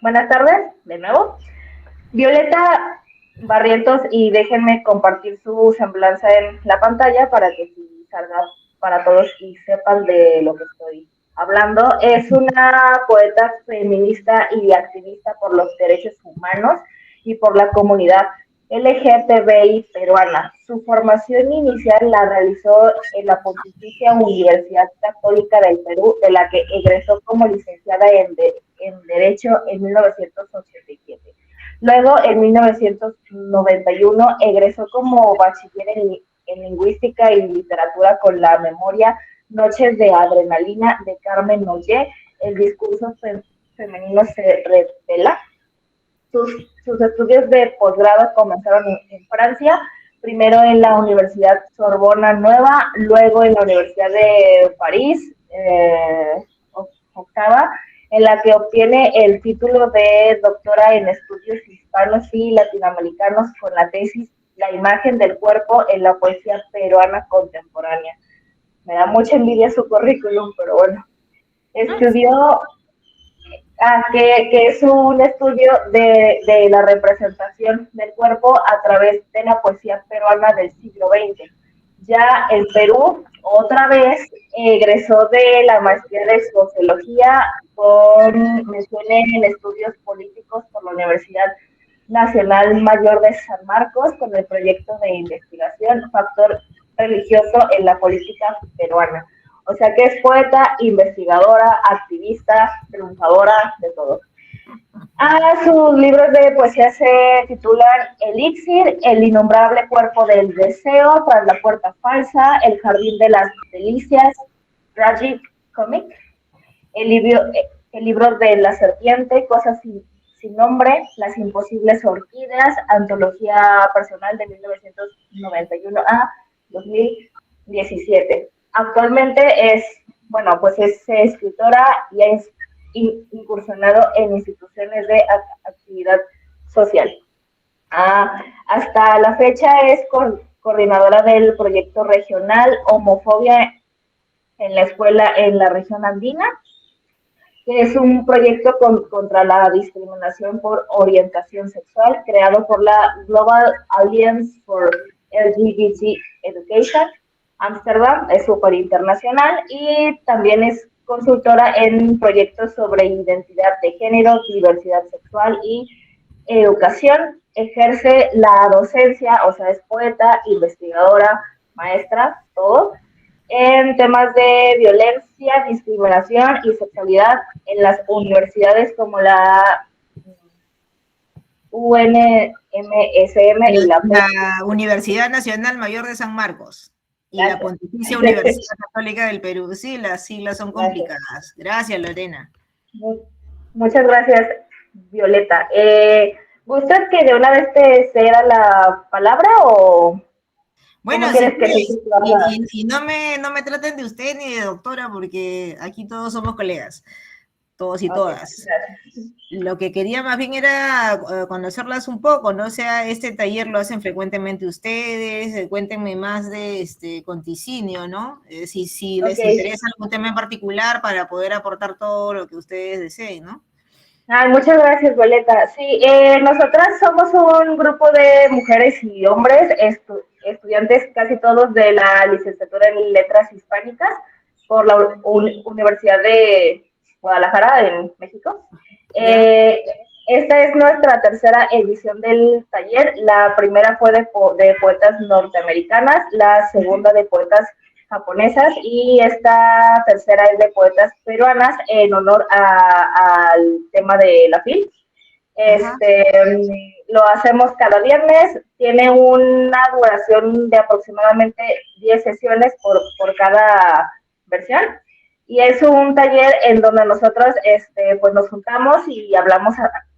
Buenas tardes, de nuevo. Violeta Barrientos, y déjenme compartir su semblanza en la pantalla para que sí salga para todos y sepan de lo que estoy hablando. Es una poeta feminista y activista por los derechos humanos y por la comunidad LGTBI peruana. Su formación inicial la realizó en la Pontificia Universidad Católica del Perú, de la que egresó como licenciada en Derecho en 1987. Luego, en 1991, egresó como bachiller en Lingüística y Literatura con la memoria Noches de Adrenalina de Carmen Noyer. El discurso femenino se revela. Sus estudios de posgrado comenzaron en Francia, primero en la Universidad Sorbona Nueva, luego en la Universidad de París, octava, en la que obtiene el título de doctora en estudios hispanos y latinoamericanos con la tesis La imagen del cuerpo en la poesía peruana contemporánea. Me da mucha envidia su currículum, pero bueno. Estudió que es un estudio de la representación del cuerpo a través de la poesía peruana del siglo XX. Ya el Perú, otra vez, egresó de la maestría de Sociología con mención en estudios políticos por la Universidad Nacional Mayor de San Marcos con el proyecto de investigación Factor Religioso en la Política Peruana. O sea que es poeta, investigadora, activista, triunfadora, de todo. Sus libros de poesía se titulan Elixir, El innombrable cuerpo del deseo, Tras la puerta falsa, El jardín de las delicias, Tragic Comic, el libro de la serpiente, Cosas sin nombre, Las imposibles orquídeas, Antología personal de 1991 a 2017. Actualmente es escritora y ha incursionado en instituciones de actividad social. Hasta la fecha es coordinadora del proyecto regional Homofobia en la escuela en la región andina, que es un proyecto contra la discriminación por orientación sexual creado por la Global Alliance for LGBT Education. Ámsterdam es súper internacional y también es consultora en proyectos sobre identidad de género, diversidad sexual y educación. Ejerce la docencia, o sea, es poeta, investigadora, maestra, todo, en temas de violencia, discriminación y sexualidad en las universidades como la UNMSM y la Universidad Nacional Mayor de San Marcos y la Pontificia Universidad Católica del Perú. Sí, las siglas son complicadas. Gracias, Lorena. Muchas gracias, Violeta. ¿Gustas que de una vez te ceda la palabra o...? Bueno, sí, y no me traten de usted ni de doctora, porque aquí todos somos colegas, todos y todas. Lo que quería más bien era conocerlas un poco, ¿no? O sea, este taller lo hacen frecuentemente ustedes, cuéntenme más de Conticinio, ¿no? Si les interesa algún tema en particular para poder aportar todo lo que ustedes deseen, ¿no? Muchas gracias, Violeta. Sí, nosotras somos un grupo de mujeres y hombres, estudiantes casi todos de la licenciatura en Letras Hispánicas por la Universidad de Guadalajara, en México. Esta es nuestra tercera edición del taller. La primera fue de poetas norteamericanas, la segunda de poetas japonesas y esta tercera es de poetas peruanas en honor al tema de la FIL. Lo hacemos cada viernes, tiene una duración de aproximadamente 10 sesiones por cada versión y es un taller en donde nosotros pues nos juntamos y hablamos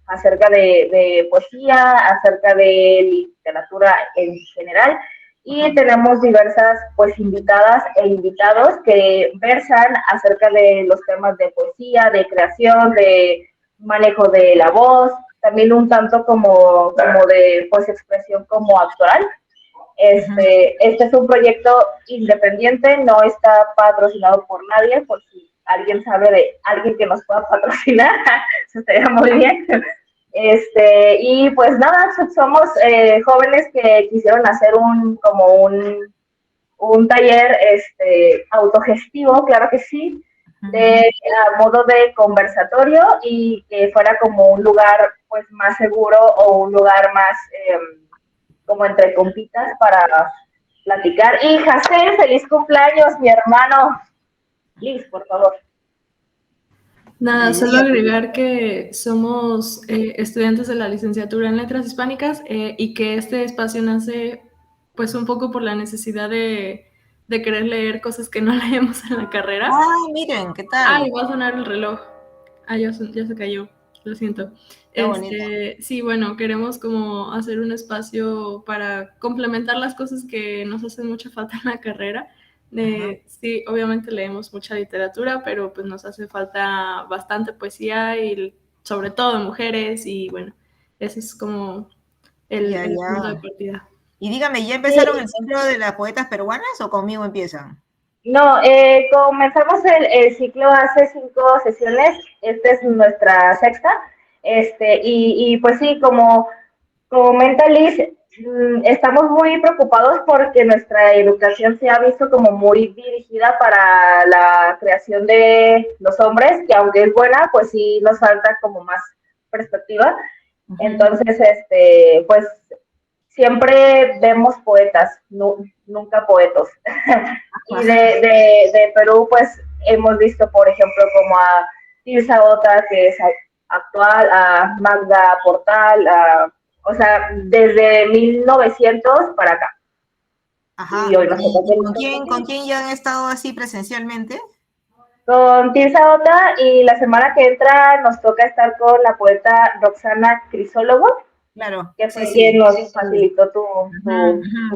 acerca de poesía, acerca de literatura en general y tenemos diversas pues invitadas e invitados que versan acerca de los temas de poesía, de creación, de manejo de la voz, también un tanto como de pues expresión como actoral. Este es un proyecto independiente, no está patrocinado por nadie, por si alguien sabe de alguien que nos pueda patrocinar, eso estaría muy bien. Y pues nada, somos jóvenes que quisieron hacer un taller autogestivo, claro que sí, a modo de conversatorio y que fuera como un lugar pues más seguro o un lugar más como entre compitas para platicar. Y Jacel, feliz cumpleaños, mi hermano. Liz, por favor. Nada, solo agregar que somos estudiantes de la licenciatura en Letras Hispánicas y que este espacio nace pues un poco por la necesidad de querer leer cosas que no leemos en la carrera. Ay, miren, ¿qué tal? Ay, va a sonar el reloj. Ay, ya se cayó, lo siento. Sí, bueno, queremos como hacer un espacio para complementar las cosas que nos hacen mucha falta en la carrera. Sí, obviamente leemos mucha literatura, pero pues nos hace falta bastante poesía y sobre todo mujeres y bueno, ese es como el punto de partida. Y dígame, ¿ya empezaron el ciclo de las poetas peruanas o conmigo empiezan? No, comenzamos el ciclo hace 5 sesiones, esta es nuestra sexta, y pues sí, como comenta Liz, estamos muy preocupados porque nuestra educación se ha visto como muy dirigida para la creación de los hombres, que aunque es buena, pues sí nos falta como más perspectiva. Entonces, pues siempre vemos poetas, nunca poetos. Y de Perú, pues hemos visto, por ejemplo, como a Tirsa Ota, que es actual, a Magda Portal, o sea, desde 1900 para acá. Ajá. ¿Y con quién ya han estado así presencialmente? Con Tirsa Ota, y la semana que entra nos toca estar con la poeta Roxana Crisólogo, claro, que fue quien nos facilitó tu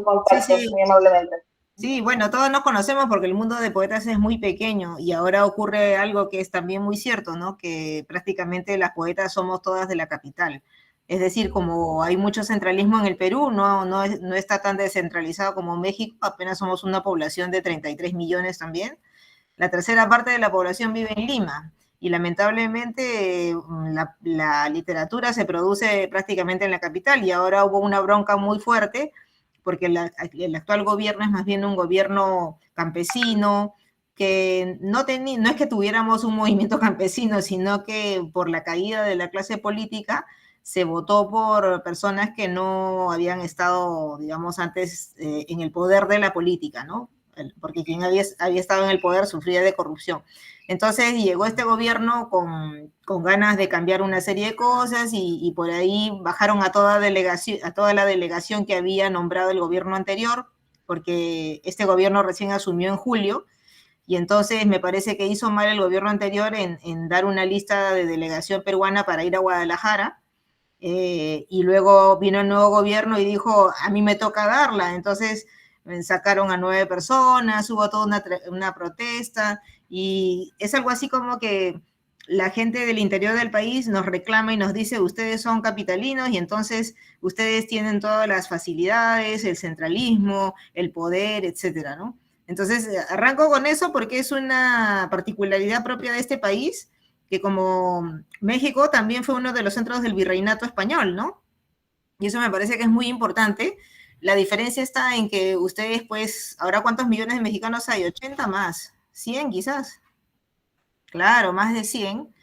contacto muy amablemente. Sí, bueno, todos nos conocemos porque el mundo de poetas es muy pequeño y ahora ocurre algo que es también muy cierto, ¿no? Que prácticamente las poetas somos todas de la capital. Es decir, como hay mucho centralismo en el Perú, no está tan descentralizado como México, apenas somos una población de 33 millones también. La tercera parte de la población vive en Lima y lamentablemente la literatura se produce prácticamente en la capital y ahora hubo una bronca muy fuerte porque el actual gobierno es más bien un gobierno campesino, que no es que tuviéramos un movimiento campesino, sino que por la caída de la clase política se votó por personas que no habían estado, digamos, antes en el poder de la política, ¿no? Porque quien había estado en el poder sufría de corrupción. Entonces llegó este gobierno con ganas de cambiar una serie de cosas y por ahí bajaron a toda la delegación que había nombrado el gobierno anterior, porque este gobierno recién asumió en julio, y entonces me parece que hizo mal el gobierno anterior en dar una lista de delegación peruana para ir a Guadalajara, y luego vino el nuevo gobierno y dijo, a mí me toca darla, entonces sacaron a 9 personas, hubo toda una protesta, y es algo así como que la gente del interior del país nos reclama y nos dice, ustedes son capitalinos y entonces ustedes tienen todas las facilidades, el centralismo, el poder, etcétera, ¿no? Entonces, arranco con eso porque es una particularidad propia de este país, que como México también fue uno de los centros del virreinato español, ¿no? Y eso me parece que es muy importante. La diferencia está en que ustedes, pues, ahora ¿cuántos millones de mexicanos hay? 80 más, 100 quizás. Claro, más de 100.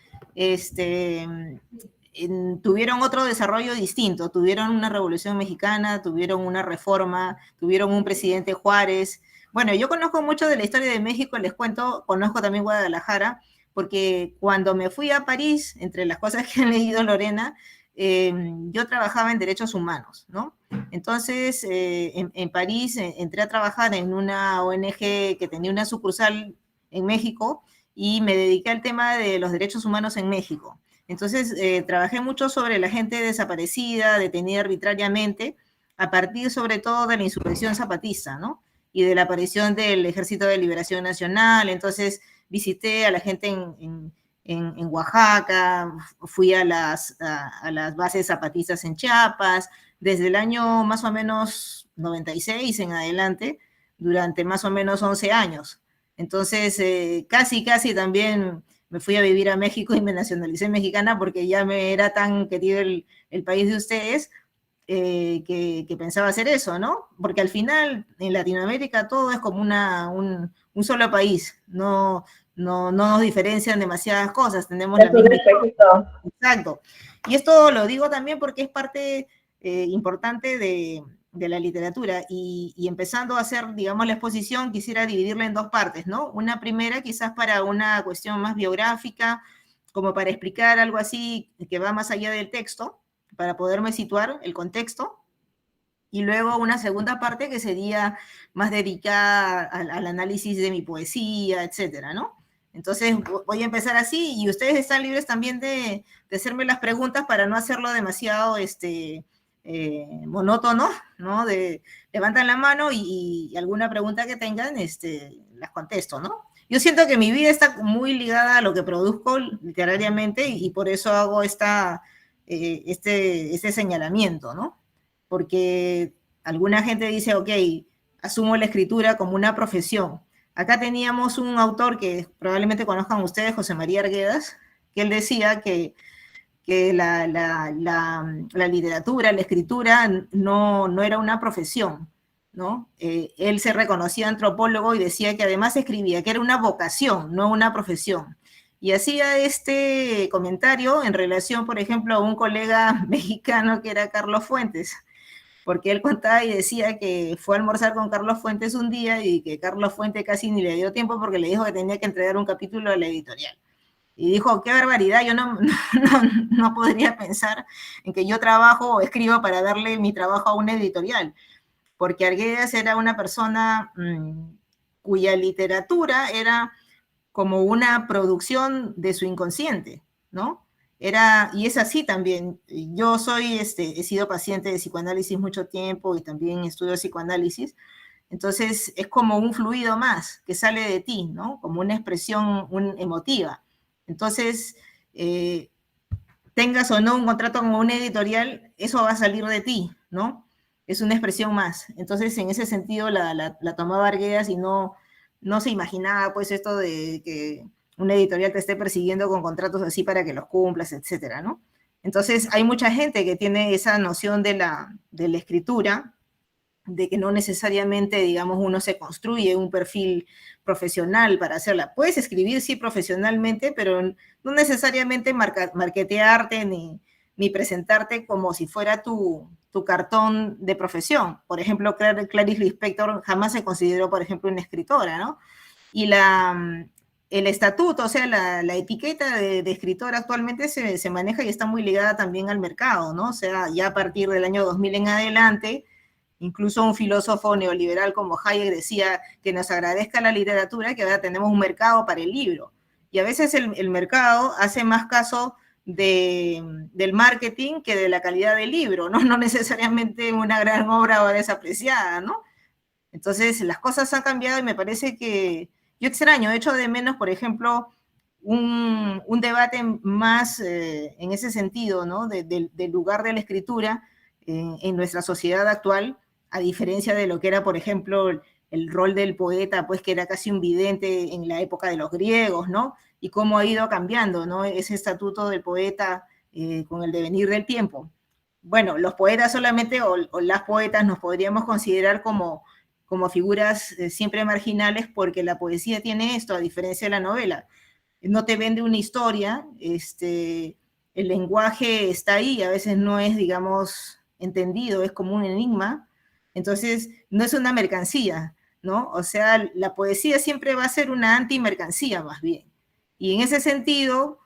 Tuvieron otro desarrollo distinto, tuvieron una revolución mexicana, tuvieron una reforma, tuvieron un presidente Juárez. Bueno, yo conozco mucho de la historia de México, les cuento, conozco también Guadalajara, porque cuando me fui a París, entre las cosas que han leído Lorena, yo trabajaba en derechos humanos, ¿no? Entonces, en París entré a trabajar en una ONG que tenía una sucursal en México y me dediqué al tema de los derechos humanos en México. Entonces, trabajé mucho sobre la gente desaparecida, detenida arbitrariamente, a partir sobre todo de la insurrección zapatista, ¿no? Y de la aparición del Ejército de Liberación Nacional. Entonces, visité a la gente en Oaxaca, fui a las bases zapatistas en Chiapas, desde el año más o menos 96 en adelante, durante más o menos 11 años. Entonces, casi también me fui a vivir a México y me nacionalicé mexicana porque ya me era tan querido el país de ustedes, que pensaba hacer eso, ¿no? Porque al final en Latinoamérica todo es como un solo país, no nos diferencian demasiadas cosas, tenemos la misma... Exacto. Y esto lo digo también porque es parte importante de la literatura, y empezando a hacer, digamos, la exposición, quisiera dividirla en dos partes, ¿no? Una primera quizás para una cuestión más biográfica, como para explicar algo así que va más allá del texto, para poderme situar el contexto, y luego una segunda parte que sería más dedicada al análisis de mi poesía, etcétera, ¿no? Entonces voy a empezar así, y ustedes están libres también de hacerme las preguntas para no hacerlo demasiado monótono, ¿no? Levantan la mano y alguna pregunta que tengan, las contesto, ¿no? Yo siento que mi vida está muy ligada a lo que produzco literariamente, y por eso hago este señalamiento, ¿no? Porque alguna gente dice, ok, asumo la escritura como una profesión. Acá teníamos un autor que probablemente conozcan ustedes, José María Arguedas, que él decía que la literatura, la escritura no era una profesión, ¿no? Él se reconocía antropólogo y decía que además escribía, que era una vocación, no una profesión. Y hacía este comentario en relación, por ejemplo, a un colega mexicano que era Carlos Fuentes, porque él contaba y decía que fue a almorzar con Carlos Fuentes un día y que Carlos Fuentes casi ni le dio tiempo porque le dijo que tenía que entregar un capítulo a la editorial. Y dijo, qué barbaridad, yo no podría pensar en que yo trabajo o escribo para darle mi trabajo a una editorial, porque Arguedas era una persona cuya literatura era como una producción de su inconsciente, ¿no? Y es así también. Yo he sido paciente de psicoanálisis mucho tiempo y también estudio psicoanálisis. Entonces es como un fluido más que sale de ti, ¿no? Como una expresión emotiva. Entonces, tengas o no un contrato con una editorial, eso va a salir de ti, ¿no? Es una expresión más. Entonces, en ese sentido, la tomaba Arguedas y no se imaginaba, pues, esto de que una editorial te esté persiguiendo con contratos así para que los cumplas, etcétera, ¿no? Entonces, hay mucha gente que tiene esa noción de la escritura, de que no necesariamente, digamos, uno se construye un perfil profesional para hacerla. Puedes escribir, sí, profesionalmente, pero no necesariamente marketearte ni presentarte como si fuera tu cartón de profesión. Por ejemplo, Clarice Lispector jamás se consideró, por ejemplo, una escritora, ¿no? Y el estatuto, o sea, la etiqueta de escritora actualmente se maneja y está muy ligada también al mercado, ¿no? O sea, ya a partir del año 2000 en adelante, incluso un filósofo neoliberal como Hayek decía que nos agradezca la literatura, que ahora tenemos un mercado para el libro. Y a veces el mercado hace más caso del marketing que de la calidad del libro, ¿no? No necesariamente una gran obra va desapreciada, ¿no? Entonces las cosas han cambiado y me parece que yo extraño, echo de menos, por ejemplo, un debate más en ese sentido, ¿no? Del lugar de la escritura en nuestra sociedad actual, a diferencia de lo que era, por ejemplo, el rol del poeta, pues que era casi un vidente en la época de los griegos, ¿no? Y cómo ha ido cambiando, ¿no? Ese estatuto del poeta con el devenir del tiempo. Bueno, los poetas solamente, o las poetas, nos podríamos considerar como figuras siempre marginales, porque la poesía tiene esto, a diferencia de la novela. No te vende una historia, el lenguaje está ahí, a veces no es, digamos, entendido, es como un enigma. Entonces, no es una mercancía, ¿no? O sea, la poesía siempre va a ser una antimercancía, más bien. Y en ese sentido,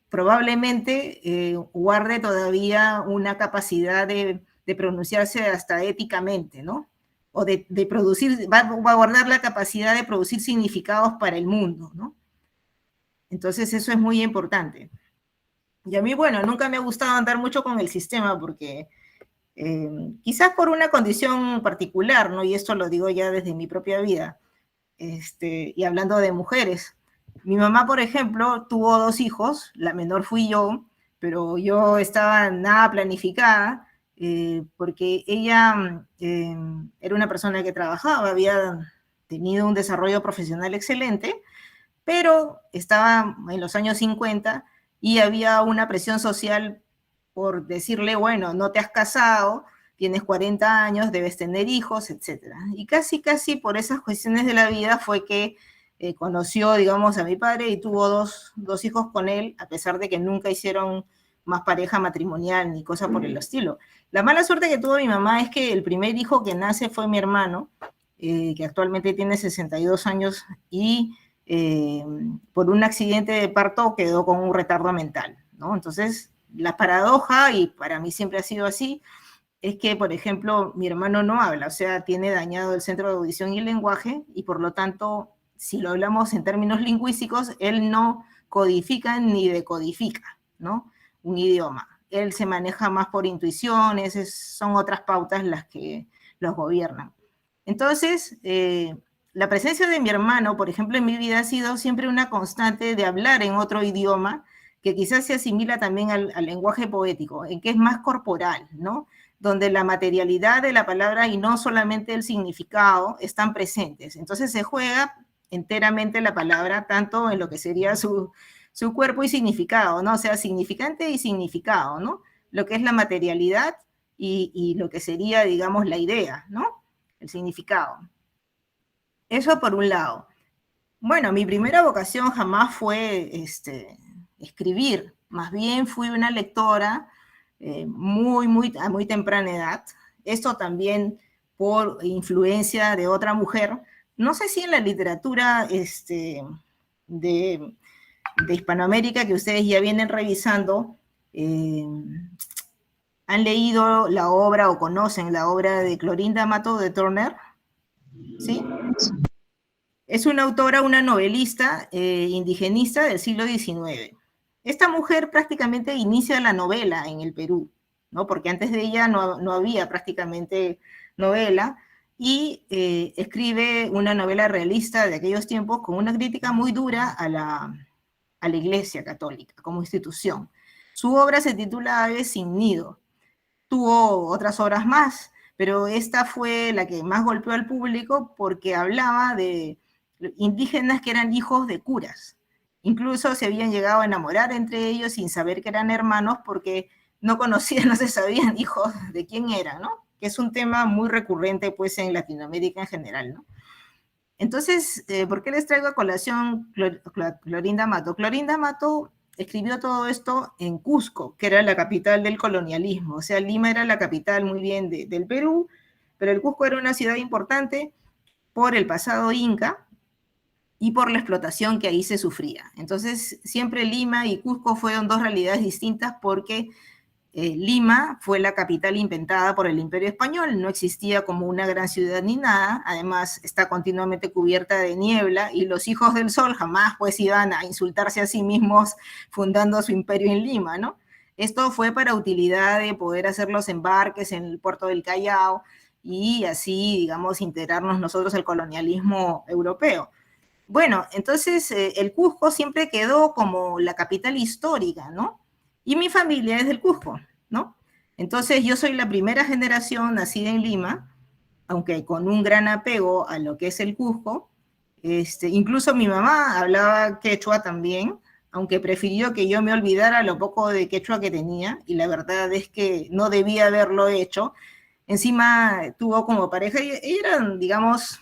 probablemente guarde todavía una capacidad de pronunciarse hasta éticamente, ¿no? O de producir, va a guardar la capacidad de producir significados para el mundo, ¿no? Entonces eso es muy importante. Y a mí, bueno, nunca me ha gustado andar mucho con el sistema porque quizás por una condición particular, ¿no? Y esto lo digo ya desde mi propia vida, y hablando de mujeres. Mi mamá, por ejemplo, tuvo 2 hijos, la menor fui yo, pero yo estaba nada planificada, porque ella era una persona que trabajaba, había tenido un desarrollo profesional excelente, pero estaba en los años 50 y había una presión social por decirle, bueno, no te has casado, tienes 40 años, debes tener hijos, etc. Y casi por esas cuestiones de la vida fue que conoció, digamos, a mi padre y tuvo dos hijos con él, a pesar de que nunca hicieron más pareja matrimonial ni cosa por el estilo. La mala suerte que tuvo mi mamá es que el primer hijo que nace fue mi hermano, que actualmente tiene 62 años y por un accidente de parto quedó con un retardo mental, ¿no? Entonces, la paradoja, y para mí siempre ha sido así, es que, por ejemplo, mi hermano no habla, o sea, tiene dañado el centro de audición y el lenguaje, y por lo tanto, si lo hablamos en términos lingüísticos, él no codifica ni decodifica, ¿no? Un idioma. Él se maneja más por intuiciones, son otras pautas las que los gobiernan. Entonces, la presencia de mi hermano, por ejemplo, en mi vida ha sido siempre una constante de hablar en otro idioma, que quizás se asimila también al lenguaje poético, en que es más corporal, ¿no? Donde la materialidad de la palabra y no solamente el significado están presentes. Entonces se juega enteramente la palabra, tanto en lo que sería su cuerpo y significado, ¿no? O sea, significante y significado, ¿no? Lo que es la materialidad y lo que sería, digamos, la idea, ¿no? El significado. Eso por un lado. Bueno, mi primera vocación jamás fue escribir, más bien fui una lectora a muy temprana edad. Esto también por influencia de otra mujer. No sé si en la literatura de Hispanoamérica que ustedes ya vienen revisando, han leído la obra o conocen la obra de Clorinda Matto de Turner, ¿sí? Es una autora, una novelista indigenista del siglo XIX. Esta mujer prácticamente inicia la novela en el Perú, ¿no? Porque antes de ella no había prácticamente novela, y escribe una novela realista de aquellos tiempos con una crítica muy dura a la Iglesia Católica como institución. Su obra se titula Aves sin nido. Tuvo otras obras más, pero esta fue la que más golpeó al público porque hablaba de indígenas que eran hijos de curas. Incluso se habían llegado a enamorar entre ellos sin saber que eran hermanos porque no conocían, no se sabían hijos de quién eran, ¿no? Que es un tema muy recurrente pues en Latinoamérica en general, ¿no? Entonces, ¿por qué les traigo a colación Clorinda Matto? Clorinda Matto escribió todo esto en Cusco, que era la capital del colonialismo. O sea, Lima era la capital muy bien del Perú, pero el Cusco era una ciudad importante por el pasado inca y por la explotación que ahí se sufría. Entonces, siempre Lima y Cusco fueron dos realidades distintas porque Lima fue la capital inventada por el Imperio Español, no existía como una gran ciudad ni nada, además está continuamente cubierta de niebla y los hijos del sol jamás pues iban a insultarse a sí mismos fundando su imperio en Lima, ¿no? Esto fue para utilidad de poder hacer los embarques en el puerto del Callao y así, digamos, integrarnos nosotros al colonialismo europeo. Bueno, entonces el Cusco siempre quedó como la capital histórica, ¿no? Y mi familia es del Cusco, ¿no? Entonces yo soy la primera generación nacida en Lima, aunque con un gran apego a lo que es el Cusco. Incluso mi mamá hablaba quechua también, aunque prefirió que yo me olvidara lo poco de quechua que tenía, y la verdad es que no debía haberlo hecho. Encima tuvo como pareja, y eran, digamos,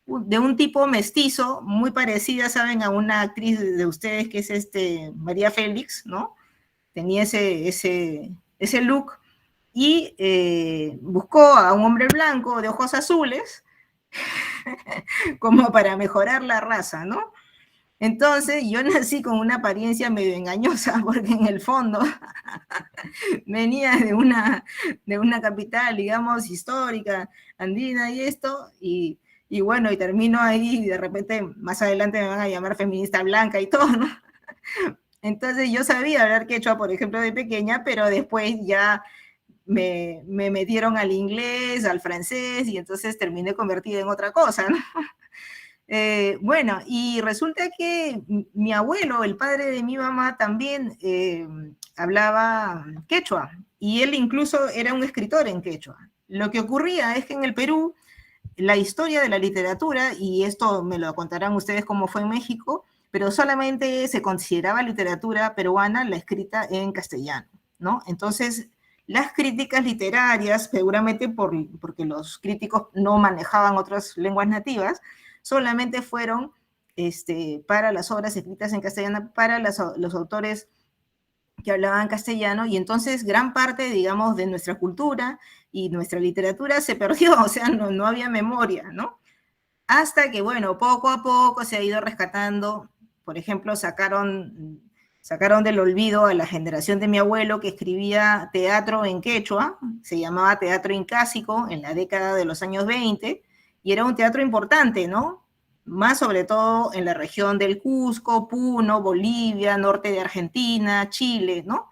de un tipo mestizo, muy parecida, ¿saben?, a una actriz de ustedes que es María Félix, ¿no? Tenía ese look, y buscó a un hombre blanco de ojos azules como para mejorar la raza, ¿no? Entonces yo nací con una apariencia medio engañosa porque en el fondo venía de una capital, digamos, histórica, andina y esto, y bueno, y termino ahí y de repente más adelante me van a llamar feminista blanca y todo, ¿no? Entonces yo sabía hablar quechua, por ejemplo, de pequeña, pero después ya me metieron al inglés, al francés, y entonces terminé convertida en otra cosa, ¿no? Bueno, y resulta que mi abuelo, el padre de mi mamá, también hablaba quechua, y él incluso era un escritor en quechua. Lo que ocurría es que en el Perú la historia de la literatura, y esto me lo contarán ustedes cómo fue en México, pero solamente se consideraba literatura peruana la escrita en castellano, ¿no? Entonces, las críticas literarias, seguramente porque los críticos no manejaban otras lenguas nativas, solamente fueron para las obras escritas en castellano, para los autores que hablaban castellano, y entonces gran parte, digamos, de nuestra cultura y nuestra literatura se perdió, o sea, no había memoria, ¿no? Hasta que, bueno, poco a poco se ha ido rescatando. Por ejemplo, sacaron del olvido a la generación de mi abuelo, que escribía teatro en quechua, se llamaba Teatro Incásico, en la década de los años 20, y era un teatro importante, ¿no? Más sobre todo en la región del Cusco, Puno, Bolivia, norte de Argentina, Chile, ¿no?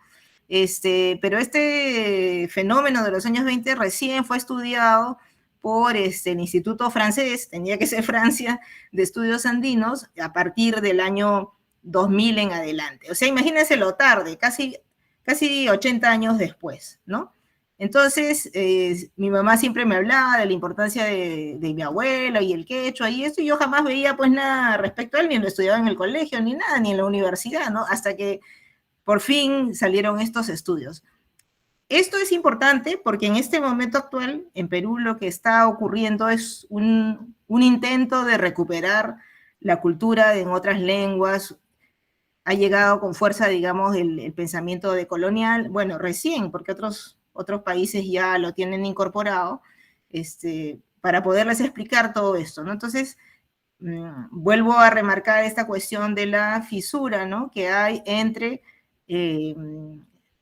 Pero este fenómeno de los años 20 recién fue estudiado por el Instituto Francés, tenía que ser Francia, de Estudios Andinos, a partir del año 2000 en adelante. O sea, imagínense lo tarde, casi 80 años después, ¿no? Entonces, mi mamá siempre me hablaba de la importancia de mi abuelo y el quechua y esto, y yo jamás veía pues nada respecto a él, ni lo estudiaba en el colegio, ni nada, ni en la universidad, ¿no? Hasta que por fin salieron estos estudios. Esto es importante porque en este momento actual, en Perú, lo que está ocurriendo es un intento de recuperar la cultura en otras lenguas. Ha llegado con fuerza, digamos, el pensamiento decolonial, bueno, recién, porque otros países ya lo tienen incorporado, para poderles explicar todo esto, ¿no? Entonces, vuelvo a remarcar esta cuestión de la fisura, ¿no?, que hay entre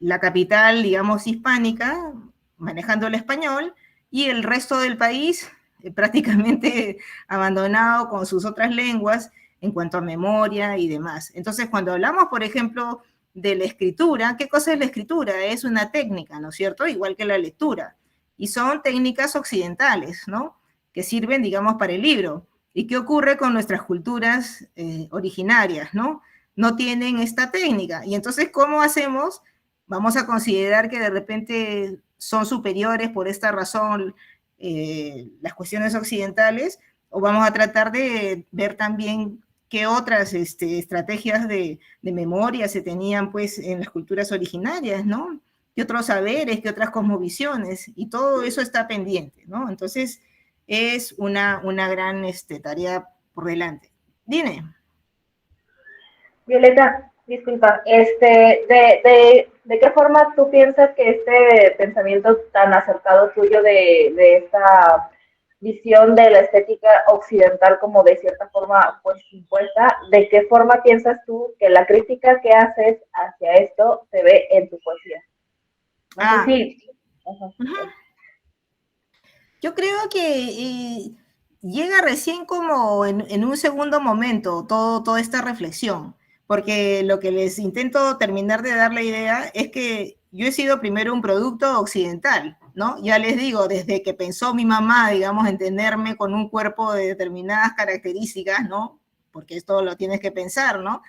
la capital, digamos, hispánica, manejando el español, y el resto del país, prácticamente abandonado con sus otras lenguas en cuanto a memoria y demás. Entonces, cuando hablamos, por ejemplo, de la escritura, ¿qué cosa es la escritura? Es una técnica, ¿no es cierto?, igual que la lectura. Y son técnicas occidentales, ¿no?, que sirven, digamos, para el libro. ¿Y qué ocurre con nuestras culturas originarias, ¿no? No tienen esta técnica. Y entonces, ¿cómo hacemos? Vamos a considerar que de repente son superiores por esta razón las cuestiones occidentales, o vamos a tratar de ver también qué otras estrategias de memoria se tenían pues en las culturas originarias, ¿no? ¿Qué otros saberes, qué otras cosmovisiones? Y todo eso está pendiente, ¿no? Entonces, es una gran tarea por delante. Dime. Violeta, disculpa, ¿de qué forma tú piensas que este pensamiento tan acertado tuyo de esta visión de la estética occidental como de cierta forma pues impuesta, de qué forma piensas tú que la crítica que haces hacia esto se ve en tu poesía? No sé si... Yo creo que llega recién como en un segundo momento toda esta reflexión, porque lo que les intento terminar de dar la idea es que yo he sido primero un producto occidental, ¿no? Ya les digo, desde que pensó mi mamá, digamos, en tenerme con un cuerpo de determinadas características, ¿no? Porque esto lo tienes que pensar, ¿no?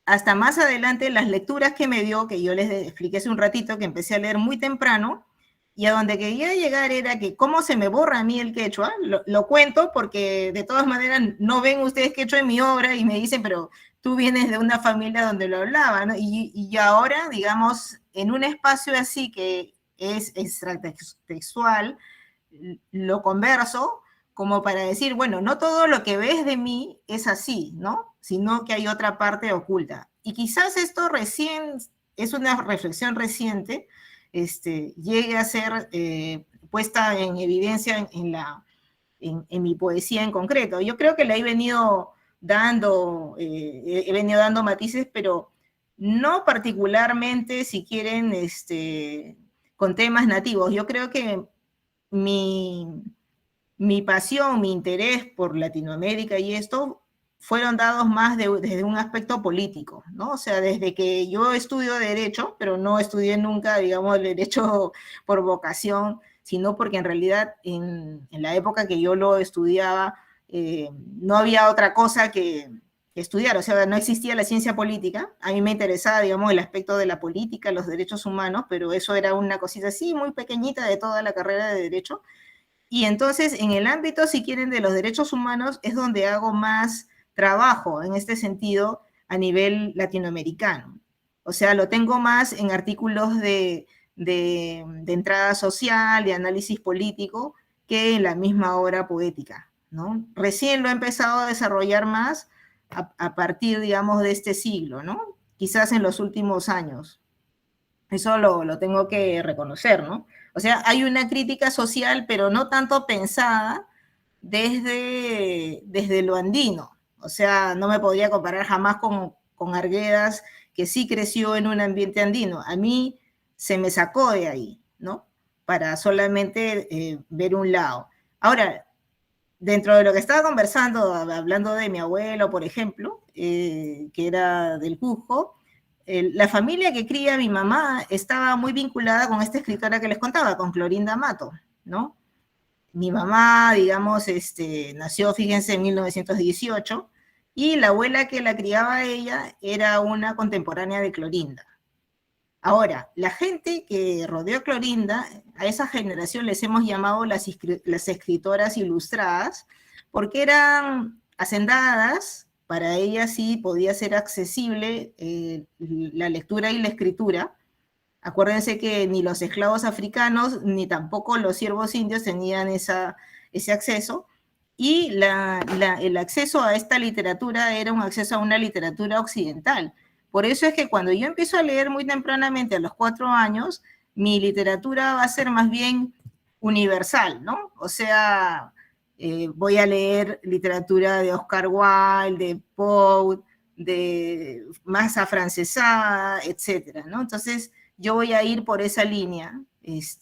Hasta más adelante las lecturas que me dio, que yo les expliqué hace un ratito, que empecé a leer muy temprano, y a donde quería llegar era que cómo se me borra a mí el quechua, lo cuento porque de todas maneras no ven ustedes quechua en mi obra y me dicen, pero tú vienes de una familia donde lo hablaba, ¿no? Y ahora, digamos, en un espacio así que es extratextual, lo converso como para decir, bueno, no todo lo que ves de mí es así, ¿no? Sino que hay otra parte oculta. Y quizás esto recién es una reflexión reciente, llegue a ser puesta en evidencia en mi poesía en concreto. Yo creo que le he venido dando matices, pero no particularmente, si quieren, con temas nativos. Yo creo que mi pasión, mi interés por Latinoamérica y esto fueron dados más desde un aspecto político, ¿no? O sea, desde que yo estudio Derecho, pero no estudié nunca, digamos, el Derecho por vocación, sino porque en realidad en la época que yo lo estudiaba no había otra cosa que estudiar, o sea, no existía la ciencia política. A mí me interesaba, digamos, el aspecto de la política, los derechos humanos, pero eso era una cosita así, muy pequeñita de toda la carrera de Derecho. Y entonces, en el ámbito, si quieren, de los derechos humanos, es donde hago más trabajo en este sentido a nivel latinoamericano. O sea, lo tengo más en artículos de entrada social, de análisis político, que en la misma obra poética, ¿no? Recién lo he empezado a desarrollar más a partir, digamos, de este siglo, ¿no? Quizás en los últimos años. Eso lo tengo que reconocer, ¿no? O sea, hay una crítica social, pero no tanto pensada desde lo andino. O sea, no me podría comparar jamás con Arguedas, que sí creció en un ambiente andino. A mí se me sacó de ahí, ¿no? Para solamente ver un lado. Ahora, dentro de lo que estaba conversando, hablando de mi abuelo, por ejemplo, que era del Cusco, la familia que cría mi mamá estaba muy vinculada con esta escritora que les contaba, con Clorinda Mato, ¿no? Mi mamá, digamos, nació, fíjense, en 1918, y la abuela que la criaba a ella era una contemporánea de Clorinda. Ahora, la gente que rodeó a Clorinda, a esa generación les hemos llamado las escritoras ilustradas, porque eran hacendadas, para ellas sí podía ser accesible la lectura y la escritura. Acuérdense que ni los esclavos africanos, ni tampoco los siervos indios tenían ese acceso, y el acceso a esta literatura era un acceso a una literatura occidental. Por eso es que cuando yo empiezo a leer muy tempranamente, a los 4 años, mi literatura va a ser más bien universal, ¿no? O sea, voy a leer literatura de Oscar Wilde, de Poe, de más afrancesada, etcétera, ¿no? Entonces, yo voy a ir por esa línea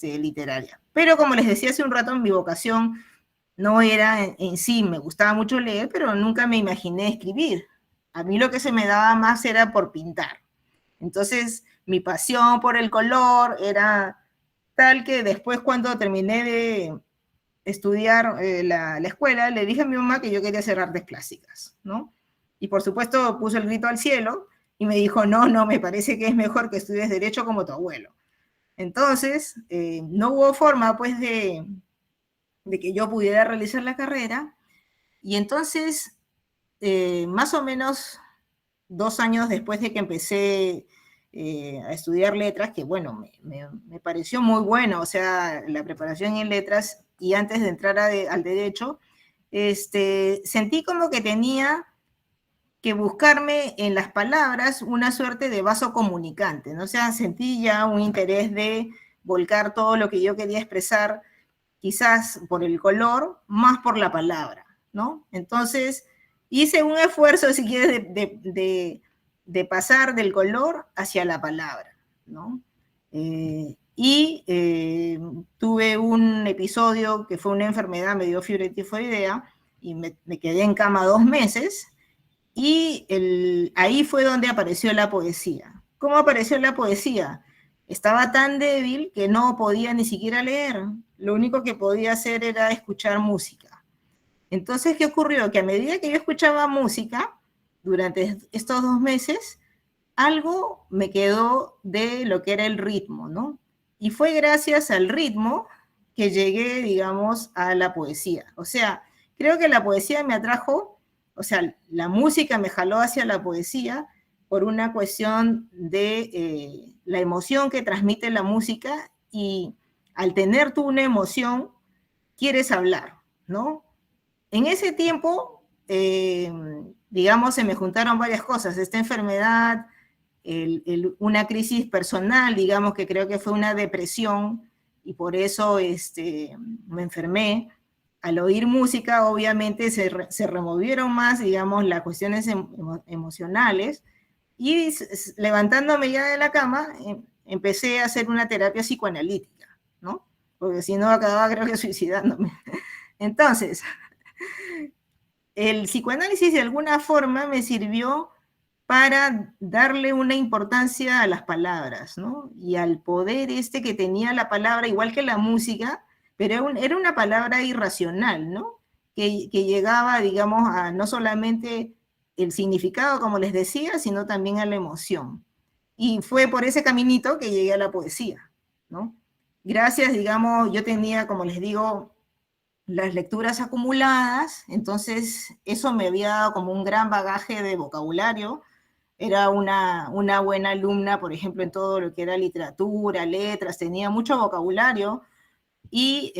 literaria. Pero como les decía hace un rato, mi vocación no era en sí, me gustaba mucho leer, pero nunca me imaginé escribir. A mí lo que se me daba más era por pintar. Entonces, mi pasión por el color era tal que después, cuando terminé de estudiar la escuela, le dije a mi mamá que yo quería hacer artes plásticas, ¿no? Y por supuesto puso el grito al cielo y me dijo, no, me parece que es mejor que estudies Derecho como tu abuelo. Entonces, no hubo forma, pues, de que yo pudiera realizar la carrera, y entonces, más o menos 2 años después de que empecé a estudiar letras, que bueno, me pareció muy bueno, o sea, la preparación en letras, y antes de entrar al derecho, sentí como que tenía que buscarme en las palabras una suerte de vaso comunicante, ¿no? O sea, sentí ya un interés de volcar todo lo que yo quería expresar, quizás por el color, más por la palabra, ¿no? Entonces, hice un esfuerzo, si quieres, de pasar del color hacia la palabra, ¿no? Tuve un episodio que fue una enfermedad, me dio fiebre tifoidea, y me quedé en cama 2 meses, y ahí fue donde apareció la poesía. ¿Cómo apareció la poesía? Estaba tan débil que no podía ni siquiera leer. Lo único que podía hacer era escuchar música. Entonces, ¿qué ocurrió? Que a medida que yo escuchaba música, durante estos 2 meses, algo me quedó de lo que era el ritmo, ¿no? Y fue gracias al ritmo que llegué, digamos, a la poesía. O sea, creo que la poesía me atrajo, o sea, la música me jaló hacia la poesía por una cuestión de la emoción que transmite la música, y al tener tú una emoción, quieres hablar, ¿no? En ese tiempo, digamos, se me juntaron varias cosas, esta enfermedad, una crisis personal, digamos, que creo que fue una depresión, y por eso me enfermé. Al oír música, obviamente, se removieron más, digamos, las cuestiones emocionales, y levantándome ya de la cama, empecé a hacer una terapia psicoanalítica, ¿no? Porque si no, acababa, creo que, suicidándome. Entonces, el psicoanálisis de alguna forma me sirvió para darle una importancia a las palabras, ¿no? Y al poder que tenía la palabra, igual que la música, pero era una palabra irracional, ¿no? Que llegaba, digamos, a no solamente el significado, como les decía, sino también a la emoción. Y fue por ese caminito que llegué a la poesía, ¿no? Gracias, digamos, yo tenía, como les digo, las lecturas acumuladas, entonces eso me había dado como un gran bagaje de vocabulario. Era una buena alumna, por ejemplo, en todo lo que era literatura, letras, tenía mucho vocabulario y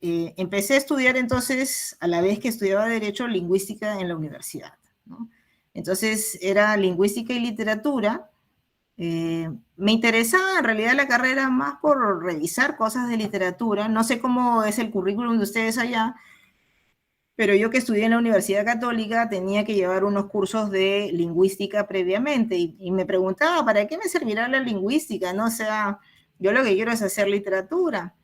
empecé a estudiar entonces, a la vez que estudiaba Derecho, lingüística en la universidad, ¿no? Entonces era lingüística y literatura. Me interesaba en realidad la carrera más por revisar cosas de literatura. No sé cómo es el currículum de ustedes allá, pero yo que estudié en la Universidad Católica tenía que llevar unos cursos de lingüística previamente y me preguntaba, ¿para qué me servirá la lingüística? ¿No? O sea, yo lo que quiero es hacer literatura.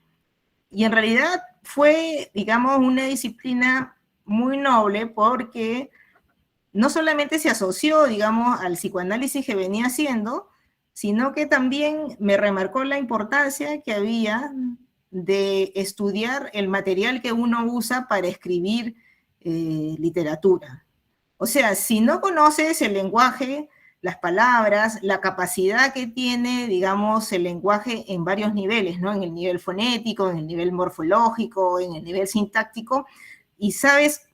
Y en realidad fue, digamos, una disciplina muy noble porque no solamente se asoció, digamos, al psicoanálisis que venía haciendo, sino que también me remarcó la importancia que había de estudiar el material que uno usa para escribir literatura. O sea, si no conoces el lenguaje, las palabras, la capacidad que tiene, digamos, el lenguaje en varios niveles, ¿no? En el nivel fonético, en el nivel morfológico, en el nivel sintáctico, y sabes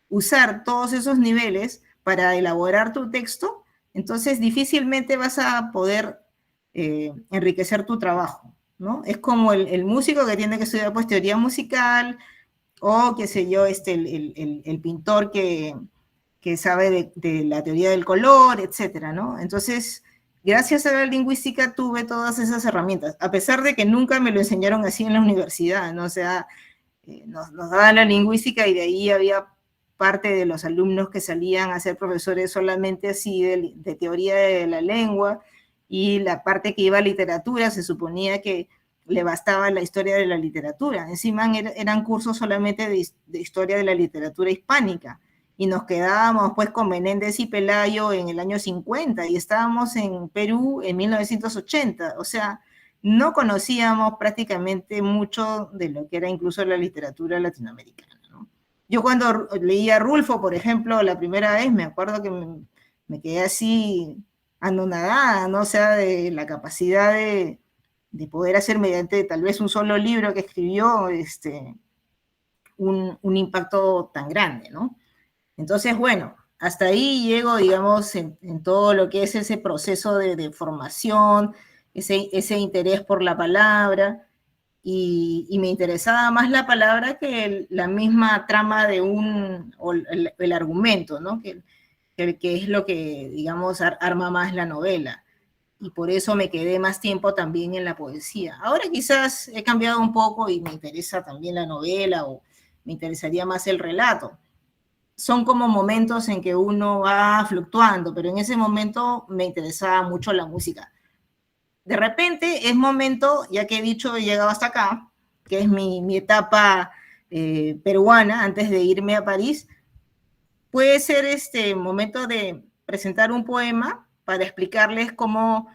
usar todos esos niveles para elaborar tu texto, entonces difícilmente vas a poder enriquecer tu trabajo, ¿no? Es como el músico que tiene que estudiar pues teoría musical, o qué sé yo, el pintor que sabe de la teoría del color, etcétera, ¿no? Entonces, gracias a la lingüística tuve todas esas herramientas, a pesar de que nunca me lo enseñaron así en la universidad, ¿no? O sea, nos daban la lingüística y de ahí había parte de los alumnos que salían a ser profesores solamente así de teoría de la lengua, y la parte que iba a literatura se suponía que le bastaba la historia de la literatura. Encima eran cursos solamente de historia de la literatura hispánica, y nos quedábamos pues con Menéndez y Pelayo en el año 50 y estábamos en Perú en 1980, o sea, no conocíamos prácticamente mucho de lo que era incluso la literatura latinoamericana, ¿no? Yo cuando leía Rulfo, por ejemplo, la primera vez, me acuerdo que me quedé así anonadada, ¿no? O sea, de la capacidad de poder hacer mediante tal vez un solo libro que escribió un impacto tan grande, ¿no? Entonces, bueno, hasta ahí llego, digamos, en todo lo que es ese proceso de formación, ese interés por la palabra, y me interesaba más la palabra que la misma trama de o el argumento, ¿no? Que es lo que, digamos, arma más la novela. Y por eso me quedé más tiempo también en la poesía. Ahora quizás he cambiado un poco y me interesa también la novela, o me interesaría más el relato. Son como momentos en que uno va fluctuando, pero en ese momento me interesaba mucho la música. De repente es momento, ya que he dicho, he llegado hasta acá, que es mi etapa peruana antes de irme a París, puede ser este momento de presentar un poema para explicarles cómo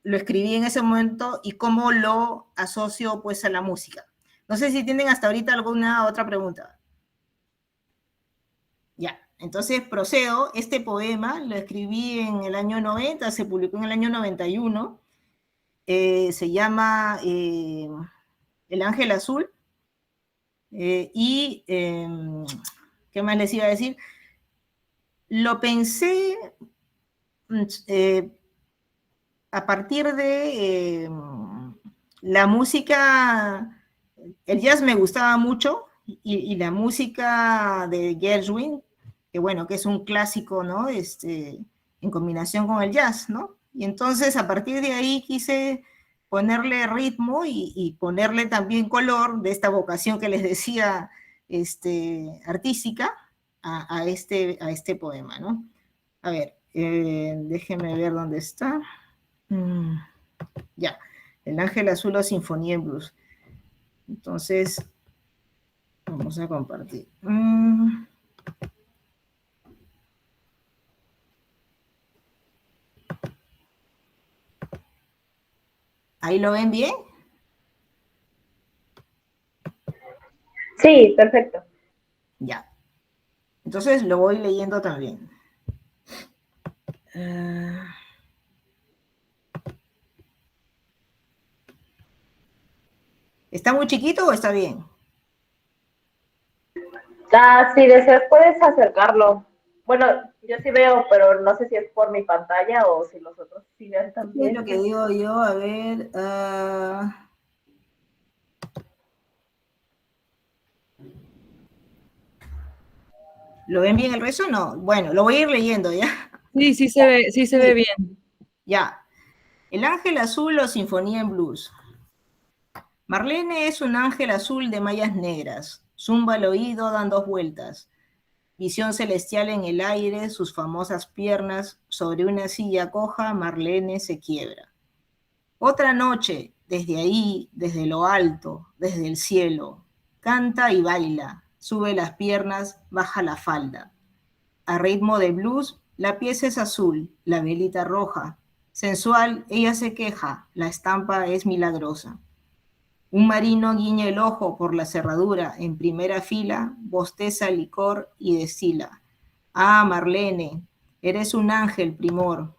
lo escribí en ese momento y cómo lo asocio pues a la música. No sé si tienen hasta ahorita alguna otra pregunta. Ya, entonces procedo. Este poema lo escribí en el año 90, se publicó en el año 91. Se llama El Ángel Azul. ¿Qué más les iba a decir? Lo pensé a partir de la música. El jazz me gustaba mucho, y la música de Gershwin, que bueno, que es un clásico, ¿no? En combinación con el jazz, ¿no? Y entonces a partir de ahí quise ponerle ritmo y ponerle también color de esta vocación que les decía artística a este poema, ¿no? A ver, déjenme ver dónde está. Ya, El Ángel Azul o Sinfonía en Blues. Entonces, vamos a compartir. ¿Ahí lo ven bien? Sí, perfecto. Ya. Entonces lo voy leyendo también. ¿Está muy chiquito o está bien? Si deseas, puedes acercarlo. Bueno, yo sí veo, pero no sé si es por mi pantalla o si los otros sí ven también. Es lo que digo yo, a ver. ¿Lo ven bien el resto? No. Bueno, lo voy a ir leyendo, ¿ya? Sí, sí se ve bien. Ya. El ángel azul o sinfonía en blues. Marlene es un ángel azul de mallas negras. Zumba al oído, dan 2 vueltas. Visión celestial en el aire, sus famosas piernas. Sobre una silla coja, Marlene se quiebra. Otra noche, desde ahí, desde lo alto, desde el cielo. Canta y baila. Sube las piernas, baja la falda. A ritmo de blues, la pieza es azul, la velita roja. Sensual, ella se queja, la estampa es milagrosa. Un marino guiña el ojo por la cerradura, en primera fila, bosteza licor y destila. Ah, Marlene, eres un ángel, primor.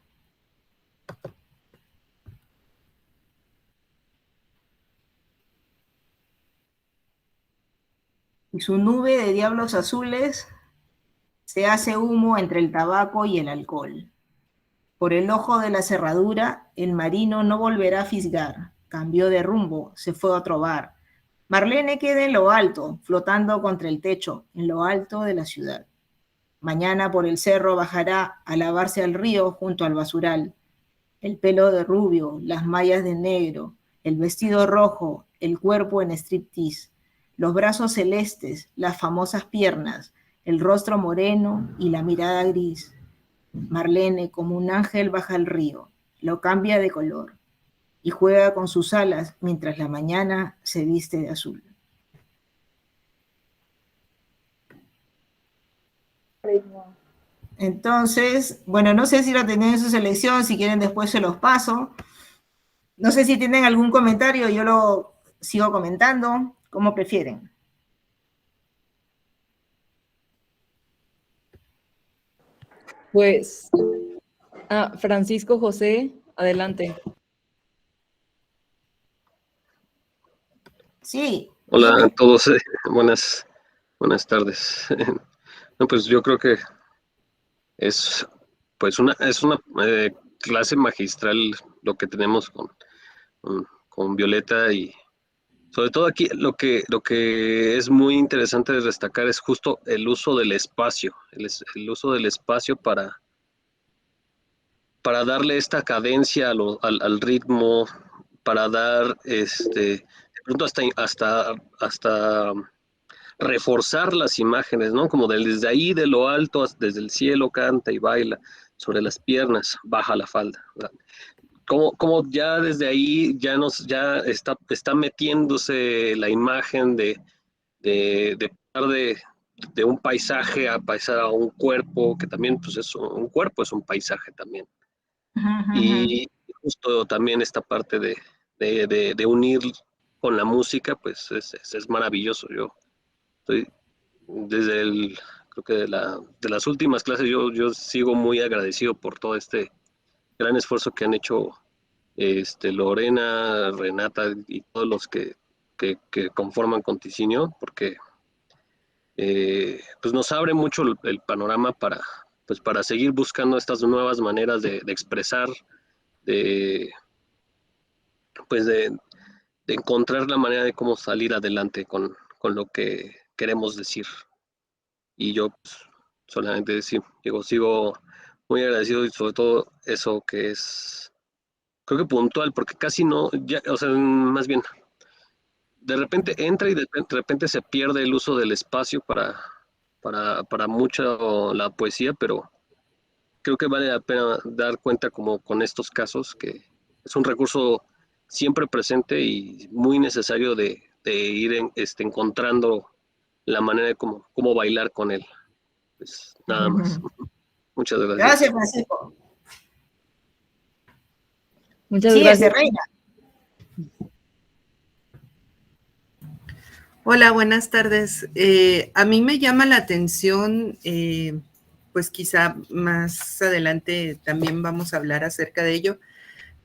Y su nube de diablos azules se hace humo entre el tabaco y el alcohol. Por el ojo de la cerradura, el marino no volverá a fisgar. Cambió de rumbo, se fue a otro bar. Marlene queda en lo alto, flotando contra el techo, en lo alto de la ciudad. Mañana por el cerro bajará a lavarse al río junto al basural. El pelo de rubio, las mallas de negro, el vestido rojo, el cuerpo en striptease, los brazos celestes, las famosas piernas, el rostro moreno y la mirada gris. Marlene, como un ángel, baja al río, lo cambia de color y juega con sus alas mientras la mañana se viste de azul. Entonces, bueno, no sé si lo tienen en su selección, si quieren después se los paso. No sé si tienen algún comentario, yo lo sigo comentando, como prefieren. Pues, Francisco José, adelante. Sí. Hola a todos, buenas tardes. No, pues yo creo que es una clase magistral lo que tenemos con Violeta, y sobre todo aquí lo que es muy interesante de destacar es justo el uso del espacio, el uso del espacio para darle esta cadencia al ritmo, para dar de pronto hasta reforzar las imágenes, ¿no? Como desde ahí, de lo alto, desde el cielo, canta y baila, sobre las piernas, baja la falda, ¿verdad? Como ya desde ahí ya está metiéndose la imagen de pasar de un paisaje a pasar a un cuerpo, que también, pues un cuerpo es un paisaje también. Y justo también esta parte de unir con la música, pues es maravilloso. Yo estoy creo que de las últimas clases, yo sigo muy agradecido por todo este gran esfuerzo que han hecho Lorena, Renata y todos los que conforman Conticinio, porque pues nos abre mucho el panorama para seguir buscando estas nuevas maneras de expresar, pues de encontrar la manera de cómo salir adelante con lo que queremos decir. Y yo pues, solamente sigo muy agradecido, y sobre todo eso que es, creo que puntual, porque casi no, ya, o sea, más bien, de repente entra y de repente se pierde el uso del espacio para mucha la poesía, pero creo que vale la pena dar cuenta como con estos casos, que es un recurso siempre presente y muy necesario de ir encontrando la manera de cómo bailar con él. Pues nada más. Muchas gracias. Gracias, Francisco. Muchas gracias. Reina. Hola, buenas tardes. A mí me llama la atención, pues quizá más adelante también vamos a hablar acerca de ello,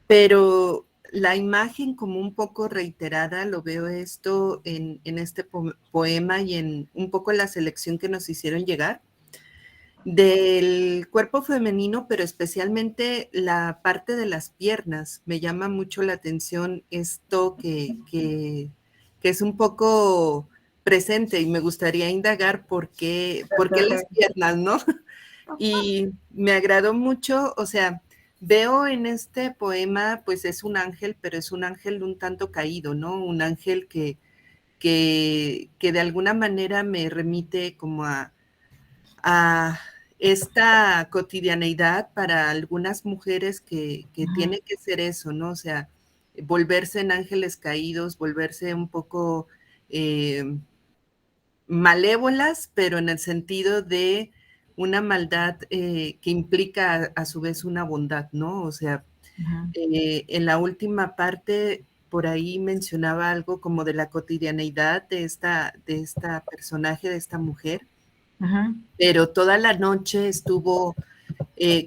pero la imagen como un poco reiterada, lo veo esto en este poema y en un poco la selección que nos hicieron llegar, del cuerpo femenino, pero especialmente la parte de las piernas. Me llama mucho la atención esto que es un poco presente y me gustaría indagar por qué las piernas, ¿no? Y me agradó mucho, o sea, veo en este poema, pues es un ángel, pero es un ángel un tanto caído, ¿no? Un ángel que de alguna manera me remite como a esta cotidianeidad para algunas mujeres que tiene que ser eso, ¿no? O sea, volverse en ángeles caídos, volverse un poco malévolas, pero en el sentido de una maldad que implica a su vez una bondad, ¿no? O sea, en la última parte, por ahí mencionaba algo como de la cotidianeidad de esta personaje, de esta mujer, pero toda la noche estuvo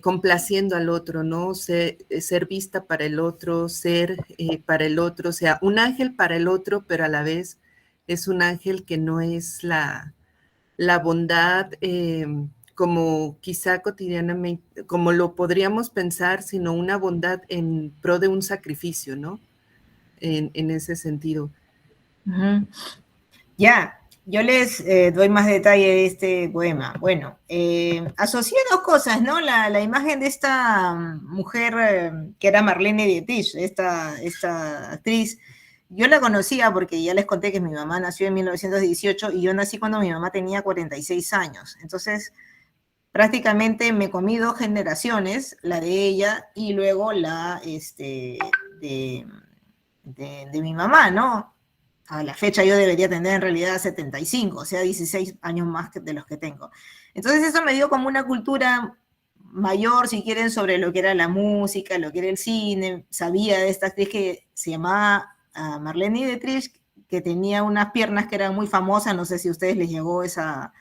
complaciendo al otro, ¿no? Ser vista para el otro, ser para el otro, o sea, un ángel para el otro, pero a la vez es un ángel que no es la bondad como quizá cotidianamente, como lo podríamos pensar, sino una bondad en pro de un sacrificio, ¿no? En ese sentido. Ya, yo les doy más detalle de este poema. Bueno, asocié dos cosas, ¿no? La imagen de esta mujer que era Marlene Dietrich, esta actriz. Yo la conocía porque ya les conté que mi mamá nació en 1918 y yo nací cuando mi mamá tenía 46 años. Entonces, prácticamente me comí 2 generaciones, la de ella y luego la de mi mamá, ¿no? A la fecha yo debería tener en realidad 75, o sea, 16 años más de los que tengo. Entonces eso me dio como una cultura mayor, si quieren, sobre lo que era la música, lo que era el cine. Sabía de esta actriz que se llamaba Marlene Dietrich, que tenía unas piernas que eran muy famosas, no sé si a ustedes les llegó esa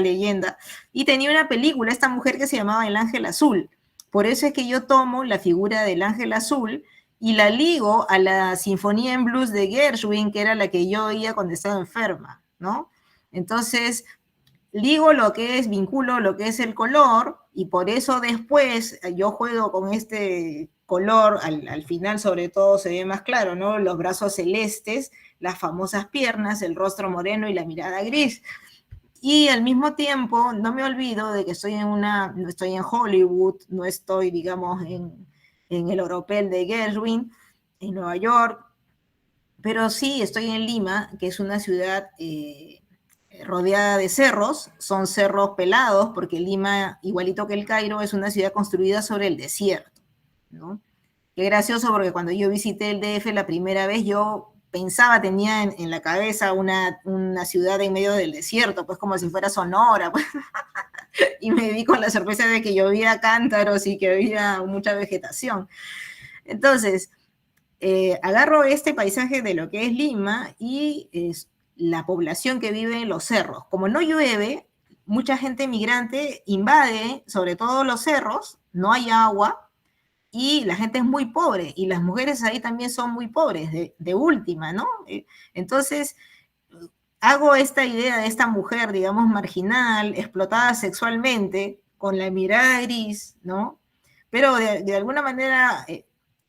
leyenda, y tenía una película, esta mujer que se llamaba El Ángel Azul. Por eso es que yo tomo la figura del Ángel Azul y la ligo a la Sinfonía en Blues de Gershwin, que era la que yo oía cuando estaba enferma, ¿no? Entonces, vinculo lo que es el color, y por eso después yo juego con este color, al final sobre todo se ve más claro, ¿no? Los brazos celestes, las famosas piernas, el rostro moreno y la mirada gris. Y al mismo tiempo, no me olvido de que no estoy en Hollywood, no estoy, digamos, en el Oropel de Gershwin, en Nueva York, pero sí estoy en Lima, que es una ciudad rodeada de cerros, son cerros pelados, porque Lima, igualito que el Cairo, es una ciudad construida sobre el desierto, ¿no? Qué gracioso, porque cuando yo visité el DF la primera vez, yo tenía en la cabeza una ciudad en medio del desierto, pues como si fuera Sonora, pues. Y me vi con la sorpresa de que llovía cántaros y que había mucha vegetación. Entonces, agarro este paisaje de lo que es Lima y la población que vive en los cerros. Como no llueve, mucha gente migrante invade sobre todo los cerros, no hay agua, y la gente es muy pobre, y las mujeres ahí también son muy pobres, de última, ¿no? Entonces, hago esta idea de esta mujer, digamos, marginal, explotada sexualmente, con la mirada gris, ¿no? Pero de alguna manera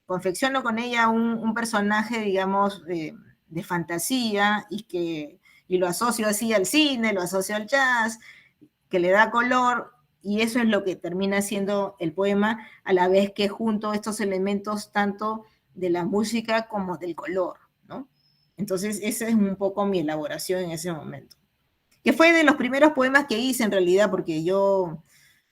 confecciono con ella un personaje, digamos, de fantasía, y lo asocio así al cine, lo asocio al jazz, que le da color, y eso es lo que termina siendo el poema, a la vez que junto estos elementos tanto de la música como del color, ¿no? Entonces esa es un poco mi elaboración en ese momento, que fue de los primeros poemas que hice en realidad, porque yo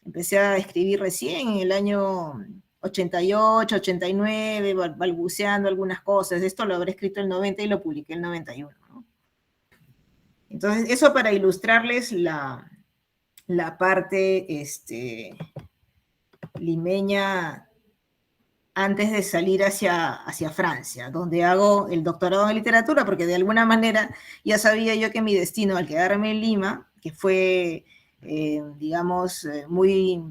empecé a escribir recién en el año 88, 89, balbuceando algunas cosas. Esto lo habré escrito en el 90 y lo publiqué en el 91, ¿no? Entonces eso para ilustrarles la parte limeña antes de salir hacia Francia, donde hago el doctorado en literatura, porque de alguna manera ya sabía yo que mi destino al quedarme en Lima, que fue, digamos, muy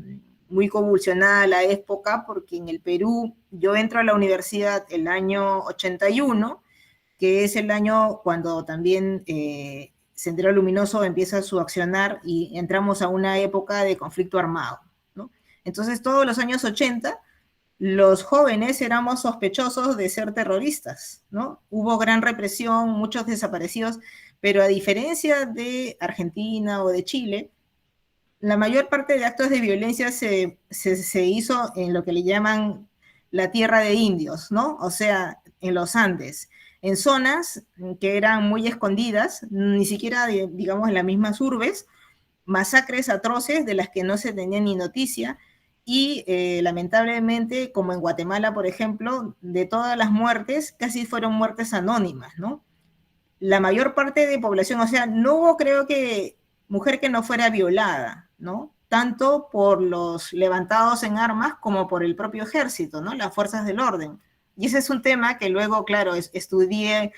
muy convulsionada la época, porque en el Perú yo entro a la universidad el año 81, que es el año cuando también Sendero Luminoso empieza su accionar y entramos a una época de conflicto armado, ¿no? Entonces, todos los años 80, los jóvenes éramos sospechosos de ser terroristas, ¿no? Hubo gran represión, muchos desaparecidos, pero a diferencia de Argentina o de Chile, la mayor parte de actos de violencia se hizo en lo que le llaman la tierra de indios, ¿no? O sea, en los Andes, en zonas que eran muy escondidas, ni siquiera, digamos, en las mismas urbes, masacres atroces de las que no se tenía ni noticia, y lamentablemente, como en Guatemala, por ejemplo, de todas las muertes, casi fueron muertes anónimas, ¿no? La mayor parte de población, o sea, no hubo, creo que, mujer que no fuera violada, ¿no? Tanto por los levantados en armas como por el propio ejército, ¿no? Las fuerzas del orden. Y ese es un tema que luego, claro, estudié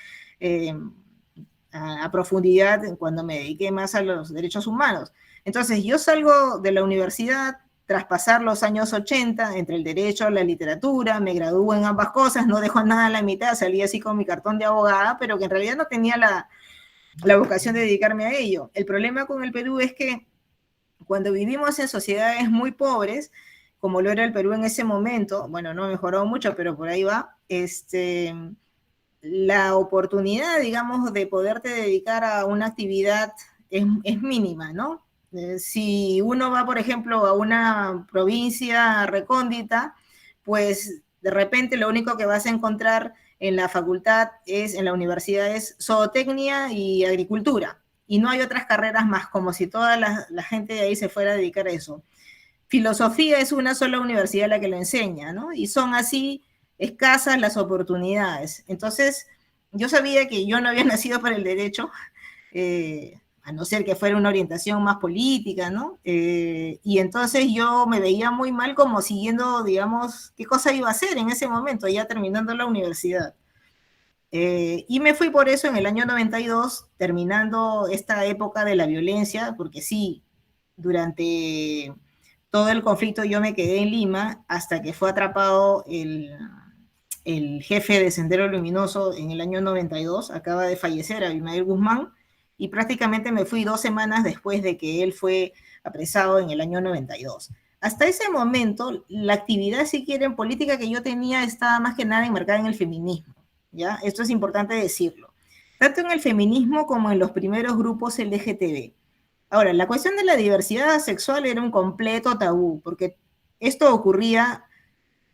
a profundidad cuando me dediqué más a los derechos humanos. Entonces, yo salgo de la universidad tras pasar los años 80, entre el derecho, la literatura, me gradúo en ambas cosas, no dejo nada a la mitad, salí así con mi cartón de abogada, pero que en realidad no tenía la vocación de dedicarme a ello. El problema con el Perú es que cuando vivimos en sociedades muy pobres, como lo era el Perú en ese momento, bueno, no mejoró mucho, pero por ahí va, la oportunidad, digamos, de poderte dedicar a una actividad es mínima, ¿no? Si uno va, por ejemplo, a una provincia recóndita, pues de repente lo único que vas a encontrar en la facultad en la universidad es zootecnia y agricultura, y no hay otras carreras más, como si toda la gente de ahí se fuera a dedicar a eso. Filosofía es una sola universidad la que lo enseña, ¿no? Y son así escasas las oportunidades. Entonces, yo sabía que yo no había nacido para el derecho, a no ser que fuera una orientación más política, ¿no? Y entonces yo me veía muy mal como siguiendo, digamos, qué cosa iba a hacer en ese momento, ya terminando la universidad. Y me fui por eso en el año 92, terminando esta época de la violencia, porque sí, durante todo el conflicto yo me quedé en Lima hasta que fue atrapado el jefe de Sendero Luminoso en el año 92, acaba de fallecer, Abimael Guzmán, y prácticamente me fui 2 semanas después de que él fue apresado en el año 92. Hasta ese momento, la actividad, si quieren, política que yo tenía estaba más que nada enmarcada en el feminismo, ¿ya? Esto es importante decirlo. Tanto en el feminismo como en los primeros grupos LGTB. Ahora, la cuestión de la diversidad sexual era un completo tabú, porque esto ocurría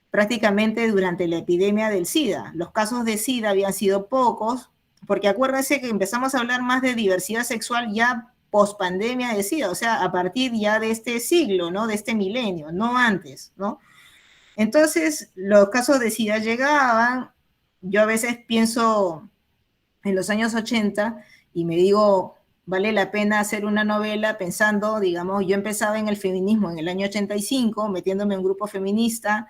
prácticamente durante la epidemia del SIDA. Los casos de SIDA habían sido pocos, porque acuérdense que empezamos a hablar más de diversidad sexual ya post-pandemia de SIDA, o sea, a partir ya de este siglo, ¿no? De este milenio, no antes, ¿no? Entonces, los casos de SIDA llegaban, yo a veces pienso en los años 80 y me digo, vale la pena hacer una novela pensando, digamos, yo empezaba en el feminismo en el año 85, metiéndome en un grupo feminista,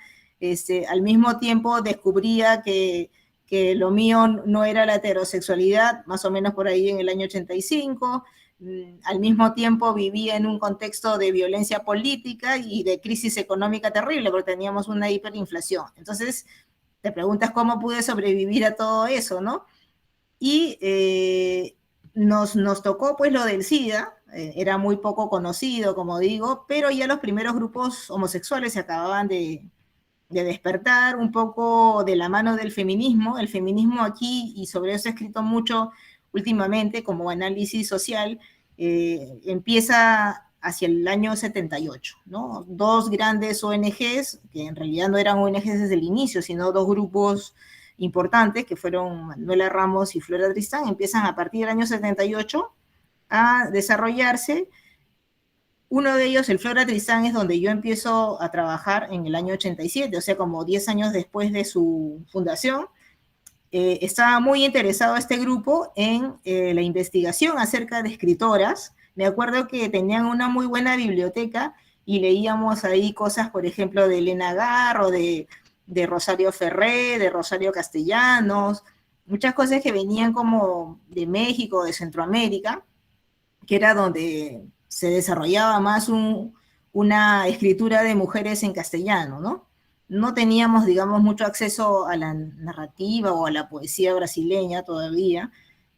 al mismo tiempo descubría que lo mío no era la heterosexualidad, más o menos por ahí en el año 85, al mismo tiempo vivía en un contexto de violencia política y de crisis económica terrible, porque teníamos una hiperinflación. Entonces, te preguntas cómo pude sobrevivir a todo eso, ¿no? Y nos tocó pues lo del SIDA, era muy poco conocido, como digo, pero ya los primeros grupos homosexuales se acababan de despertar un poco de la mano del feminismo. El feminismo aquí, y sobre eso he escrito mucho últimamente como análisis social, empieza hacia el año 78, ¿no? 2 grandes ONGs, que en realidad no eran ONGs desde el inicio, sino 2 grupos importantes, que fueron Manuela Ramos y Flora Tristán, empiezan a partir del año 78 a desarrollarse. Uno de ellos, el Flora Tristán, es donde yo empiezo a trabajar en el año 87, o sea, como 10 años después de su fundación. Estaba muy interesado este grupo en la investigación acerca de escritoras. Me acuerdo que tenían una muy buena biblioteca y leíamos ahí cosas, por ejemplo, de Elena Garro, de Rosario Ferré, de Rosario Castellanos, muchas cosas que venían como de México, de Centroamérica, que era donde se desarrollaba más un una escritura de mujeres en castellano, ¿no? No teníamos, digamos, mucho acceso a la narrativa o a la poesía brasileña todavía.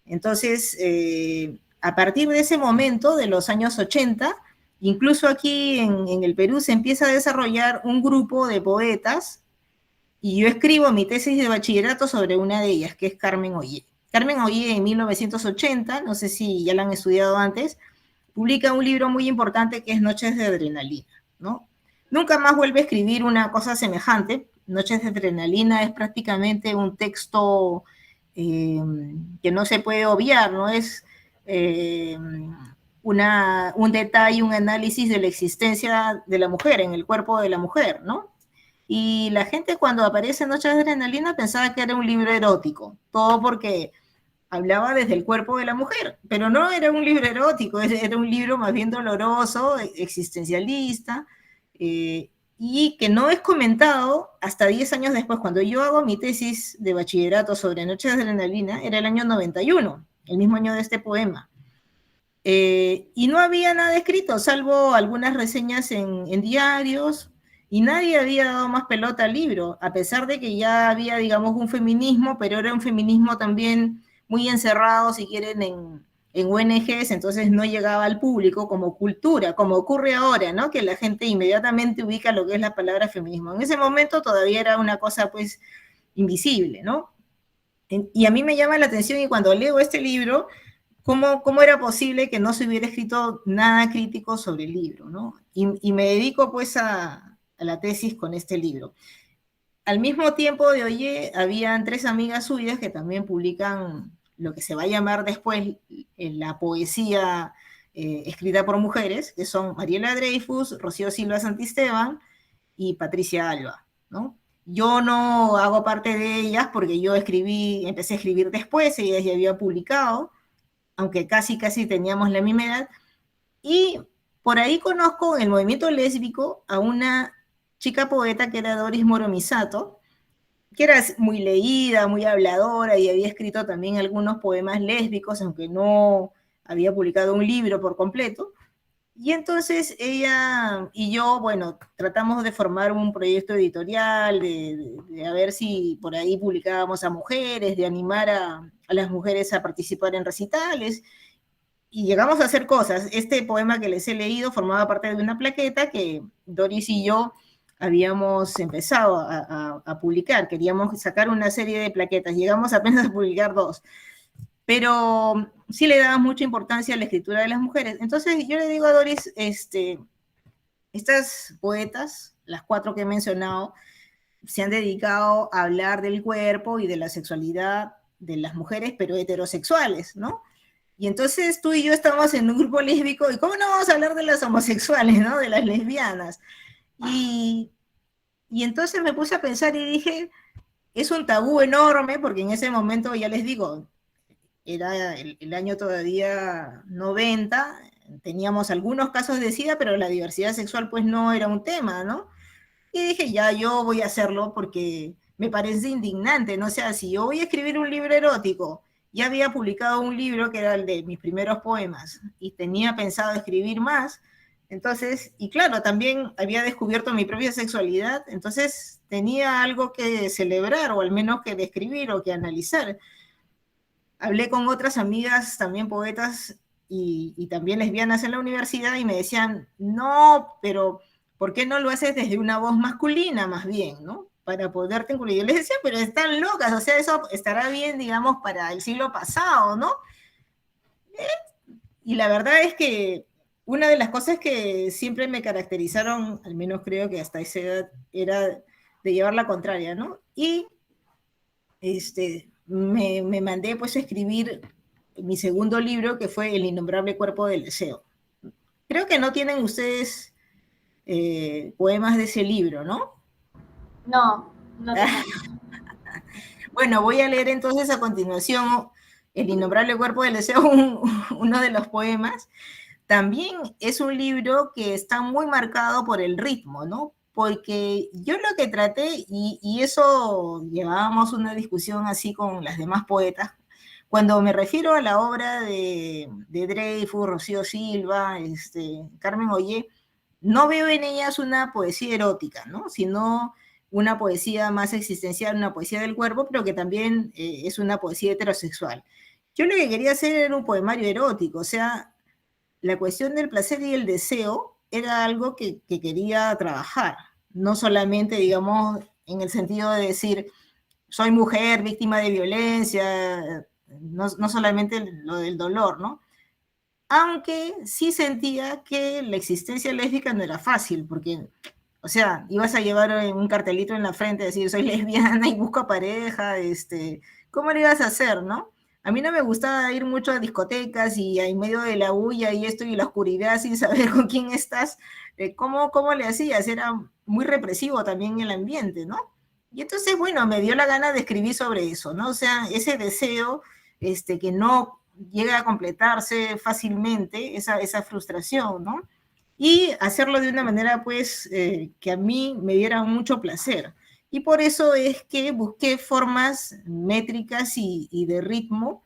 Entonces, a partir de ese momento, de los años 80, incluso aquí en el Perú se empieza a desarrollar un grupo de poetas y yo escribo mi tesis de bachillerato sobre una de ellas, que es Carmen Ollé. Carmen Ollé en 1980, no sé si ya la han estudiado antes, publica un libro muy importante que es Noches de Adrenalina, ¿no? Nunca más vuelve a escribir una cosa semejante. Noches de Adrenalina es prácticamente un texto que no se puede obviar, ¿no? Es un detalle, un análisis de la existencia de la mujer, en el cuerpo de la mujer, ¿no? Y la gente cuando aparece Noches de Adrenalina pensaba que era un libro erótico, todo porque hablaba desde el cuerpo de la mujer, pero no era un libro erótico, era un libro más bien doloroso, existencialista, y que no es comentado hasta 10 años después. Cuando yo hago mi tesis de bachillerato sobre Noches de Adrenalina, era el año 91, el mismo año de este poema. Y no había nada escrito, salvo algunas reseñas en diarios, y nadie había dado más pelota al libro, a pesar de que ya había, digamos, un feminismo, pero era un feminismo también muy encerrado, si quieren, en ONGs, entonces no llegaba al público como cultura, como ocurre ahora, ¿no? Que la gente inmediatamente ubica lo que es la palabra feminismo. En ese momento todavía era una cosa, pues, invisible, ¿no? Y a mí me llama la atención, y cuando leo este libro, ¿cómo era posible que no se hubiera escrito nada crítico sobre el libro, ¿no? Y me dedico, pues, a la tesis con este libro. Al mismo tiempo de Ollé, habían 3 amigas suyas que también publican lo que se va a llamar después la poesía escrita por mujeres, que son Mariela Dreyfus, Rocío Silva Santisteban y Patricia Alba, ¿no? Yo no hago parte de ellas porque yo empecé a escribir después, ellas ya habían publicado, aunque casi teníamos la misma edad, y por ahí conozco en el movimiento lésbico a una chica poeta que era Doris Moromisato, que era muy leída, muy habladora, y había escrito también algunos poemas lésbicos, aunque no había publicado un libro por completo. Y entonces ella y yo, bueno, tratamos de formar un proyecto editorial, de a ver si por ahí publicábamos a mujeres, de animar a las mujeres a participar en recitales, y llegamos a hacer cosas. Este poema que les he leído formaba parte de una plaqueta que Doris y yo habíamos empezado a publicar. Queríamos sacar una serie de plaquetas, llegamos apenas a publicar 2, pero sí le daba mucha importancia a la escritura de las mujeres. Entonces yo le digo a Doris, estas poetas, las 4 que he mencionado, se han dedicado a hablar del cuerpo y de la sexualidad de las mujeres, pero heterosexuales, ¿no? Y entonces tú y yo estamos en un grupo lésbico, y ¿cómo no vamos a hablar de las homosexuales, ¿no? De las lesbianas. Y entonces me puse a pensar y dije, es un tabú enorme, porque en ese momento, ya les digo, era el año todavía 90, teníamos algunos casos de SIDA, pero la diversidad sexual pues no era un tema, ¿no? Y dije, ya, yo voy a hacerlo porque me parece indignante, ¿no? O sea, si yo voy a escribir un libro erótico, ya había publicado un libro que era el de mis primeros poemas, y tenía pensado escribir más, entonces, y claro, también había descubierto mi propia sexualidad, entonces tenía algo que celebrar, o al menos que describir o que analizar. Hablé con otras amigas, también poetas, y también lesbianas en la universidad, y me decían, no, pero ¿por qué no lo haces desde una voz masculina más bien, ¿no? Para poderte incluir. Yo les decía, pero están locas, o sea, eso estará bien, digamos, para el siglo pasado, ¿no? Y la verdad es que una de las cosas que siempre me caracterizaron, al menos creo que hasta esa edad, era de llevar la contraria, ¿no? Y me mandé pues a escribir mi segundo libro, que fue El innombrable cuerpo del deseo. Creo que no tienen ustedes poemas de ese libro, ¿no? No. Bueno, voy a leer entonces a continuación El innombrable cuerpo del deseo, uno de los poemas. También es un libro que está muy marcado por el ritmo, ¿no? Porque yo lo que traté, y eso llevábamos una discusión así con las demás poetas, cuando me refiero a la obra de Dreyfus, Rocío Silva, Carmen Ollé, no veo en ellas una poesía erótica, ¿no? Sino una poesía más existencial, una poesía del cuerpo, pero que también es una poesía heterosexual. Yo lo que quería hacer era un poemario erótico, o sea, la cuestión del placer y el deseo era algo que quería trabajar, no solamente, digamos, en el sentido de decir, soy mujer, víctima de violencia, no solamente lo del dolor, ¿no? Aunque sí sentía que la existencia lésbica no era fácil, porque, o sea, ibas a llevar un cartelito en la frente, decir, soy lesbiana y busco pareja, ¿cómo lo ibas a hacer, no? A mí no me gustaba ir mucho a discotecas y en medio de la bulla y esto y la oscuridad sin saber con quién estás, ¿cómo le hacías? Era muy represivo también el ambiente, ¿no? Y entonces, bueno, me dio la gana de escribir sobre eso, ¿no? O sea, ese deseo que no llega a completarse fácilmente, esa frustración, ¿no? Y hacerlo de una manera, pues, que a mí me diera mucho placer. Y por eso es que busqué formas métricas y de ritmo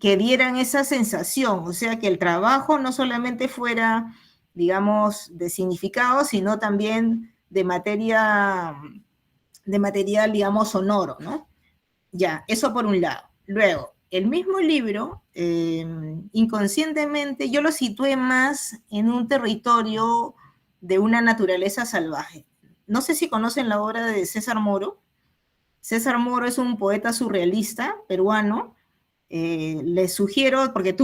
que dieran esa sensación, o sea, que el trabajo no solamente fuera, digamos, de significado, sino también de material, digamos, sonoro, ¿no? Ya, eso por un lado. Luego, el mismo libro, inconscientemente, yo lo situé más en un territorio de una naturaleza salvaje. No sé si conocen la obra de César Moro. César Moro es un poeta surrealista peruano. Les sugiero, porque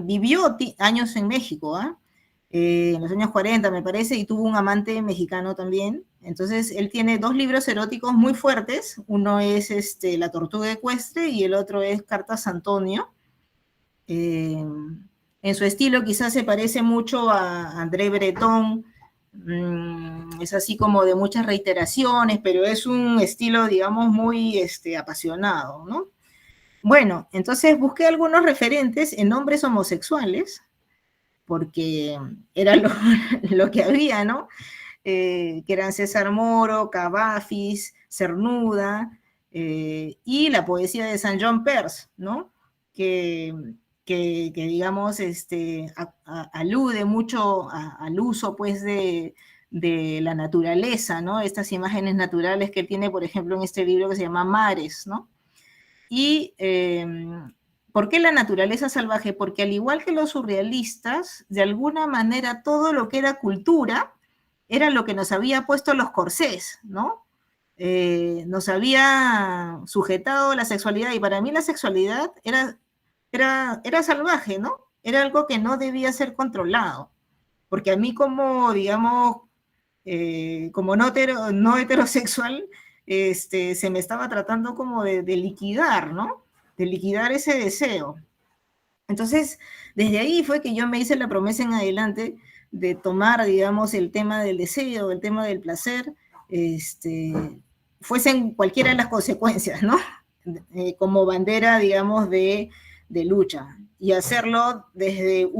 vivió años en México, ¿ah? En los años 40 me parece, y tuvo un amante mexicano también. Entonces, él tiene dos libros eróticos muy fuertes. Uno es La tortuga ecuestre y el otro es Cartas a Antonio. En su estilo quizás se parece mucho a André Breton. Es así como de muchas reiteraciones, pero es un estilo, digamos, muy apasionado, ¿no? Bueno, entonces busqué algunos referentes en hombres homosexuales, porque era lo que había, ¿no? Que eran César Moro, Cavafis, Cernuda, y la poesía de Saint John Perse, ¿no? Que, que digamos, alude mucho al uso, pues, de la naturaleza, ¿no? Estas imágenes naturales que tiene, por ejemplo, en este libro que se llama Mares, ¿no? Y ¿por qué la naturaleza salvaje? Porque al igual que los surrealistas, de alguna manera todo lo que era cultura era lo que nos había puesto los corsés, ¿no? Nos había sujetado la sexualidad, y para mí la sexualidad era salvaje, ¿no? Era algo que no debía ser controlado, porque a mí como, digamos, como no heterosexual, se me estaba tratando como de liquidar, ¿no? De liquidar ese deseo. Entonces, desde ahí fue que yo me hice la promesa en adelante de tomar, digamos, el tema del deseo, el tema del placer, fuesen cualquiera de las consecuencias, ¿no? Como bandera, digamos, de lucha. Y hacerlo desde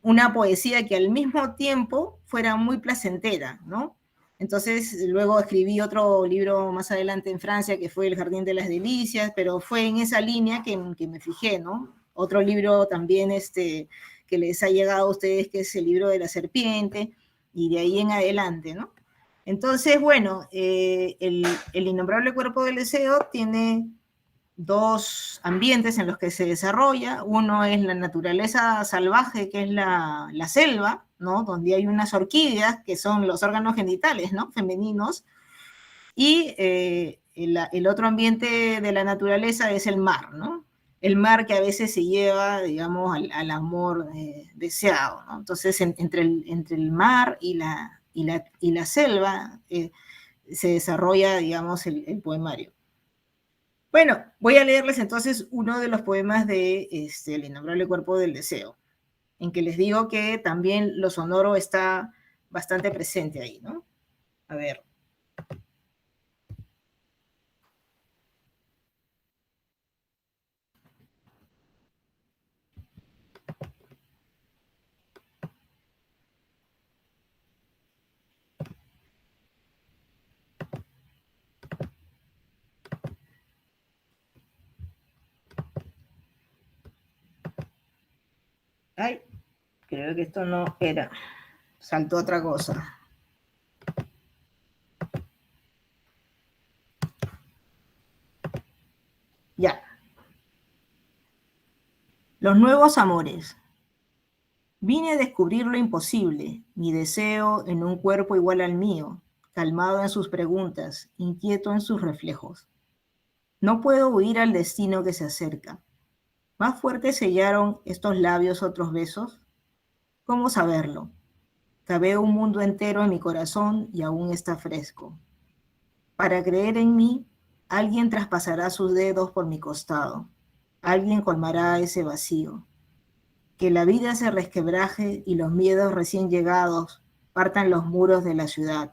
una poesía que al mismo tiempo fuera muy placentera, ¿no? Entonces, luego escribí otro libro más adelante en Francia, que fue El Jardín de las Delicias, pero fue en esa línea que me fijé, ¿no? Otro libro también que les ha llegado a ustedes, que es el libro de la serpiente, y de ahí en adelante, ¿no? Entonces, bueno, el innombrable cuerpo del deseo tiene dos ambientes en los que se desarrolla. Uno es la naturaleza salvaje, que es la selva, ¿no? Donde hay unas orquídeas, que son los órganos genitales, ¿no? Femeninos. Y el otro ambiente de la naturaleza es el mar, ¿no? El mar que a veces se lleva, digamos, al amor deseado, ¿no? Entonces, entre el mar y la selva se desarrolla, digamos, el poemario. Bueno, voy a leerles entonces uno de los poemas de El innombrable cuerpo del deseo, en que les digo que también lo sonoro está bastante presente ahí, ¿no? A ver. Ay, Creo que esto no era. Saltó otra cosa. Ya. Los nuevos amores. Vine a descubrir lo imposible, mi deseo en un cuerpo igual al mío, calmado en sus preguntas, inquieto en sus reflejos. No puedo huir al destino que se acerca. ¿Más fuerte sellaron estos labios otros besos? ¿Cómo saberlo? Cabé un mundo entero en mi corazón y aún está fresco. Para creer en mí, alguien traspasará sus dedos por mi costado. Alguien colmará ese vacío. Que la vida se resquebraje y los miedos recién llegados partan los muros de la ciudad,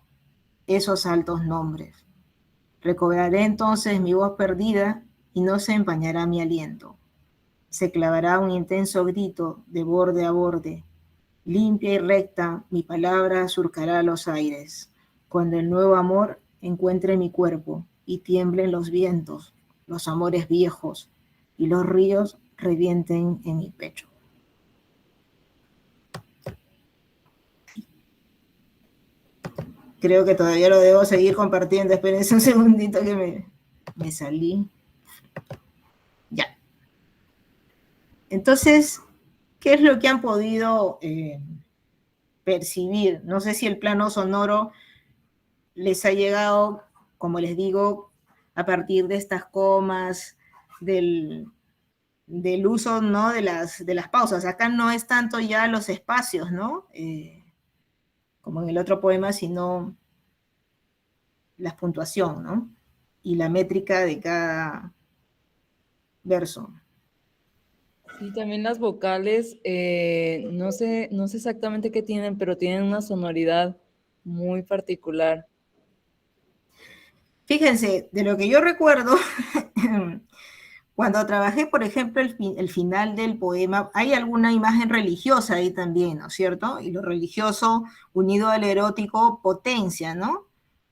esos altos nombres. Recobraré entonces mi voz perdida y no se empañará mi aliento. Se clavará un intenso grito de borde a borde. Limpia y recta, mi palabra surcará los aires. Cuando el nuevo amor encuentre mi cuerpo y tiemblen los vientos, los amores viejos y los ríos revienten en mi pecho. Creo que todavía lo debo seguir compartiendo. Espérense un segundito que me salí. Ya. Entonces, ¿qué es lo que han podido percibir? No sé si el plano sonoro les ha llegado, como les digo, a partir de estas comas, del uso, ¿no? de las pausas. Acá no es tanto ya los espacios, ¿no? Como en el otro poema, sino la puntuación, ¿no? Y la métrica de cada verso. Sí, también las vocales, no sé exactamente qué tienen, pero tienen una sonoridad muy particular. Fíjense, de lo que yo recuerdo, cuando trabajé, por ejemplo, el final del poema, hay alguna imagen religiosa ahí también, ¿no es cierto? Y lo religioso unido al erótico potencia, ¿no?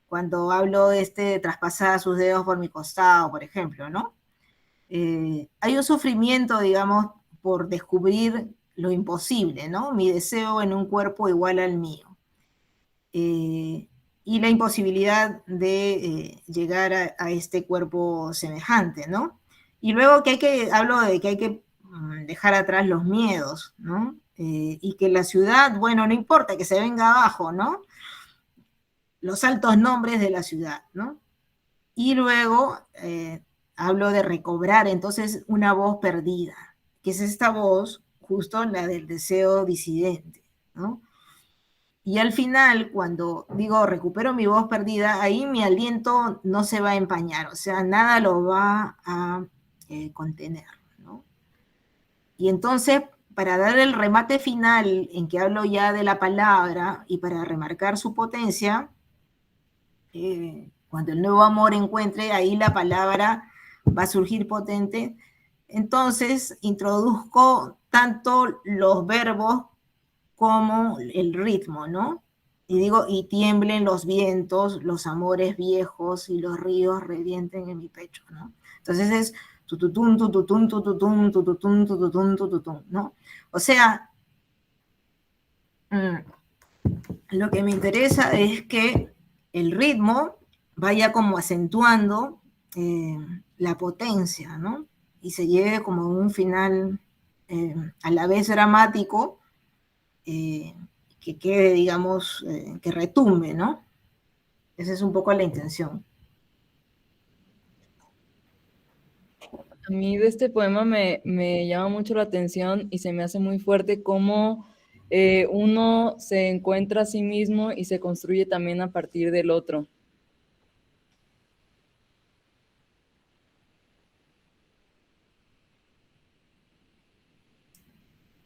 Cuando hablo de traspasar sus dedos por mi costado, por ejemplo, ¿no? Hay un sufrimiento, digamos, por descubrir lo imposible, ¿no? Mi deseo en un cuerpo igual al mío. Y la imposibilidad de llegar a este cuerpo semejante, ¿no? Y luego hablo de que hay que dejar atrás los miedos, ¿no? Y que la ciudad, bueno, no importa que se venga abajo, ¿no? Los altos nombres de la ciudad, ¿no? Y luego hablo de recobrar, entonces, una voz perdida, que es esta voz, justo la del deseo disidente, ¿no? Y al final, cuando digo recupero mi voz perdida, ahí mi aliento no se va a empañar, o sea, nada lo va a contener, ¿no? Y entonces, para dar el remate final en que hablo ya de la palabra y para remarcar su potencia, cuando el nuevo amor encuentre, ahí la palabra va a surgir potente. Entonces, introduzco tanto los verbos como el ritmo, ¿no? Y digo, y tiemblen los vientos, los amores viejos y los ríos revienten en mi pecho, ¿no? Entonces es tututun, tututun, tututun, tututun, tututun, tututun, ¿no? O sea, lo que me interesa es que el ritmo vaya como acentuando la potencia, ¿no? Y se lleve como a un final a la vez dramático, que quede, digamos, que retumbe, ¿no? Esa es un poco la intención. A mí de este poema me llama mucho la atención y se me hace muy fuerte cómo uno se encuentra a sí mismo y se construye también a partir del otro.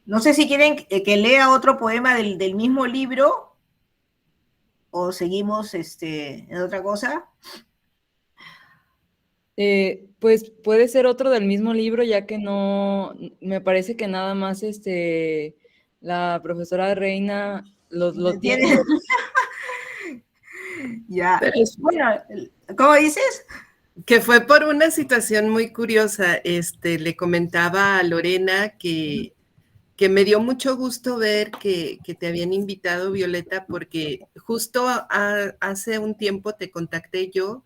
No sé si quieren que lea otro poema del mismo libro o seguimos en otra cosa. Pues puede ser otro del mismo libro, ya que no, me parece que nada más la profesora Reina lo tiene. Ya, bueno, ¿cómo dices? Que fue por una situación muy curiosa. Le comentaba a Lorena que que me dio mucho gusto ver que te habían invitado, Violeta, porque justo hace un tiempo te contacté yo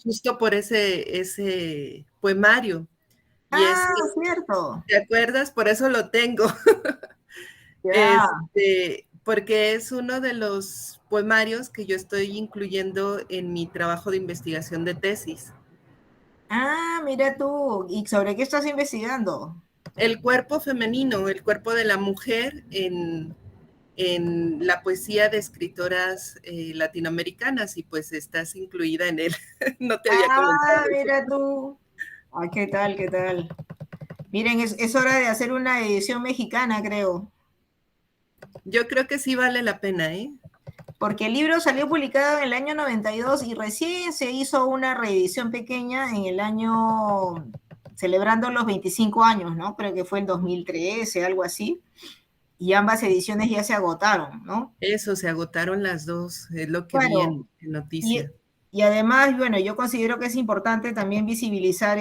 justo por ese poemario. Y cierto. ¿te acuerdas? Por eso lo tengo. Porque es uno de los poemarios que yo estoy incluyendo en mi trabajo de investigación de tesis. Mira tú. ¿Y sobre qué estás investigando? El cuerpo femenino, el cuerpo de la mujer en la poesía de escritoras latinoamericanas, y pues estás incluida en él. No te había comentado. Mira tú. ¿Qué tal, qué tal? Miren, es hora de hacer una edición mexicana, creo. Yo creo que sí vale la pena, ¿eh? Porque el libro salió publicado en el año 92 y recién se hizo una reedición pequeña en el año, celebrando los 25 años, ¿no? Creo que fue el 2013, algo así. Y ambas ediciones ya se agotaron, ¿no? Eso, se agotaron las dos, es lo que vi en noticia. Y además, bueno, yo considero que es importante también visibilizar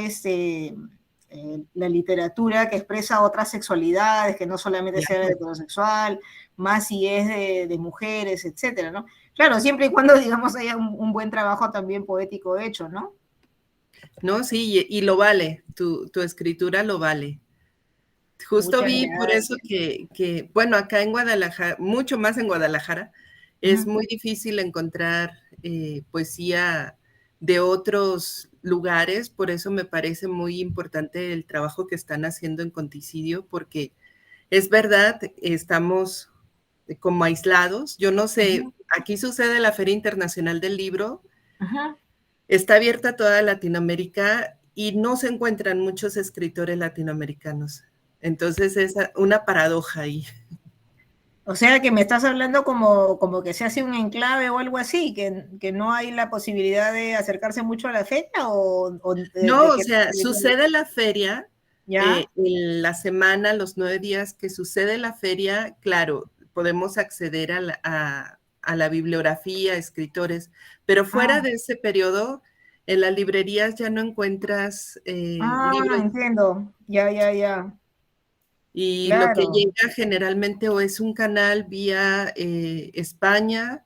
la literatura que expresa otras sexualidades, que no solamente sea heterosexual, más si es de mujeres, etcétera, ¿no? Claro, siempre y cuando, digamos, haya un buen trabajo también poético hecho, ¿no? No, sí, y lo vale, tu escritura lo vale. Justo vi por eso que, bueno, acá en Guadalajara, mucho más en Guadalajara, es muy difícil encontrar poesía de otros lugares, por eso me parece muy importante el trabajo que están haciendo en Conticidio, porque es verdad, estamos como aislados. Yo no sé, aquí sucede la Feria Internacional del Libro, está abierta a toda Latinoamérica y no se encuentran muchos escritores latinoamericanos. Entonces es una paradoja ahí. O sea, que me estás hablando como que se hace un enclave o algo así, que no hay la posibilidad de acercarse mucho a la feria no, o sea, sucede la feria, en la semana, los 9 días que sucede la feria, claro, podemos acceder a la bibliografía, escritores, pero fuera de ese periodo, en las librerías ya no encuentras libros. Entiendo, ya. Y lo que llega generalmente o es un canal vía España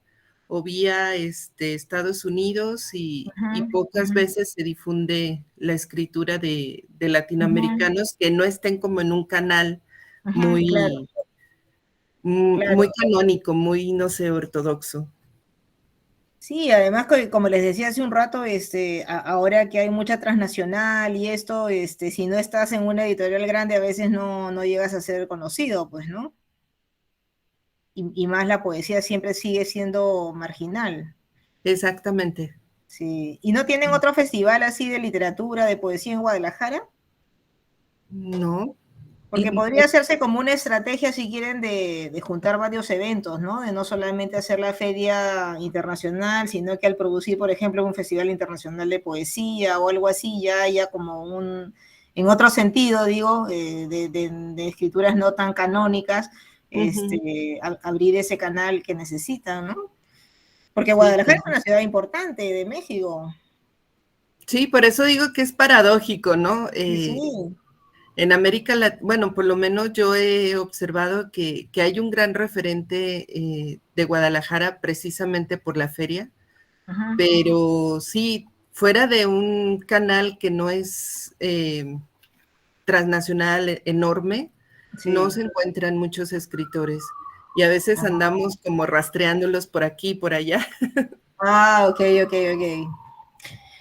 o vía Estados Unidos y pocas veces se difunde la escritura de latinoamericanos que no estén como en un canal muy, muy canónico, muy, no sé, ortodoxo. Sí, además, como les decía hace un rato, ahora que hay mucha transnacional y esto, si no estás en una editorial grande, a veces no llegas a ser conocido, pues, ¿no? Y más la poesía siempre sigue siendo marginal. Exactamente. Sí. ¿Y no tienen otro festival así de literatura, de poesía en Guadalajara? No. Porque podría hacerse como una estrategia, si quieren, de juntar varios eventos, ¿no? De no solamente hacer la feria internacional, sino que al producir, por ejemplo, un festival internacional de poesía o algo así, ya como en otro sentido, digo, de escrituras no tan canónicas, abrir ese canal que necesitan, ¿no? Porque Guadalajara es una ciudad importante de México. Sí, por eso digo que es paradójico, ¿no? Sí. En América Latina, bueno, por lo menos yo he observado que hay un gran referente de Guadalajara precisamente por la feria, pero sí, fuera de un canal que no es transnacional enorme, no se encuentran muchos escritores y a veces andamos como rastreándolos por aquí y por allá. Ok.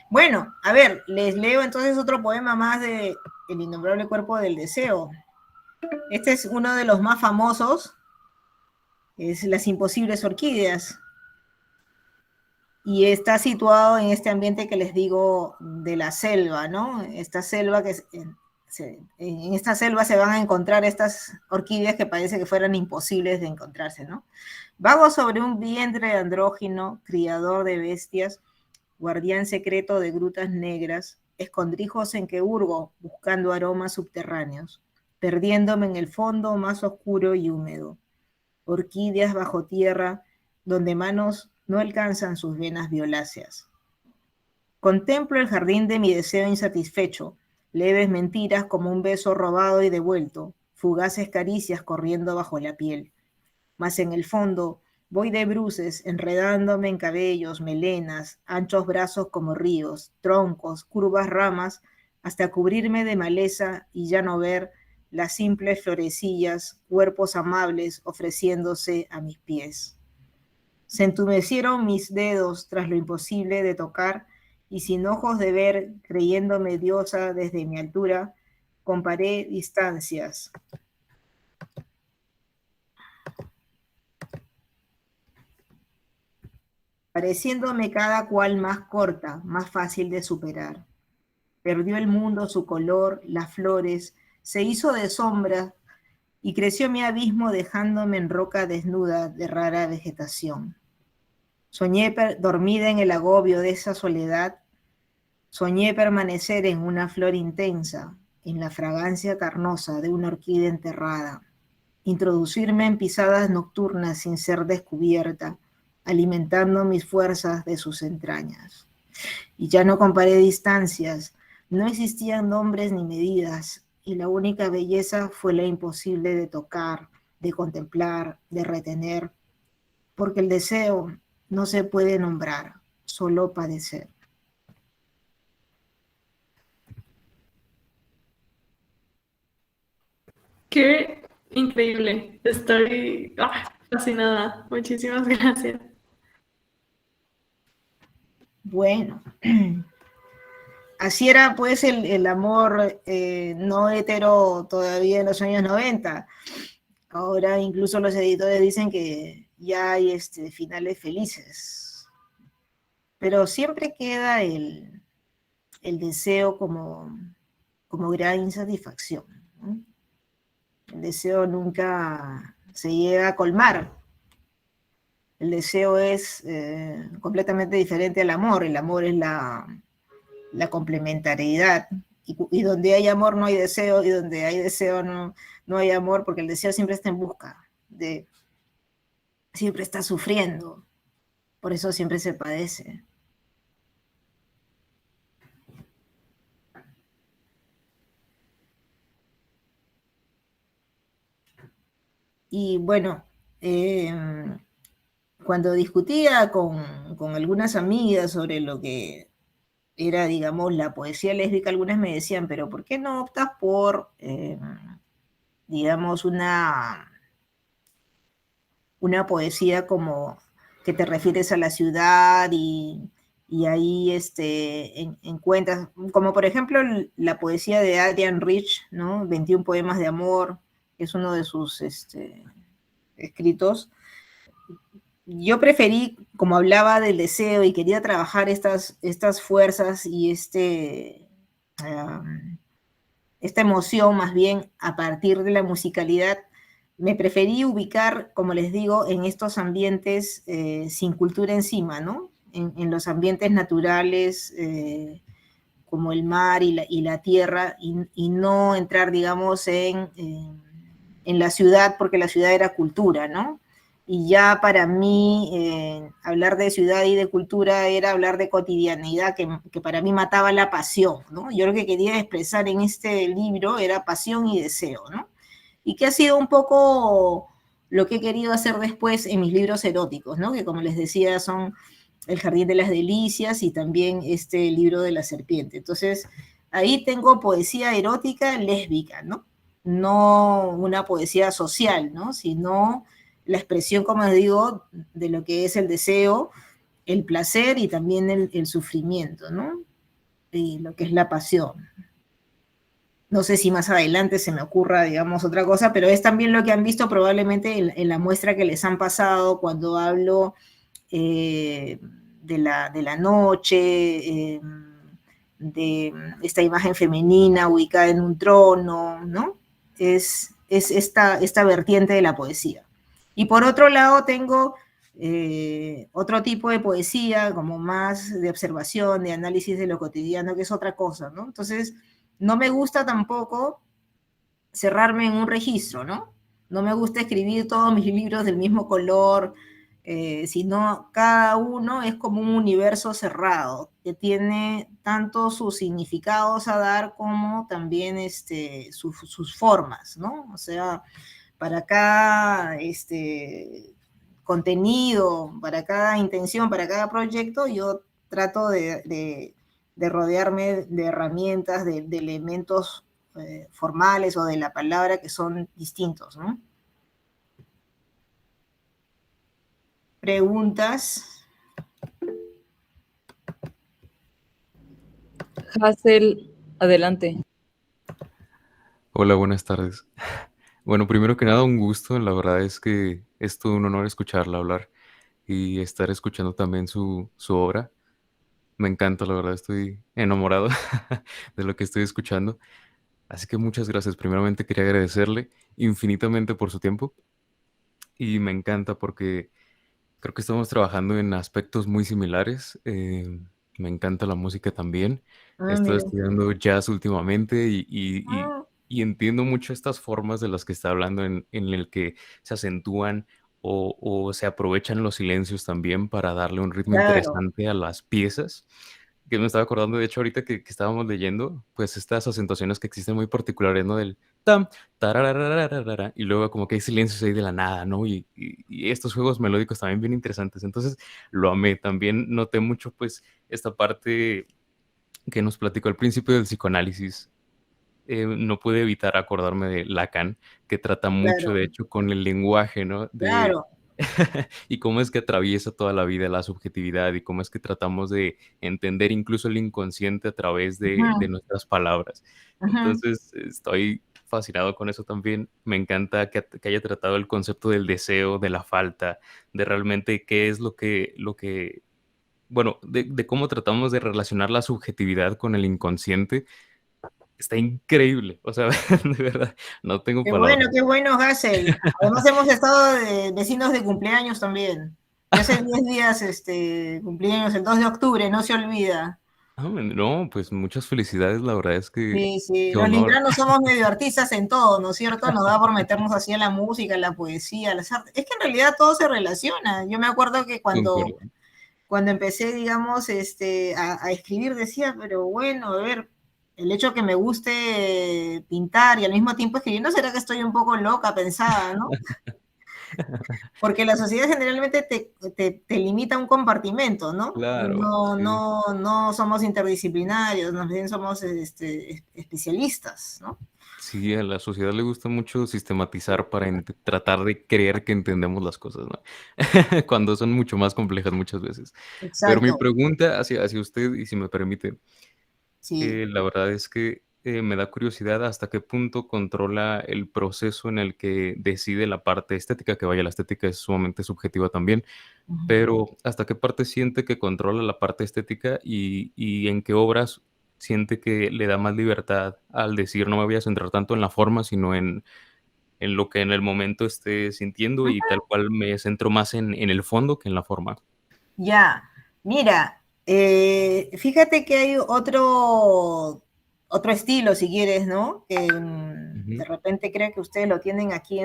Bueno, a ver, les leo entonces otro poema más de El innombrable cuerpo del deseo. Este es uno de los más famosos, es Las imposibles orquídeas. Y está situado en este ambiente que les digo de la selva, ¿no? Esta selva en esta selva se van a encontrar estas orquídeas que parece que fueran imposibles de encontrarse, ¿no? Vago sobre un vientre andrógino, criador de bestias, guardián secreto de grutas negras, escondrijos en que hurgo buscando aromas subterráneos, perdiéndome en el fondo más oscuro y húmedo. Orquídeas bajo tierra, donde manos no alcanzan sus venas violáceas. Contemplo el jardín de mi deseo insatisfecho, leves mentiras como un beso robado y devuelto, fugaces caricias corriendo bajo la piel. Mas en el fondo voy de bruces, enredándome en cabellos, melenas, anchos brazos como ríos, troncos, curvas ramas, hasta cubrirme de maleza y ya no ver las simples florecillas, cuerpos amables ofreciéndose a mis pies. Se entumecieron mis dedos tras lo imposible de tocar y sin ojos de ver, creyéndome diosa desde mi altura, comparé distancias. Pareciéndome cada cual más corta, más fácil de superar. Perdió el mundo su color, las flores, se hizo de sombra y creció mi abismo dejándome en roca desnuda de rara vegetación. Soñé dormida en el agobio de esa soledad, soñé permanecer en una flor intensa, en la fragancia carnosa de una orquídea enterrada, introducirme en pisadas nocturnas sin ser descubierta, alimentando mis fuerzas de sus entrañas. Y ya no comparé distancias, no existían nombres ni medidas, y la única belleza fue la imposible de tocar, de contemplar, de retener, porque el deseo no se puede nombrar, solo padecer. Qué increíble. Estoy fascinada. Muchísimas gracias. Bueno, así era pues el amor no hetero todavía en los años 90. Ahora incluso los editores dicen que ya hay finales felices. Pero siempre queda el deseo como gran insatisfacción, ¿no? El deseo nunca se llega a colmar. El deseo es completamente diferente al amor. El amor es la complementariedad. Y donde hay amor no hay deseo, y donde hay deseo no hay amor, porque el deseo siempre está en busca siempre está sufriendo. Por eso siempre se padece. Y bueno, cuando discutía con algunas amigas sobre lo que era, digamos, la poesía lésbica, algunas me decían, pero ¿por qué no optas por, digamos, una poesía como que te refieres a la ciudad y ahí encuentras, como por ejemplo la poesía de Adrienne Rich, ¿no? 21 poemas de amor, que es uno de sus escritos. Yo preferí, como hablaba del deseo y quería trabajar estas fuerzas y esta emoción más bien a partir de la musicalidad, me preferí ubicar, como les digo, en estos ambientes sin cultura encima, ¿no? En los ambientes naturales, como el mar y la tierra, y no entrar, digamos, en la ciudad, porque la ciudad era cultura, ¿no? Y ya para mí hablar de ciudad y de cultura era hablar de cotidianidad, que para mí mataba la pasión, ¿no? Yo lo que quería expresar en este libro era pasión y deseo, ¿no? Y que ha sido un poco lo que he querido hacer después en mis libros eróticos, ¿no? Que como les decía son El Jardín de las Delicias y también este libro de la serpiente. Entonces, ahí tengo poesía erótica lésbica, ¿no? No una poesía social, ¿no? Sino la expresión, como les digo, de lo que es el deseo, el placer y también el sufrimiento, ¿no? Y lo que es la pasión. No sé si más adelante se me ocurra, digamos, otra cosa, pero es también lo que han visto probablemente en la muestra que les han pasado cuando hablo de la noche, de esta imagen femenina ubicada en un trono, ¿no? Es esta vertiente de la poesía. Y por otro lado tengo otro tipo de poesía, como más de observación, de análisis de lo cotidiano, que es otra cosa, ¿no? Entonces, no me gusta tampoco cerrarme en un registro, ¿no? No me gusta escribir todos mis libros del mismo color, sino cada uno es como un universo cerrado, que tiene tanto sus significados a dar como también sus formas, ¿no? O sea, para cada contenido, para cada intención, para cada proyecto, yo trato de rodearme de herramientas, de elementos formales o de la palabra que son distintos, ¿no? ¿Preguntas? Hazel, adelante. Hola, buenas tardes. Bueno, primero que nada, un gusto. La verdad es que es todo un honor escucharla hablar y estar escuchando también su obra. Me encanta, la verdad, estoy enamorado de lo que estoy escuchando. Así que muchas gracias. Primeramente quería agradecerle infinitamente por su tiempo y me encanta porque creo que estamos trabajando en aspectos muy similares. Me encanta la música también. He Ah, estado mira. estudiando jazz últimamente Ah, y entiendo mucho estas formas de las que está hablando en el que se acentúan o se aprovechan los silencios también para darle un ritmo claro, interesante a las piezas. Que me estaba acordando, de hecho, ahorita que estábamos leyendo, pues estas acentuaciones que existen muy particulares, ¿no? Del tam, tarararararara, y luego como que hay silencios ahí de la nada, ¿no? Y estos juegos melódicos también bien interesantes. Entonces lo amé. También noté mucho, pues, esta parte que nos platicó al principio del psicoanálisis. No pude evitar acordarme de Lacan, que trata mucho, claro, de hecho, con el lenguaje, ¿no? claro. Y cómo es que atraviesa toda la vida la subjetividad y cómo es que tratamos de entender incluso el inconsciente a través de Ujú, nuestras palabras. ujú. Entonces, estoy fascinado con eso también. Me encanta que haya tratado el concepto del deseo, de la falta, de realmente qué es bueno, de cómo tratamos de relacionar la subjetividad con el inconsciente. Está increíble. O sea, de verdad, no tengo palabras. Qué bueno, Hassel. Además hemos estado de vecinos de cumpleaños también. Ya hace 10 días cumpleaños, el 2 de octubre, no se olvida. Ah, no, pues muchas felicidades, la verdad es que Sí, sí, qué los honor. libranos somos medio artistas en todo, ¿no es cierto? Nos da por meternos así en la música, en la poesía, las artes. Es que en realidad todo se relaciona. Yo me acuerdo que Concuerdo. cuando empecé, digamos, a escribir, decía, pero bueno, a ver, el hecho que me guste pintar y al mismo tiempo escribir, ¿no será que estoy un poco loca, pensada, ¿no? Porque la sociedad generalmente te limita a un compartimento, ¿no? Claro, sí. No somos interdisciplinarios, más bien somos especialistas, ¿no? Sí, a la sociedad le gusta mucho sistematizar para tratar de creer que entendemos las cosas, ¿no? Cuando son mucho más complejas muchas veces. Pero mi Exacto, pregunta hacia usted, y si me permite, sí. la verdad es que me da curiosidad hasta qué punto controla el proceso en el que decide la parte estética, que vaya, la estética es sumamente subjetiva también, pero ¿hasta qué parte siente que controla la parte estética y en qué obras siente que le da más libertad al decir no me voy a centrar tanto en la forma, sino en lo que en el momento esté sintiendo y tal cual me centro más en el fondo que en la forma? Ya, mira, fíjate que hay otro estilo, si quieres, ¿no? Que de Ujú. repente creo que ustedes lo tienen aquí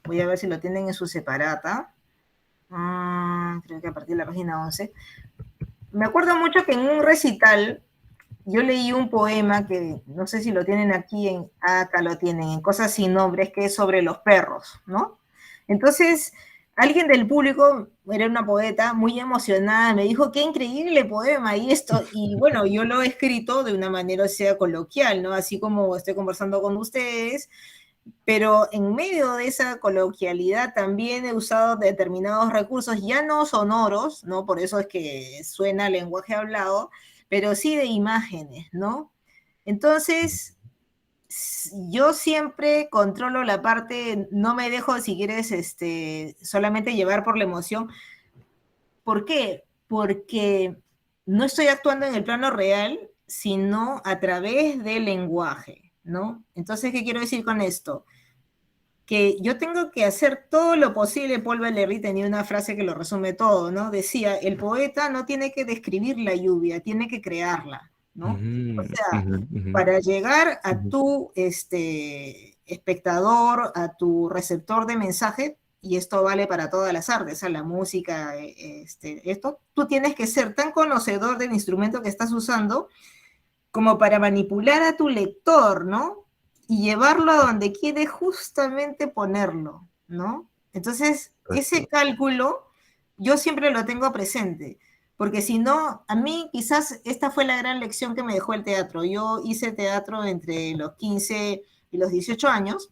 voy a ver si lo tienen en su separata. Creo que a partir de la página 11. Me acuerdo mucho que en un recital yo leí un poema que no sé si lo tienen aquí, acá lo tienen, en Cosas sin nombres, que es sobre los perros, ¿no? Entonces, alguien del público, era una poeta muy emocionada, me dijo, qué increíble poema y esto, y bueno, yo lo he escrito de una manera, o sea, coloquial, ¿no? Así como estoy conversando con ustedes, pero en medio de esa coloquialidad también he usado determinados recursos, ya no sonoros, ¿no? Por eso es que suena lenguaje hablado, pero sí de imágenes, ¿no? Entonces, yo siempre controlo la parte, no me dejo, si quieres, solamente llevar por la emoción. ¿Por qué? Porque no estoy actuando en el plano real, sino a través del lenguaje, ¿no? Entonces, ¿qué quiero decir con esto? Que yo tengo que hacer todo lo posible. Paul Valéry tenía una frase que lo resume todo, ¿no? Decía, el poeta no tiene que describir la lluvia, tiene que crearla, ¿no? O Mm, sea, ujú, ujú, para llegar a ujú. tu espectador, a tu receptor de mensaje, y esto vale para todas las artes, la música, esto, tú tienes que ser tan conocedor del instrumento que estás usando como para manipular a tu lector, ¿no? Y llevarlo a donde quiere justamente ponerlo, ¿no? Entonces, ese cálculo yo siempre lo tengo presente, porque si no, a mí quizás esta fue la gran lección que me dejó el teatro. Yo hice teatro entre los 15 y los 18 años,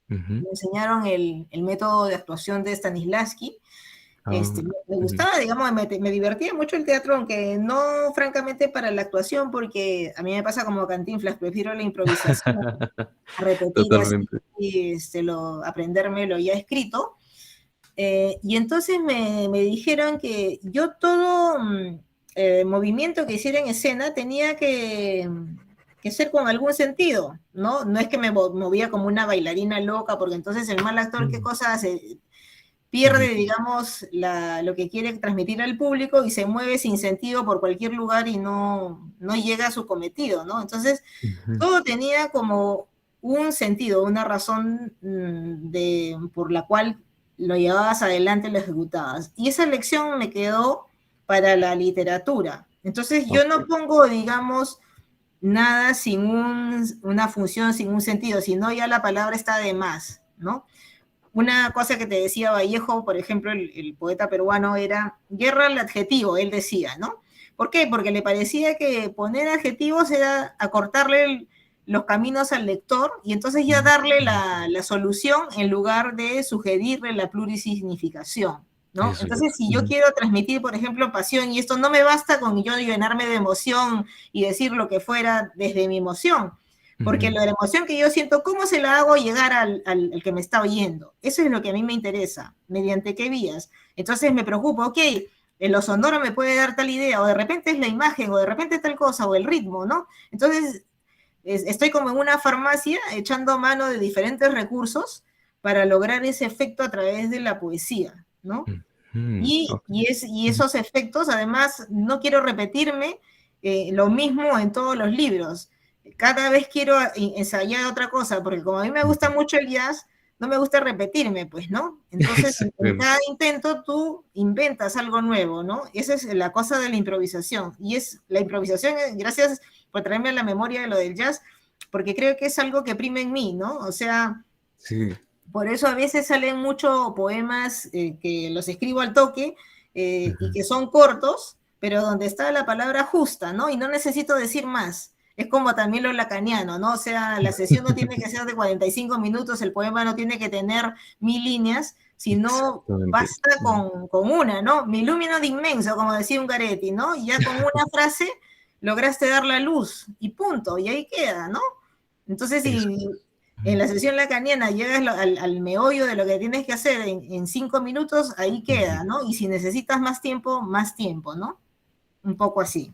me enseñaron el método de actuación de Stanislavski. Me gustaba, digamos, me divertía mucho el teatro, aunque no francamente para la actuación, porque a mí me pasa como Cantinflas, prefiero la improvisación a repetir así, aprendérmelo ya escrito. Y entonces me dijeron que yo todo movimiento que hiciera en escena tenía que ser con algún sentido, ¿no? No es que me movía como una bailarina loca, porque entonces el mal actor, ¿qué cosa hace? Pierde, digamos, lo que quiere transmitir al público y se mueve sin sentido por cualquier lugar y no llega a su cometido, ¿no? Entonces, todo tenía como un sentido, una razón por la cual lo llevabas adelante, lo ejecutabas. Y esa lección me quedó para la literatura. Entonces, yo no pongo, digamos, nada sin una función, sin un sentido, sino ya la palabra está de más, ¿no? Una cosa que te decía Vallejo, por ejemplo, el poeta peruano, era guerra al adjetivo, él decía, ¿no? ¿Por qué? Porque le parecía que poner adjetivos era acortarle los caminos al lector y entonces ya darle la solución en lugar de sugerirle la plurisignificación, ¿no? Entonces, si yo quiero transmitir, por ejemplo, pasión, y esto no me basta con yo llenarme de emoción y decir lo que fuera desde mi emoción, porque la emoción que yo siento, ¿cómo se la hago llegar al que me está oyendo? Eso es lo que a mí me interesa, mediante qué vías. Entonces me preocupo, ok, en lo sonoro me puede dar tal idea, o de repente es la imagen, o de repente tal cosa, o el ritmo, ¿no? Entonces estoy como en una farmacia echando mano de diferentes recursos para lograr ese efecto a través de la poesía, ¿no? Y esos efectos, además, no quiero repetirme lo mismo en todos los libros. Cada vez quiero ensayar otra cosa, porque como a mí me gusta mucho el jazz, no me gusta repetirme, pues, ¿no? Entonces, en cada intento tú inventas algo nuevo, ¿no? Esa es la cosa de la improvisación. Y es la improvisación, gracias por traerme a la memoria de lo del jazz, porque creo que es algo que prima en mí, ¿no? O sea, por eso a veces salen muchos poemas que los escribo al toque y que son cortos, pero donde está la palabra justa, ¿no? Y no necesito decir más. Es como también lo lacaniano, ¿no? O sea, la sesión no tiene que ser de 45 minutos, el poema no tiene que tener 1000 líneas, sino basta con una, ¿no? Mi lumino de inmenso, como decía Ungaretti, ¿no? Y ya con una frase lograste dar la luz, y punto, y ahí queda, ¿no? Entonces, si en la sesión lacaniana llegas al meollo de lo que tienes que hacer en 5 minutos, ahí queda, ¿no? Y si necesitas más tiempo, ¿no? Un poco así.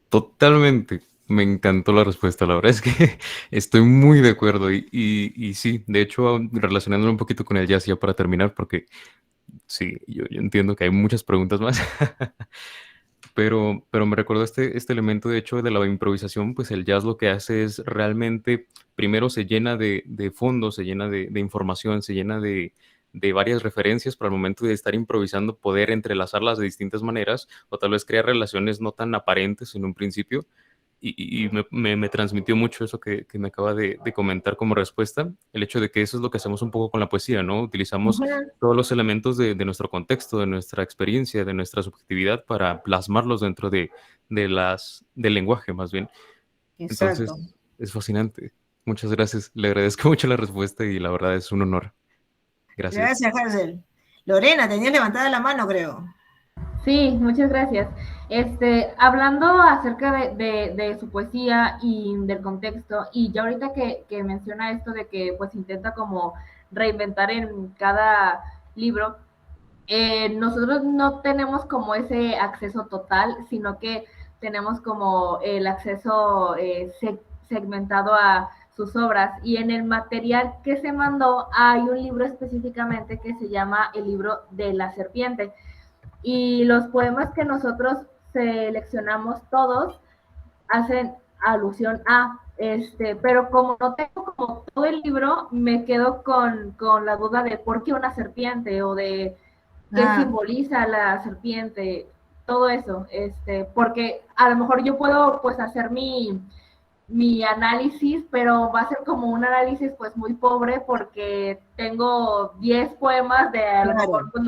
Totalmente. Me encantó la respuesta, la verdad es que estoy muy de acuerdo y sí, de hecho, relacionándolo un poquito con el jazz ya para terminar, porque sí, yo entiendo que hay muchas preguntas más, pero me recordó este elemento, de hecho, de la improvisación, pues el jazz lo que hace es realmente, primero se llena de fondo, se llena de información, se llena de varias referencias para el momento de estar improvisando, poder entrelazarlas de distintas maneras, o tal vez crear relaciones no tan aparentes en un principio, y me transmitió mucho eso que me acaba de comentar como respuesta, el hecho de que eso es lo que hacemos un poco con la poesía, ¿no? Utilizamos todos los elementos de nuestro contexto, de nuestra experiencia, de nuestra subjetividad para plasmarlos dentro del lenguaje, más bien. Exacto. Entonces, es fascinante. Muchas gracias. Le agradezco mucho la respuesta y la verdad es un honor. Gracias. Gracias, Hazel. Lorena, tenías levantada la mano, creo. Sí, muchas gracias. Hablando acerca de su poesía y del contexto, y ya ahorita que menciona esto de que pues intenta como reinventar en cada libro, nosotros no tenemos como ese acceso total, sino que tenemos como el acceso segmentado a sus obras, y en el material que se mandó hay un libro específicamente que se llama el libro de la serpiente, y los poemas que nosotros seleccionamos todos hacen alusión a Pero como no tengo como todo el libro, me quedo con la duda de por qué una serpiente o de qué simboliza la serpiente, todo eso, porque a lo mejor yo puedo pues hacer mi análisis, pero va a ser como un análisis pues muy pobre porque tengo 10 poemas de a lo mejor pues,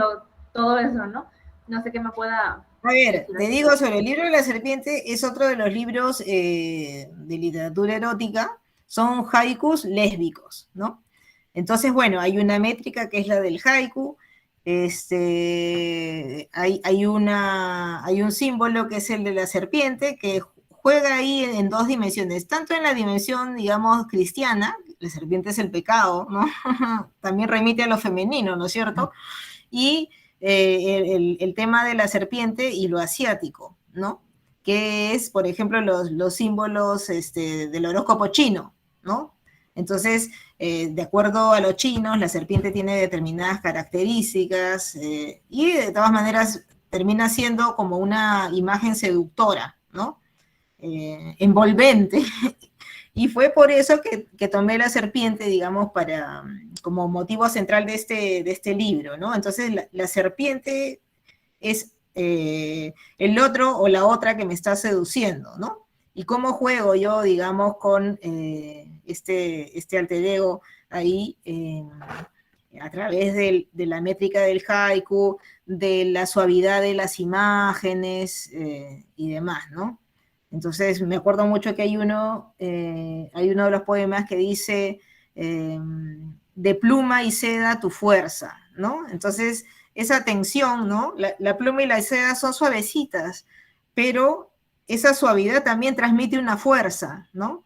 todo eso, ¿no? No sé qué me pueda... A ver, te digo sobre el libro de la serpiente, es otro de los libros de literatura erótica, son haikus lésbicos, ¿no? Entonces, bueno, hay una métrica que es la del haiku, hay un símbolo que es el de la serpiente, que juega ahí en dos dimensiones, tanto en la dimensión, digamos, cristiana, la serpiente es el pecado, ¿no? También remite a lo femenino, ¿no es cierto? Y el tema de la serpiente y lo asiático, ¿no? Que es, por ejemplo, los símbolos del horóscopo chino, ¿no? Entonces, de acuerdo a los chinos, la serpiente tiene determinadas características y de todas maneras termina siendo como una imagen seductora, ¿no? Envolvente. Y fue por eso que tomé la serpiente, digamos, como motivo central de este libro, ¿no? Entonces, la serpiente es el otro o la otra que me está seduciendo, ¿no? Y cómo juego yo, digamos, con este alter ego ahí, a través de la métrica del haiku, de la suavidad de las imágenes y demás, ¿no? Entonces me acuerdo mucho que hay uno de los poemas que dice, de pluma y seda tu fuerza, ¿no? Entonces esa tensión, ¿no? La pluma y la seda son suavecitas, pero esa suavidad también transmite una fuerza, ¿no?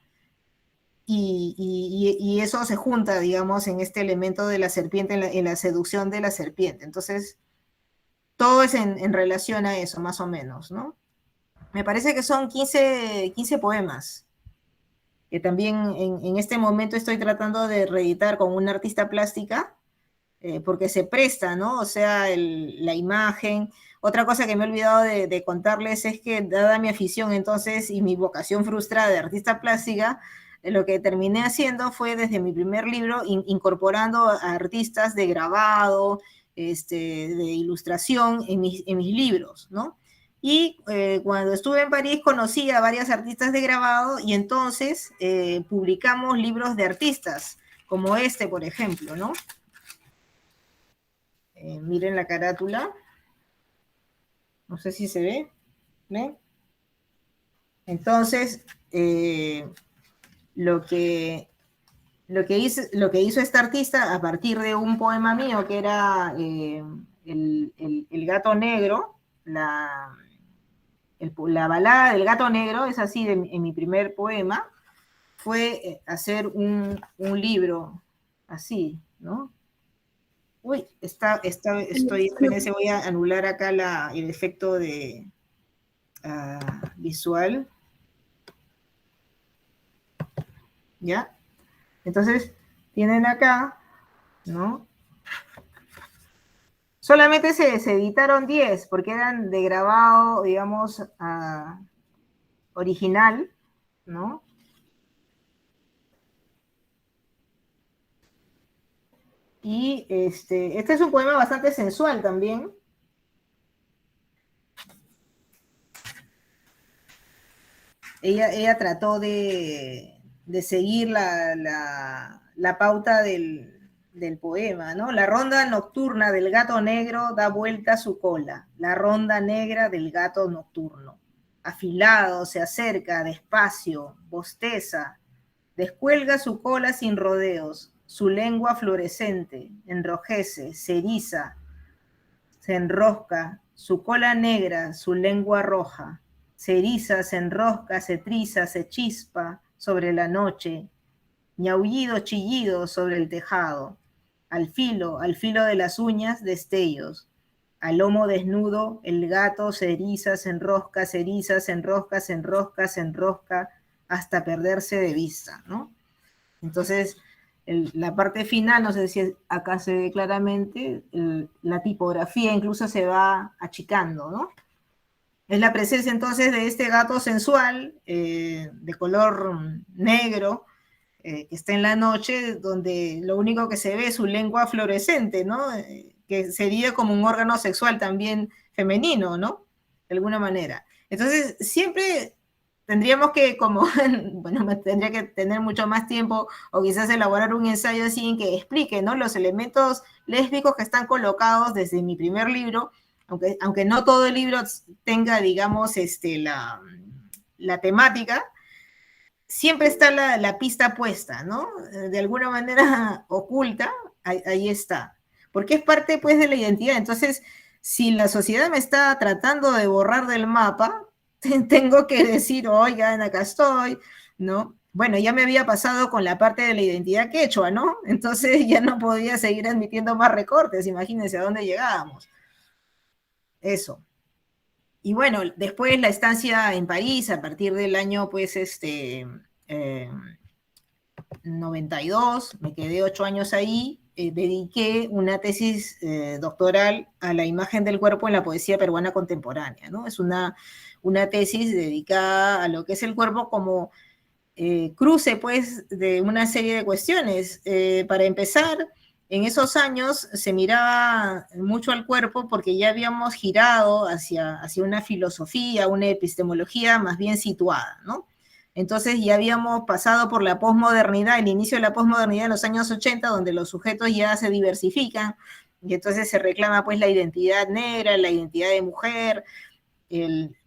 Y eso se junta, digamos, en este elemento de la serpiente, en la seducción de la serpiente. Entonces, todo es en relación a eso, más o menos, ¿no? Me parece que son 15 poemas, que también en este momento estoy tratando de reeditar con una artista plástica, porque se presta, ¿no? O sea, la imagen. Otra cosa que me he olvidado de contarles es que, dada mi afición entonces y mi vocación frustrada de artista plástica, lo que terminé haciendo fue desde mi primer libro incorporando a artistas de grabado, de ilustración en mis libros, ¿no? Y cuando estuve en París conocí a varias artistas de grabado y entonces publicamos libros de artistas, como por ejemplo, ¿no? Miren la carátula. No sé si se ve. ¿Ven? Entonces, lo que hizo esta artista a partir de un poema mío que era el gato negro, la balada del gato negro, es así en mi primer poema, fue hacer un libro así, ¿no? Uy, espérense, voy a anular acá el efecto de visual. ¿Ya? Entonces, tienen acá, ¿no? Solamente se editaron 10, porque eran de grabado, digamos, original, ¿no? Y este es un poema bastante sensual también. Ella trató de seguir la pauta del poema, ¿no? La ronda nocturna del gato negro da vuelta su cola, la ronda negra del gato nocturno. Afilado, se acerca, despacio, bosteza, descuelga su cola sin rodeos, su lengua fluorescente, enrojece, se eriza, se enrosca, su cola negra, su lengua roja, se eriza, se enrosca, se triza, se chispa sobre la noche, ñaullido, chillido sobre el tejado, al filo de las uñas, destellos, al lomo desnudo, el gato se eriza, se enrosca, se eriza, se enrosca, se enrosca, se enrosca, hasta perderse de vista, ¿no? Entonces, la parte final, no sé si acá se ve claramente, la tipografía incluso se va achicando, ¿no? Es la presencia entonces de este gato sensual, de color negro, que está en la noche, donde lo único que se ve es su lengua fluorescente, ¿no? Que sería como un órgano sexual también femenino, ¿no? De alguna manera. Entonces, siempre tendríamos que, como, bueno, tendría que tener mucho más tiempo, o quizás elaborar un ensayo así en que explique, ¿no? Los elementos lésbicos que están colocados desde mi primer libro, aunque no todo el libro tenga, digamos, la temática, siempre está la pista puesta, ¿no? De alguna manera oculta, ahí está. Porque es parte, pues, de la identidad. Entonces, si la sociedad me está tratando de borrar del mapa, tengo que decir, oigan, acá estoy, ¿no? Bueno, ya me había pasado con la parte de la identidad quechua, ¿no? Entonces ya no podía seguir admitiendo más recortes, imagínense a dónde llegábamos. Eso. Y bueno, después la estancia en París, a partir del año, pues, 92, me quedé 8 años ahí, dediqué una tesis doctoral a la imagen del cuerpo en la poesía peruana contemporánea, ¿no? Es una tesis dedicada a lo que es el cuerpo como cruce, pues, de una serie de cuestiones. Para empezar, en esos años se miraba mucho al cuerpo porque ya habíamos girado hacia una filosofía, una epistemología más bien situada, ¿no? Entonces ya habíamos pasado por la posmodernidad, el inicio de la posmodernidad en los años 80, donde los sujetos ya se diversifican, y entonces se reclama, pues, la identidad negra, la identidad de mujer.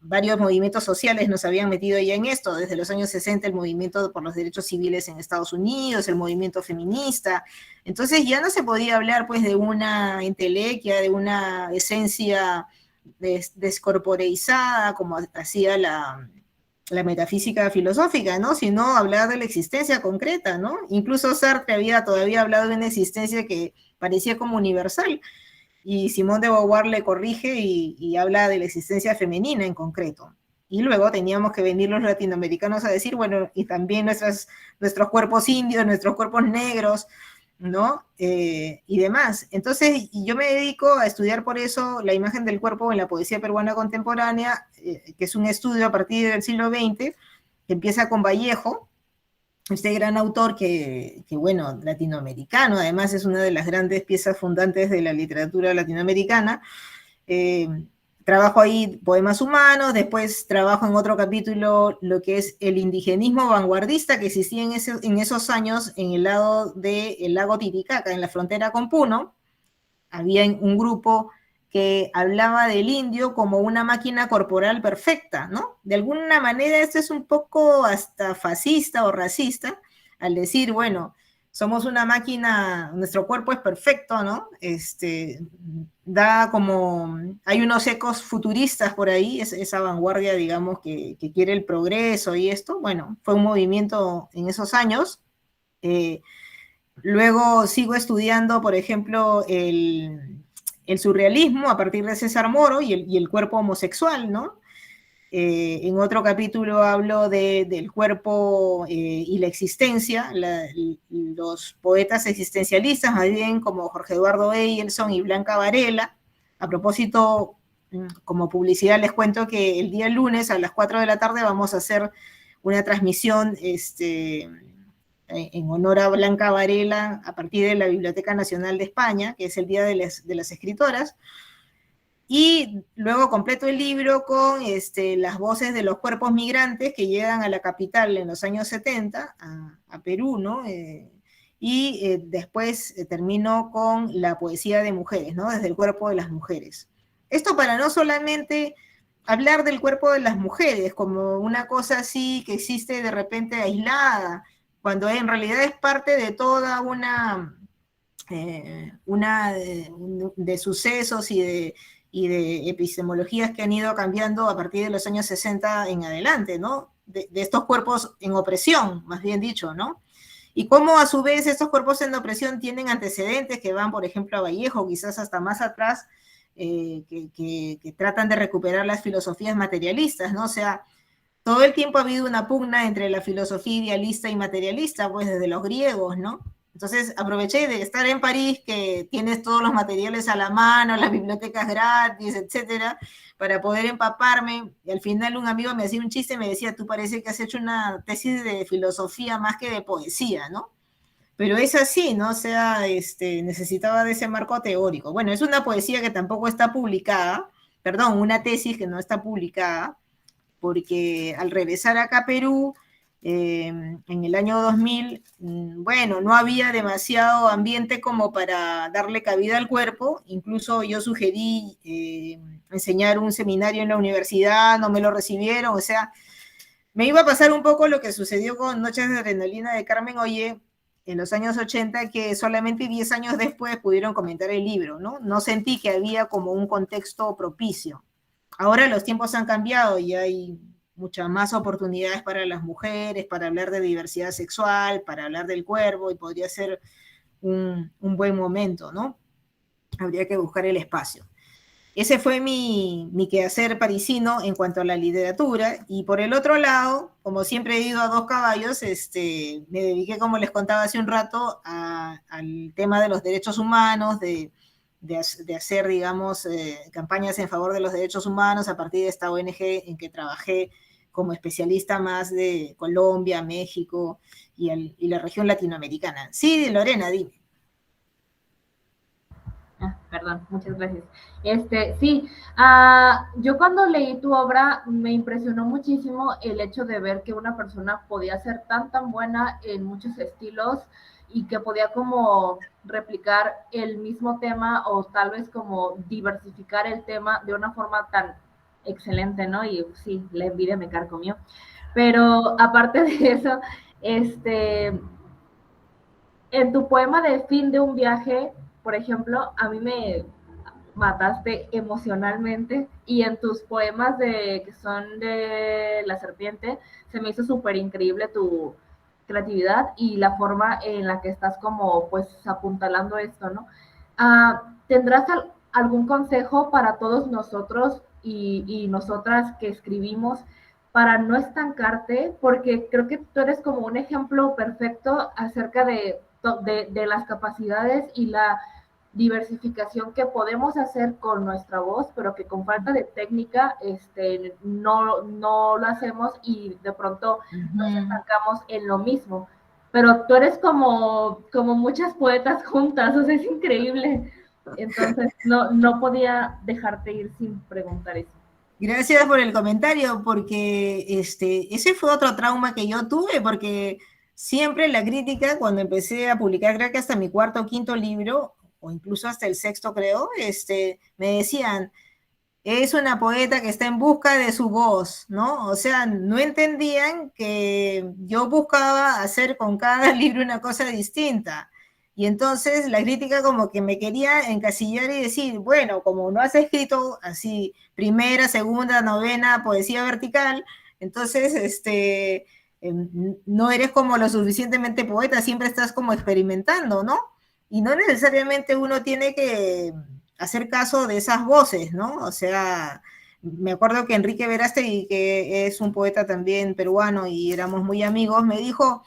Varios movimientos sociales nos habían metido ya en esto, desde los años 60 el movimiento por los derechos civiles en Estados Unidos, el movimiento feminista. Entonces ya no se podía hablar, pues, de una entelequia, de una esencia descorporeizada, como hacía la metafísica filosófica, ¿no? Sino hablar de la existencia concreta, ¿no? Incluso Sartre había todavía hablado de una existencia que parecía como universal, y Simone de Beauvoir le corrige y habla de la existencia femenina en concreto. Y luego teníamos que venir los latinoamericanos a decir, bueno, y también nuestros cuerpos indios, nuestros cuerpos negros, ¿no? Y demás. Entonces, yo me dedico a estudiar por eso la imagen del cuerpo en la poesía peruana contemporánea, que es un estudio a partir del siglo XX, que empieza con Vallejo, este gran autor que, bueno, latinoamericano, además es una de las grandes piezas fundantes de la literatura latinoamericana. Trabajo ahí poemas humanos, después trabajo en otro capítulo lo que es el indigenismo vanguardista que existía en esos años en el lado del lago Titicaca, en la frontera con Puno. Había un grupo que hablaba del indio como una máquina corporal perfecta, ¿no? De alguna manera esto es un poco hasta fascista o racista, al decir, bueno, somos una máquina, nuestro cuerpo es perfecto, ¿no? Da como, hay unos ecos futuristas por ahí, esa vanguardia, digamos, que quiere el progreso y esto, bueno, fue un movimiento en esos años. Luego sigo estudiando, por ejemplo, el surrealismo a partir de César Moro y el cuerpo homosexual, ¿no? En otro capítulo hablo del cuerpo y la existencia, los poetas existencialistas, más bien como Jorge Eduardo Eielson y Blanca Varela. A propósito, como publicidad les cuento que el día lunes a las 4 de la tarde vamos a hacer una transmisión en honor a Blanca Varela a partir de la Biblioteca Nacional de España, que es el Día de las Escritoras. Y luego completo el libro con las voces de los cuerpos migrantes que llegan a la capital en los años 70, a Perú, ¿no? Y después termino con la poesía de mujeres, ¿no? Desde el cuerpo de las mujeres. Esto para no solamente hablar del cuerpo de las mujeres como una cosa así que existe de repente aislada, cuando en realidad es parte de toda una de sucesos y de epistemologías que han ido cambiando a partir de los años 60 en adelante, ¿no? De estos cuerpos en opresión, más bien dicho, ¿no? Y cómo a su vez estos cuerpos en opresión tienen antecedentes que van, por ejemplo, a Vallejo, quizás hasta más atrás, que tratan de recuperar las filosofías materialistas, ¿no? O sea, todo el tiempo ha habido una pugna entre la filosofía idealista y materialista, pues desde los griegos, ¿no? Entonces aproveché de estar en París, que tienes todos los materiales a la mano, las bibliotecas gratis, etcétera, para poder empaparme. Y al final un amigo me hacía un chiste y me decía, tú parece que has hecho una tesis de filosofía más que de poesía, ¿no? Pero es así, ¿no? O sea, necesitaba de ese marco teórico. Bueno, es una poesía que tampoco está publicada, perdón, una tesis que no está publicada, porque al regresar acá a Perú, en el año 2000, bueno, no había demasiado ambiente como para darle cabida al cuerpo. Incluso yo sugerí enseñar un seminario en la universidad, no me lo recibieron, o sea, me iba a pasar un poco lo que sucedió con Noches de Adrenalina de Carmen Ollé en los años 80, que solamente 10 años después pudieron comentar el libro, ¿no? No sentí que había como un contexto propicio. Ahora los tiempos han cambiado y hay muchas más oportunidades para las mujeres, para hablar de diversidad sexual, para hablar del cuerpo, y podría ser un buen momento, ¿no? Habría que buscar el espacio. Ese fue mi quehacer parisino en cuanto a la literatura. Y por el otro lado, como siempre he ido a dos caballos, me dediqué, como les contaba hace un rato, al tema de los derechos humanos, de hacer, digamos, campañas en favor de los derechos humanos a partir de esta ONG en que trabajé como especialista más de Colombia, México y la región latinoamericana. Sí, Lorena, dime. Perdón, muchas gracias. Sí, yo cuando leí tu obra me impresionó muchísimo el hecho de ver que una persona podía ser tan buena en muchos estilos y que podía como replicar el mismo tema o tal vez como diversificar el tema de una forma tan excelente, ¿no? Y sí, la envidia me carcomió. Pero aparte de eso, en tu poema de Fin de un viaje, por ejemplo, a mí me mataste emocionalmente, y en tus poemas que son de La Serpiente, se me hizo súper increíble tu creatividad y la forma en la que estás como pues apuntalando esto, ¿no? ¿Tendrás algún consejo para todos nosotros y nosotras que escribimos para no estancarte? Porque creo que tú eres como un ejemplo perfecto acerca de las capacidades y la diversificación que podemos hacer con nuestra voz, pero que con falta de técnica no lo hacemos y de pronto nos estancamos en lo mismo. Pero tú eres como muchas poetas juntas, o sea, es increíble. Entonces, no podía dejarte ir sin preguntar eso. Gracias por el comentario, porque ese fue otro trauma que yo tuve, porque siempre la crítica, cuando empecé a publicar, creo que hasta mi cuarto o quinto libro, o incluso hasta el sexto, creo, me decían, es una poeta que está en busca de su voz, ¿no? O sea, no entendían que yo buscaba hacer con cada libro una cosa distinta. Y entonces la crítica como que me quería encasillar y decir, bueno, como no has escrito así primera, segunda, novena, poesía vertical, entonces no eres como lo suficientemente poeta, siempre estás como experimentando, ¿no? Y no necesariamente uno tiene que hacer caso de esas voces, ¿no? O sea, me acuerdo que Enrique Verástegui, que es un poeta también peruano y éramos muy amigos, me dijo,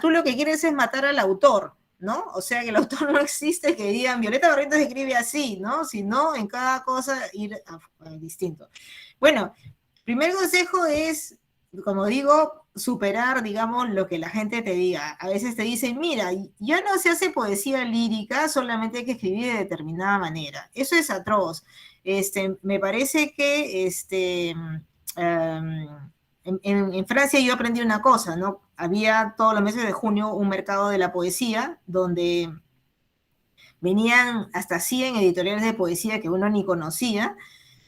tú lo que quieres es matar al autor, ¿no? O sea, que el autor no existe, que digan, Violeta Barrientos escribe así, ¿no? Sino en cada cosa ir a distinto. Bueno, primer consejo es, como digo, superar, digamos, lo que la gente te diga. A veces te dicen, mira, ya no se hace poesía lírica, solamente hay que escribir de determinada manera. Eso es atroz. Me parece que en Francia yo aprendí una cosa, ¿no? Había todos los meses de junio un mercado de la poesía donde venían hasta 100 editoriales de poesía que uno ni conocía,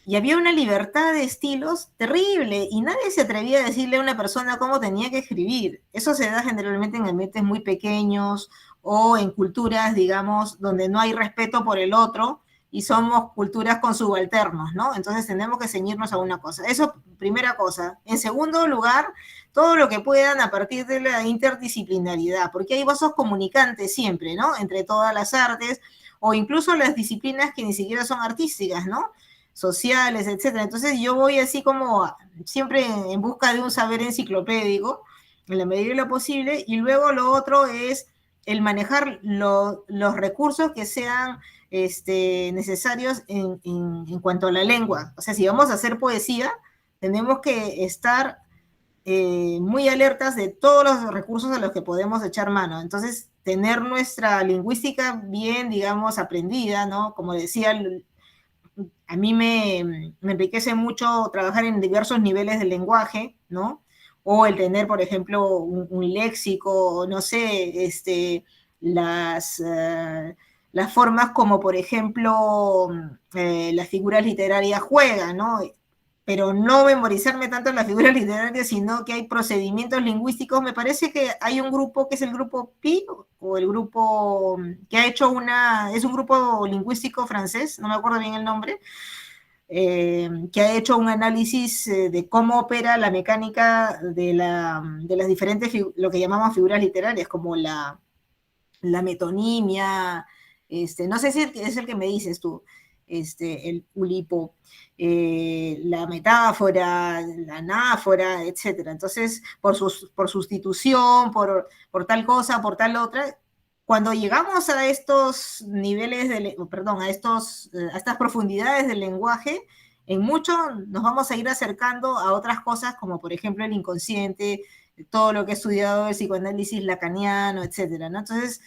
y había una libertad de estilos terrible, y nadie se atrevía a decirle a una persona cómo tenía que escribir. Eso se da generalmente en ambientes muy pequeños o en culturas, digamos, donde no hay respeto por el otro y somos culturas con subalternos, ¿no? Entonces tenemos que ceñirnos a una cosa. Eso, primera cosa. En segundo lugar, todo lo que puedan a partir de la interdisciplinaridad, porque hay vasos comunicantes siempre, ¿no? Entre todas las artes o incluso las disciplinas que ni siquiera son artísticas, ¿no? Sociales, etcétera. Entonces yo voy así como siempre en busca de un saber enciclopédico, en la medida de lo posible, y luego lo otro es el manejar los recursos que sean necesarios en cuanto a la lengua. O sea, si vamos a hacer poesía, tenemos que estar muy alertas de todos los recursos a los que podemos echar mano. Entonces, tener nuestra lingüística bien, digamos, aprendida, ¿no? Como decía, a mí me enriquece mucho trabajar en diversos niveles del lenguaje, ¿no? O el tener, por ejemplo, un léxico, no sé, las formas como, por ejemplo, las figuras literarias juegan, ¿no? Pero no memorizarme tanto las figuras literarias, sino que hay procedimientos lingüísticos. Me parece que hay un grupo que es el grupo Pi, o el grupo que ha hecho es un grupo lingüístico francés, no me acuerdo bien el nombre, que ha hecho un análisis de cómo opera la mecánica de las diferentes, lo que llamamos figuras literarias, como la metonimia, no sé si es el que me dices tú, el ulipo, la metáfora, la anáfora, etc. Entonces, por sustitución, por tal cosa, por tal otra, cuando llegamos a estos niveles, a estas profundidades del lenguaje, en mucho nos vamos a ir acercando a otras cosas, como por ejemplo el inconsciente, todo lo que he estudiado el psicoanálisis lacaniano, etcétera, ¿no? Entonces,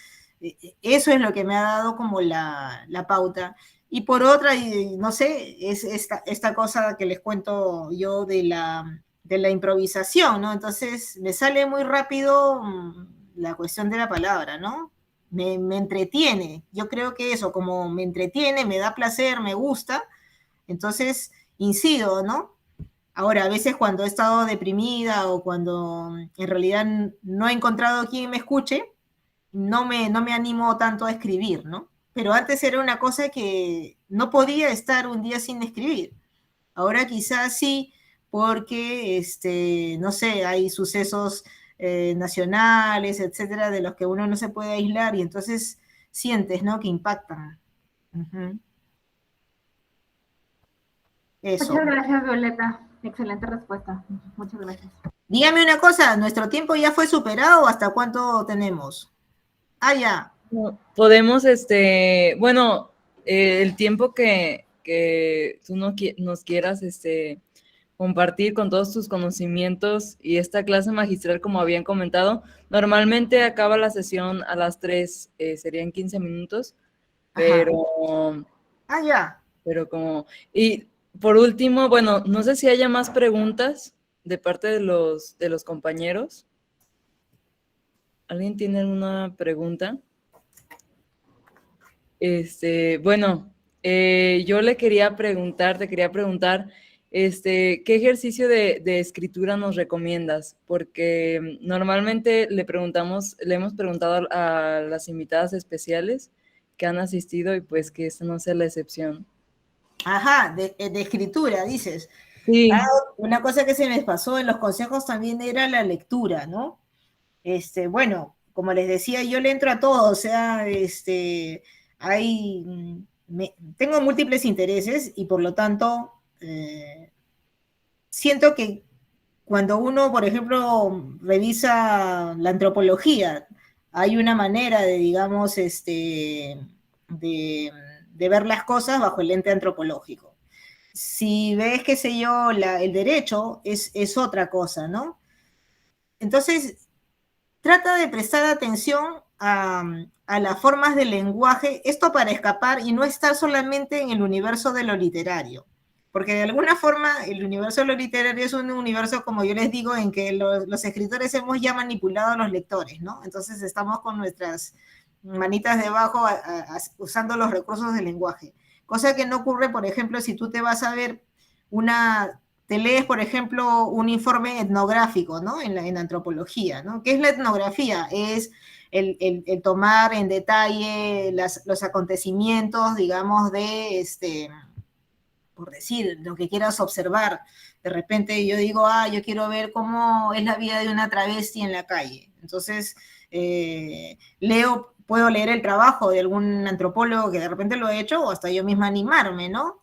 eso es lo que me ha dado como la pauta. Y por otra, no sé, es esta cosa que les cuento yo de la improvisación, ¿no? Entonces, me sale muy rápido la cuestión de la palabra, ¿no? Me entretiene. Yo creo que eso, como me entretiene, me da placer, me gusta, entonces incido, ¿no? Ahora, a veces cuando he estado deprimida o cuando en realidad no he encontrado quien me escuche, no me animo tanto a escribir, ¿no? Pero antes era una cosa que no podía estar un día sin escribir. Ahora quizás sí, porque, no sé, hay sucesos nacionales, etcétera, de los que uno no se puede aislar y entonces sientes, ¿no? Que impactan. Uh-huh. Eso. Muchas gracias, Violeta. Excelente respuesta. Muchas gracias. Dígame una cosa, ¿nuestro tiempo ya fue superado o hasta cuánto tenemos? Ah, ya. Podemos, bueno, el tiempo que tú nos quieras, compartir con todos tus conocimientos y esta clase magistral, como habían comentado, normalmente acaba la sesión a las 3, serían 15 minutos, pero... Ah, ya. Pero como... Y por último, bueno, no sé si haya más preguntas de parte de los compañeros. ¿Alguien tiene alguna pregunta? Bueno, yo te quería preguntar, ¿qué ejercicio de escritura nos recomiendas? Porque normalmente le hemos preguntado a las invitadas especiales que han asistido y pues que esta no sea la excepción. Ajá, de escritura, dices. Sí. Ah, una cosa que se me pasó en los consejos también era la lectura, ¿no? Bueno, como les decía, yo le entro a todo, o sea, tengo múltiples intereses y por lo tanto siento que cuando uno, por ejemplo, revisa la antropología, hay una manera de, digamos, de ver las cosas bajo el lente antropológico. Si ves, qué sé yo, el derecho es otra cosa, ¿no? Entonces, trata de prestar atención a las formas del lenguaje, esto para escapar y no estar solamente en el universo de lo literario. Porque de alguna forma el universo de lo literario es un universo, como yo les digo, en que los escritores hemos ya manipulado a los lectores, ¿no? Entonces estamos con nuestras manitas debajo usando los recursos del lenguaje. Cosa que no ocurre, por ejemplo, si tú te vas a ver te lees, por ejemplo, un informe etnográfico, ¿no? En antropología, ¿no? ¿Qué es la etnografía? Es el tomar en detalle los acontecimientos, digamos, por decir, lo que quieras observar. De repente yo digo, yo quiero ver cómo es la vida de una travesti en la calle. Entonces, puedo leer el trabajo de algún antropólogo que de repente lo he hecho, o hasta yo misma animarme, ¿no?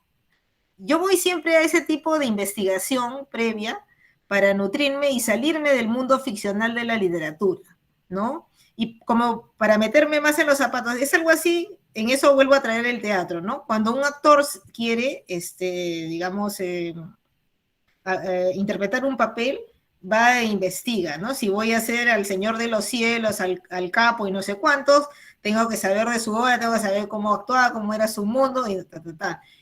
Yo voy siempre a ese tipo de investigación previa para nutrirme y salirme del mundo ficcional de la literatura, ¿no? Y como para meterme más en los zapatos, es algo así, en eso vuelvo a traer el teatro, ¿no? Cuando un actor quiere, digamos, interpretar un papel, va e investiga, ¿no? Si voy a hacer al Señor de los Cielos, al Capo y no sé cuántos, tengo que saber de su obra, tengo que saber cómo actuaba, cómo era su mundo, y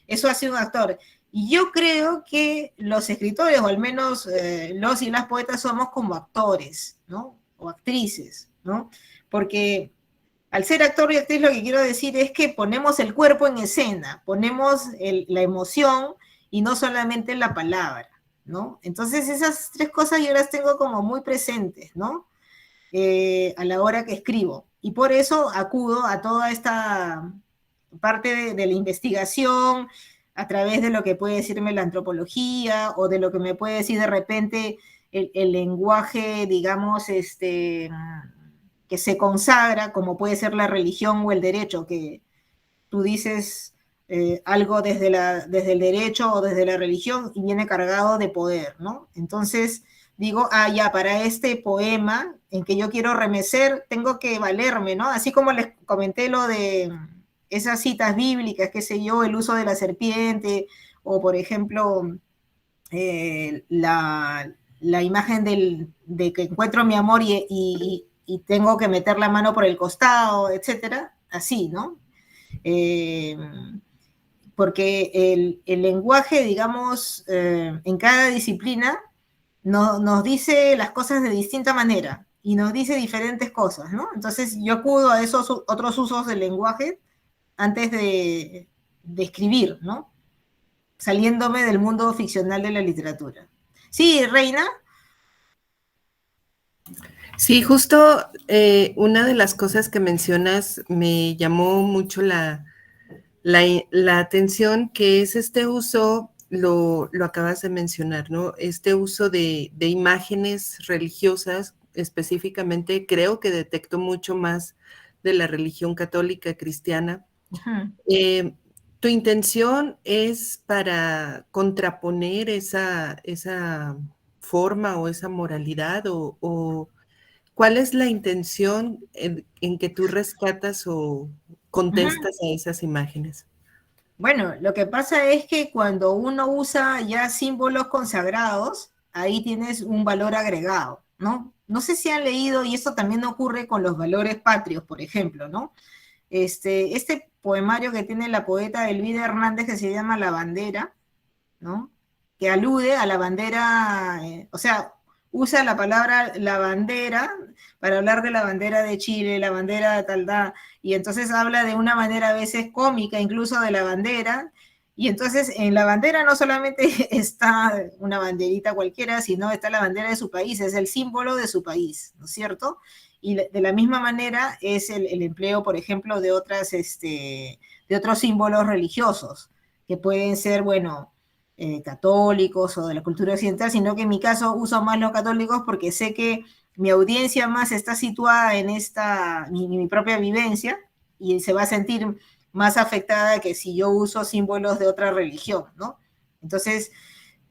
eso hace un actor. Y yo creo que los escritores, o al menos los y las poetas, somos como actores, ¿no? O actrices, ¿no? Porque al ser actor y actriz lo que quiero decir es que ponemos el cuerpo en escena, ponemos la emoción y no solamente la palabra, ¿no? Entonces esas tres cosas yo las tengo como muy presentes, ¿no? A la hora que escribo. Y por eso acudo a toda esta parte de la investigación, a través de lo que puede decirme la antropología, o de lo que me puede decir de repente el lenguaje, digamos, que se consagra, como puede ser la religión o el derecho, que tú dices algo desde el derecho o desde la religión y viene cargado de poder, ¿no? Entonces digo, ya, para este poema en que yo quiero remecer, tengo que valerme, ¿no? Así como les comenté lo de esas citas bíblicas, qué sé yo, el uso de la serpiente, o por ejemplo, la imagen de que encuentro mi amor y tengo que meter la mano por el costado, etcétera, así, ¿no? Porque el lenguaje, digamos, en cada disciplina nos dice las cosas de distinta manera y nos dice diferentes cosas, ¿no? Entonces yo acudo a esos otros usos del lenguaje antes de escribir, ¿no? Saliéndome del mundo ficcional de la literatura. Sí, Reina. Sí, justo una de las cosas que mencionas me llamó mucho la atención, que es este uso, lo acabas de mencionar, ¿no? Este uso de imágenes religiosas, específicamente, creo que detecto mucho más de la religión católica cristiana. Uh-huh. ¿Tu intención es para contraponer esa forma o esa moralidad, o cuál es la intención en que tú rescatas o contestas a esas imágenes? Bueno, lo que pasa es que cuando uno usa ya símbolos consagrados, ahí tienes un valor agregado, ¿no? No sé si han leído, y esto también ocurre con los valores patrios, por ejemplo, ¿no? Este poemario que tiene la poeta Elvira Hernández, que se llama La Bandera, ¿no? Que alude a la bandera, o sea, usa la palabra la bandera para hablar de la bandera de Chile, la bandera de Taldá, y entonces habla de una manera a veces cómica incluso de la bandera, y entonces en la bandera no solamente está una banderita cualquiera, sino está la bandera de su país, es el símbolo de su país, ¿no es cierto? Y de la misma manera es el empleo, por ejemplo, de otros símbolos religiosos, que pueden ser, bueno, católicos o de la cultura occidental, sino que en mi caso uso más los católicos porque sé que mi audiencia más está situada en mi propia vivencia, y se va a sentir más afectada que si yo uso símbolos de otra religión, ¿no? Entonces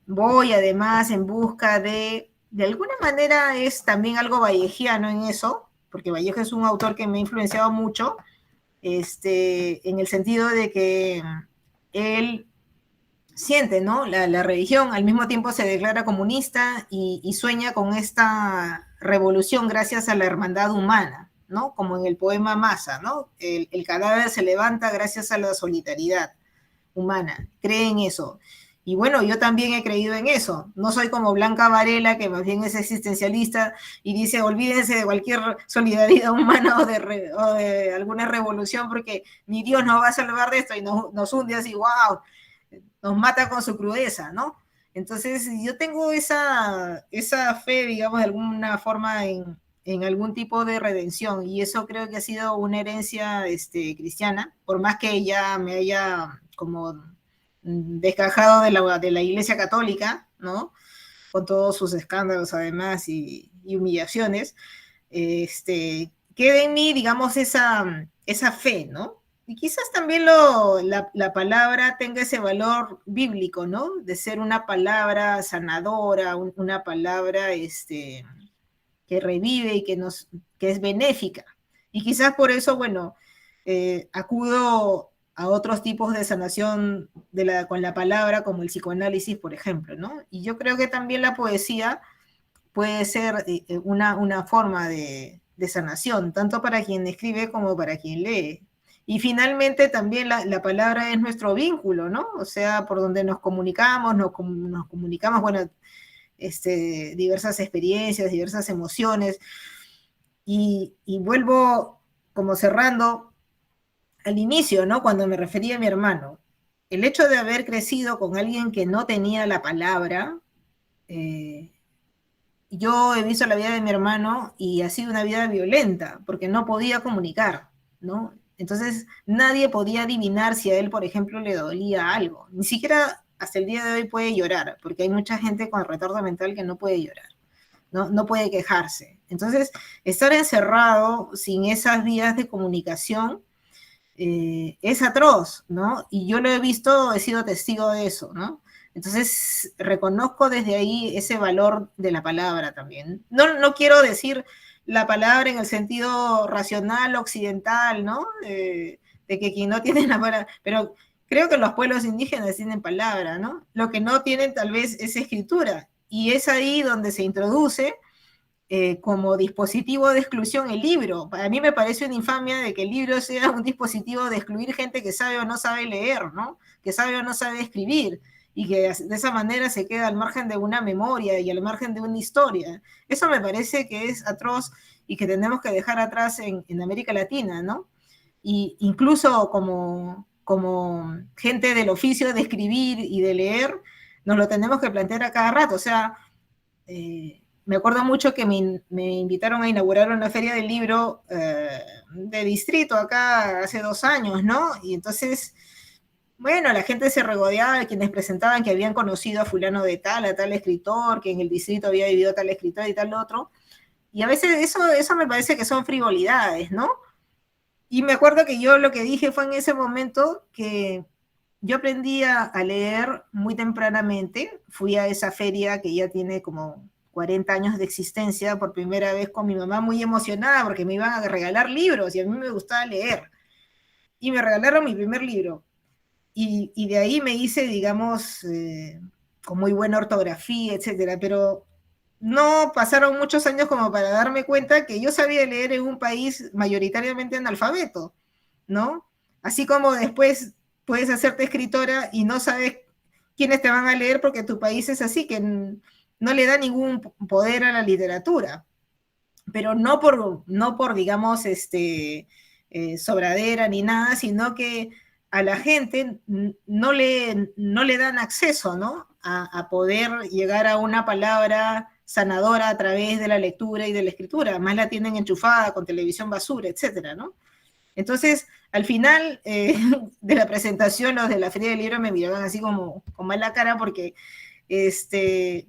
voy además en busca de alguna manera es también algo vallejiano en eso, porque Vallejo es un autor que me ha influenciado mucho, en el sentido de que él siente, ¿no? La religión, al mismo tiempo se declara comunista y sueña con esta revolución gracias a la hermandad humana, ¿no? Como en el poema Masa, ¿no? El cadáver se levanta gracias a la solidaridad humana, cree en eso. Y bueno, yo también he creído en eso. No soy como Blanca Varela, que más bien es existencialista y dice, olvídense de cualquier solidaridad humana o de alguna revolución, porque ni Dios nos va a salvar de esto, y nos hunde así, wow, nos mata con su crudeza, ¿no? Entonces yo tengo esa fe, digamos, de alguna forma en algún tipo de redención, y eso creo que ha sido una herencia cristiana, por más que ella me haya como desgajado de la Iglesia Católica, ¿no? Con todos sus escándalos además y humillaciones, queda en mí, digamos, esa fe, ¿no? Y quizás también la palabra tenga ese valor bíblico, ¿no? De ser una palabra sanadora, una palabra que revive y que es benéfica, Y quizás por eso, bueno, acudo a otros tipos de sanación con la palabra, como el psicoanálisis, por ejemplo, ¿no? Y yo creo que también la poesía puede ser una forma de sanación, tanto para quien escribe como para quien lee. Y finalmente también la palabra es nuestro vínculo, ¿no? O sea, por donde nos comunicamos, nos comunicamos, bueno, diversas experiencias, diversas emociones. Y vuelvo como cerrando al inicio, ¿no? Cuando me refería a mi hermano. El hecho de haber crecido con alguien que no tenía la palabra, yo he visto la vida de mi hermano y ha sido una vida violenta, porque no podía comunicar, ¿no? Entonces nadie podía adivinar si a él, por ejemplo, le dolía algo. Ni siquiera hasta el día de hoy puede llorar, porque hay mucha gente con retardo mental que no puede llorar, no puede quejarse. Entonces, estar encerrado sin esas vías de comunicación es atroz, ¿no? Y yo lo he visto, he sido testigo de eso, ¿no? Entonces, reconozco desde ahí ese valor de la palabra también. No quiero decir la palabra en el sentido racional occidental, ¿no? De que quien no tiene la palabra, pero creo que los pueblos indígenas tienen palabra, ¿no? Lo que no tienen tal vez es escritura, y es ahí donde se introduce como dispositivo de exclusión el libro. Para mí me parece una infamia de que el libro sea un dispositivo de excluir gente que sabe o no sabe leer, ¿no? Que sabe o no sabe escribir, y que de esa manera se queda al margen de una memoria y al margen de una historia. Eso me parece que es atroz y que tenemos que dejar atrás en América Latina, ¿no? Y incluso como gente del oficio de escribir y de leer, nos lo tenemos que plantear a cada rato. O sea, me acuerdo mucho que me invitaron a inaugurar una feria del libro de distrito acá hace 2 años, ¿no? Y entonces, bueno, la gente se regodeaba, quienes presentaban que habían conocido a fulano de tal, a tal escritor, que en el distrito había vivido tal escritor y tal otro. Y a veces eso me parece que son frivolidades, ¿no? Y me acuerdo que yo lo que dije fue en ese momento que yo aprendí a leer muy tempranamente. Fui a esa feria que ya tiene como 40 años de existencia por primera vez con mi mamá, muy emocionada porque me iban a regalar libros y a mí me gustaba leer. Y me regalaron mi primer libro. Y de ahí me hice, digamos, con muy buena ortografía, etcétera. Pero no pasaron muchos años como para darme cuenta que yo sabía leer en un país mayoritariamente analfabeto, ¿no? Así como después puedes hacerte escritora y no sabes quiénes te van a leer porque tu país es así, que no le da ningún poder a la literatura, pero no por digamos, sobradera ni nada, sino que a la gente no le dan acceso, ¿no? A poder llegar a una palabra sanadora a través de la lectura y de la escritura, más la tienen enchufada con televisión basura, etcétera, ¿no? Entonces, al final de la presentación, los de la Feria del Libro me miraban así como con mala cara porque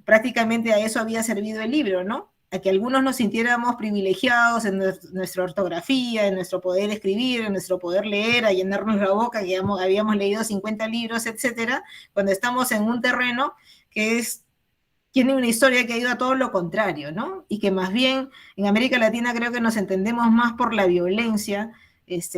prácticamente a eso había servido el libro, ¿no? A que algunos nos sintiéramos privilegiados en nuestra ortografía, en nuestro poder escribir, en nuestro poder leer, a llenarnos la boca, que habíamos leído 50 libros, etcétera, cuando estamos en un terreno que tiene una historia que ha ido a todo lo contrario, ¿no? Y que más bien en América Latina creo que nos entendemos más por la violencia,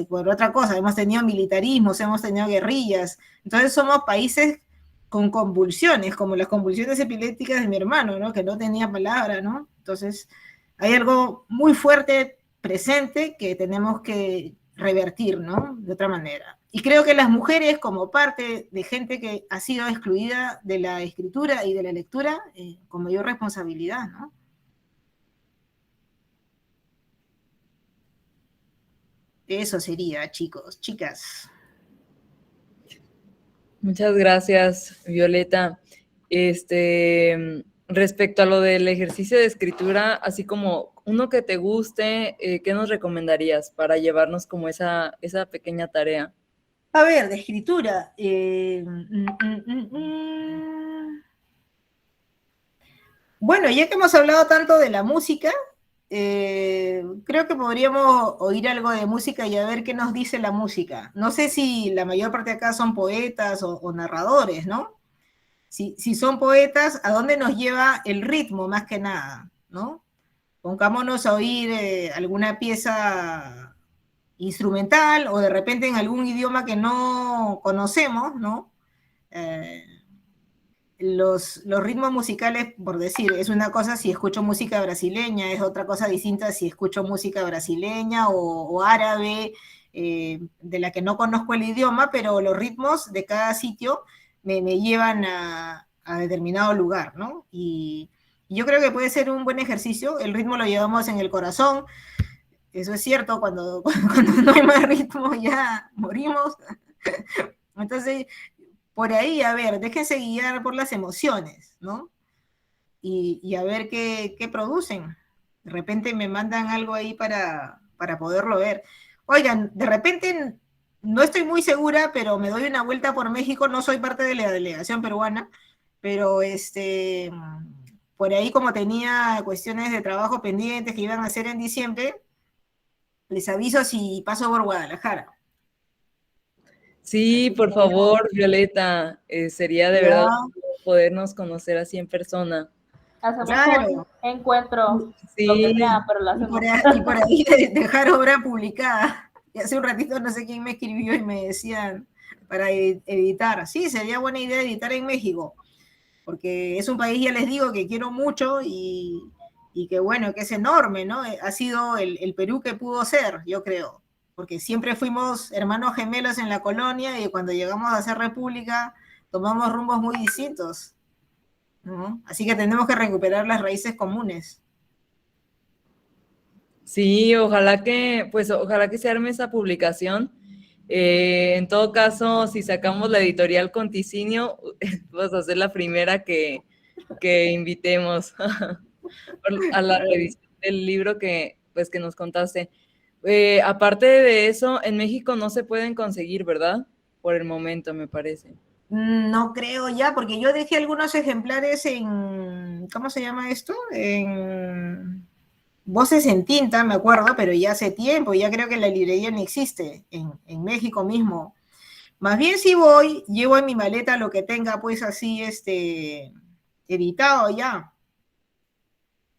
por otra cosa. Hemos tenido militarismos, hemos tenido guerrillas, entonces somos países con convulsiones, como las convulsiones epilépticas de mi hermano, ¿no? Que no tenía palabra, ¿no? Entonces, hay algo muy fuerte presente que tenemos que revertir, ¿no? De otra manera. Y creo que las mujeres, como parte de gente que ha sido excluida de la escritura y de la lectura, con mayor responsabilidad, ¿no? Eso sería, chicos, chicas. Muchas gracias, Violeta. Respecto a lo del ejercicio de escritura, así como uno que te guste, ¿qué nos recomendarías para llevarnos como esa pequeña tarea? A ver, de escritura. Bueno, ya que hemos hablado tanto de la música, creo que podríamos oír algo de música y a ver qué nos dice la música. No sé si la mayor parte de acá son poetas o narradores, ¿no? Si son poetas, ¿a dónde nos lleva el ritmo más que nada, ¿no? pongámonos a oír alguna pieza instrumental o de repente en algún idioma que no conocemos, ¿no? Los ritmos musicales, por decir, es una cosa si escucho música brasileña, es otra cosa distinta si escucho música brasileña o árabe, de la que no conozco el idioma, pero los ritmos de cada sitio me llevan a determinado lugar, ¿no? Y yo creo que puede ser un buen ejercicio, el ritmo lo llevamos en el corazón, eso es cierto, cuando no hay más ritmo ya morimos. Entonces, por ahí, a ver, déjense guiar por las emociones, ¿no? Y a ver qué producen. De repente me mandan algo ahí para poderlo ver. Oigan, de repente no estoy muy segura, pero me doy una vuelta por México, no soy parte de la delegación peruana, pero por ahí como tenía cuestiones de trabajo pendientes que iban a hacer en diciembre, les aviso si paso por Guadalajara. Sí, por favor, Violeta, sería de verdad podernos conocer así en persona. Hacemos un encuentro, sí. Lo que sea, pero lo hacemos. Y por ahí dejar obra publicada. Y hace un ratito no sé quién me escribió y me decían para editar. Sí, sería buena idea editar en México, porque es un país, ya les digo, que quiero mucho y que bueno, que es enorme, ¿no? Ha sido el Perú que pudo ser, yo creo, porque siempre fuimos hermanos gemelos en la colonia y cuando llegamos a ser república tomamos rumbos muy distintos, ¿no? Así que tenemos que recuperar las raíces comunes. Sí, ojalá que se arme esa publicación. En todo caso, si sacamos la editorial Conticinio, vas a ser la primera que invitemos a la revisión del libro que nos contaste. Aparte de eso, en México no se pueden conseguir, ¿verdad? Por el momento, me parece. No creo ya, porque yo dejé algunos ejemplares en, ¿cómo se llama esto? En Voces en Tinta, me acuerdo, pero ya hace tiempo, ya creo que la librería ni existe, en México mismo. Más bien si voy, llevo en mi maleta lo que tenga, pues así, editado ya,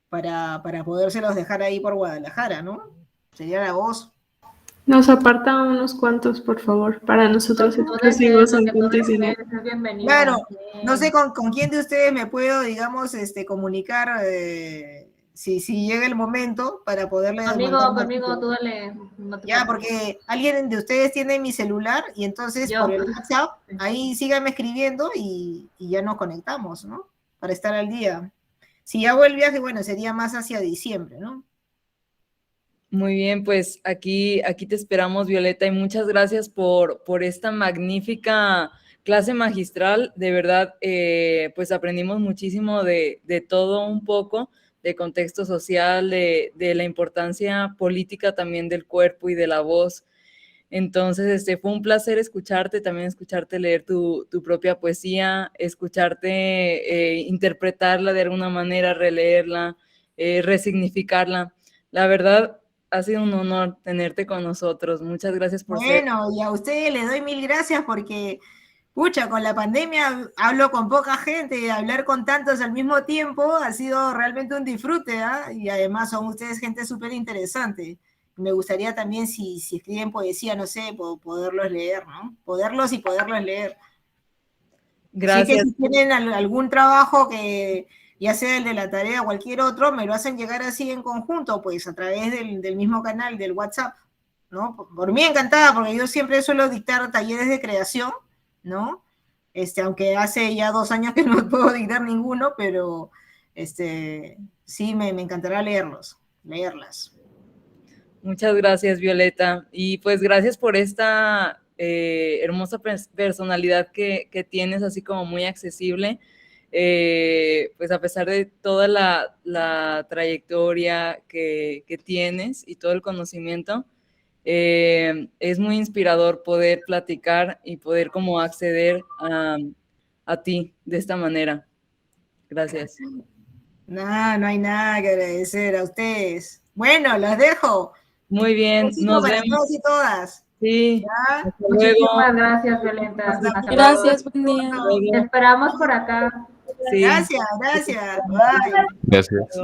para podérselos dejar ahí por Guadalajara, ¿no? Sería la voz. Nos aparta unos cuantos, por favor, para nosotros exclusivos en Conticinio. Claro, no sé con quién de ustedes me puedo, digamos, comunicar si llega el momento para poderle... Conmigo, tú dale. No ya, porque alguien de ustedes tiene mi celular y entonces por el WhatsApp, ahí síganme escribiendo y ya nos conectamos, ¿no? Para estar al día. Si hago el viaje, bueno, sería más hacia diciembre, ¿no? Muy bien, pues aquí te esperamos, Violeta, y muchas gracias por esta magnífica clase magistral. De verdad, pues aprendimos muchísimo de todo un poco, de contexto social, de la importancia política también del cuerpo y de la voz. Entonces, fue un placer escucharte, también escucharte leer tu propia poesía, escucharte interpretarla de alguna manera, releerla, resignificarla. La verdad, ha sido un honor tenerte con nosotros. Muchas gracias por ser. Bueno, y a ustedes les doy 1000 gracias porque, pucha, con la pandemia hablo con poca gente y hablar con tantos al mismo tiempo ha sido realmente un disfrute, ¿eh? Y además son ustedes gente súper interesante. Me gustaría también, si escriben poesía, no sé, poderlos leer, ¿no? Poderlos leer. Gracias. Así que si tienen algún trabajo que... ya sea el de la tarea o cualquier otro, me lo hacen llegar así en conjunto, pues a través del mismo canal, del WhatsApp, ¿no? Por mí encantada, porque yo siempre suelo dictar talleres de creación, ¿no? Aunque hace ya 2 años que no puedo dictar ninguno, pero sí me encantará leerlas. Muchas gracias, Violeta. Y pues gracias por esta hermosa personalidad que tienes, así como muy accesible. Pues a pesar de toda la trayectoria que tienes y todo el conocimiento, es muy inspirador poder platicar y poder como acceder a ti de esta manera. Gracias. No hay nada que agradecer a ustedes. Bueno, los dejo. Muy bien, nos para vemos. todos y todas. Sí. ¿Ya? Muchísimas gracias, Violeta. Gracias, buen día. Te esperamos por acá. Sí. Gracias. Bye. Gracias.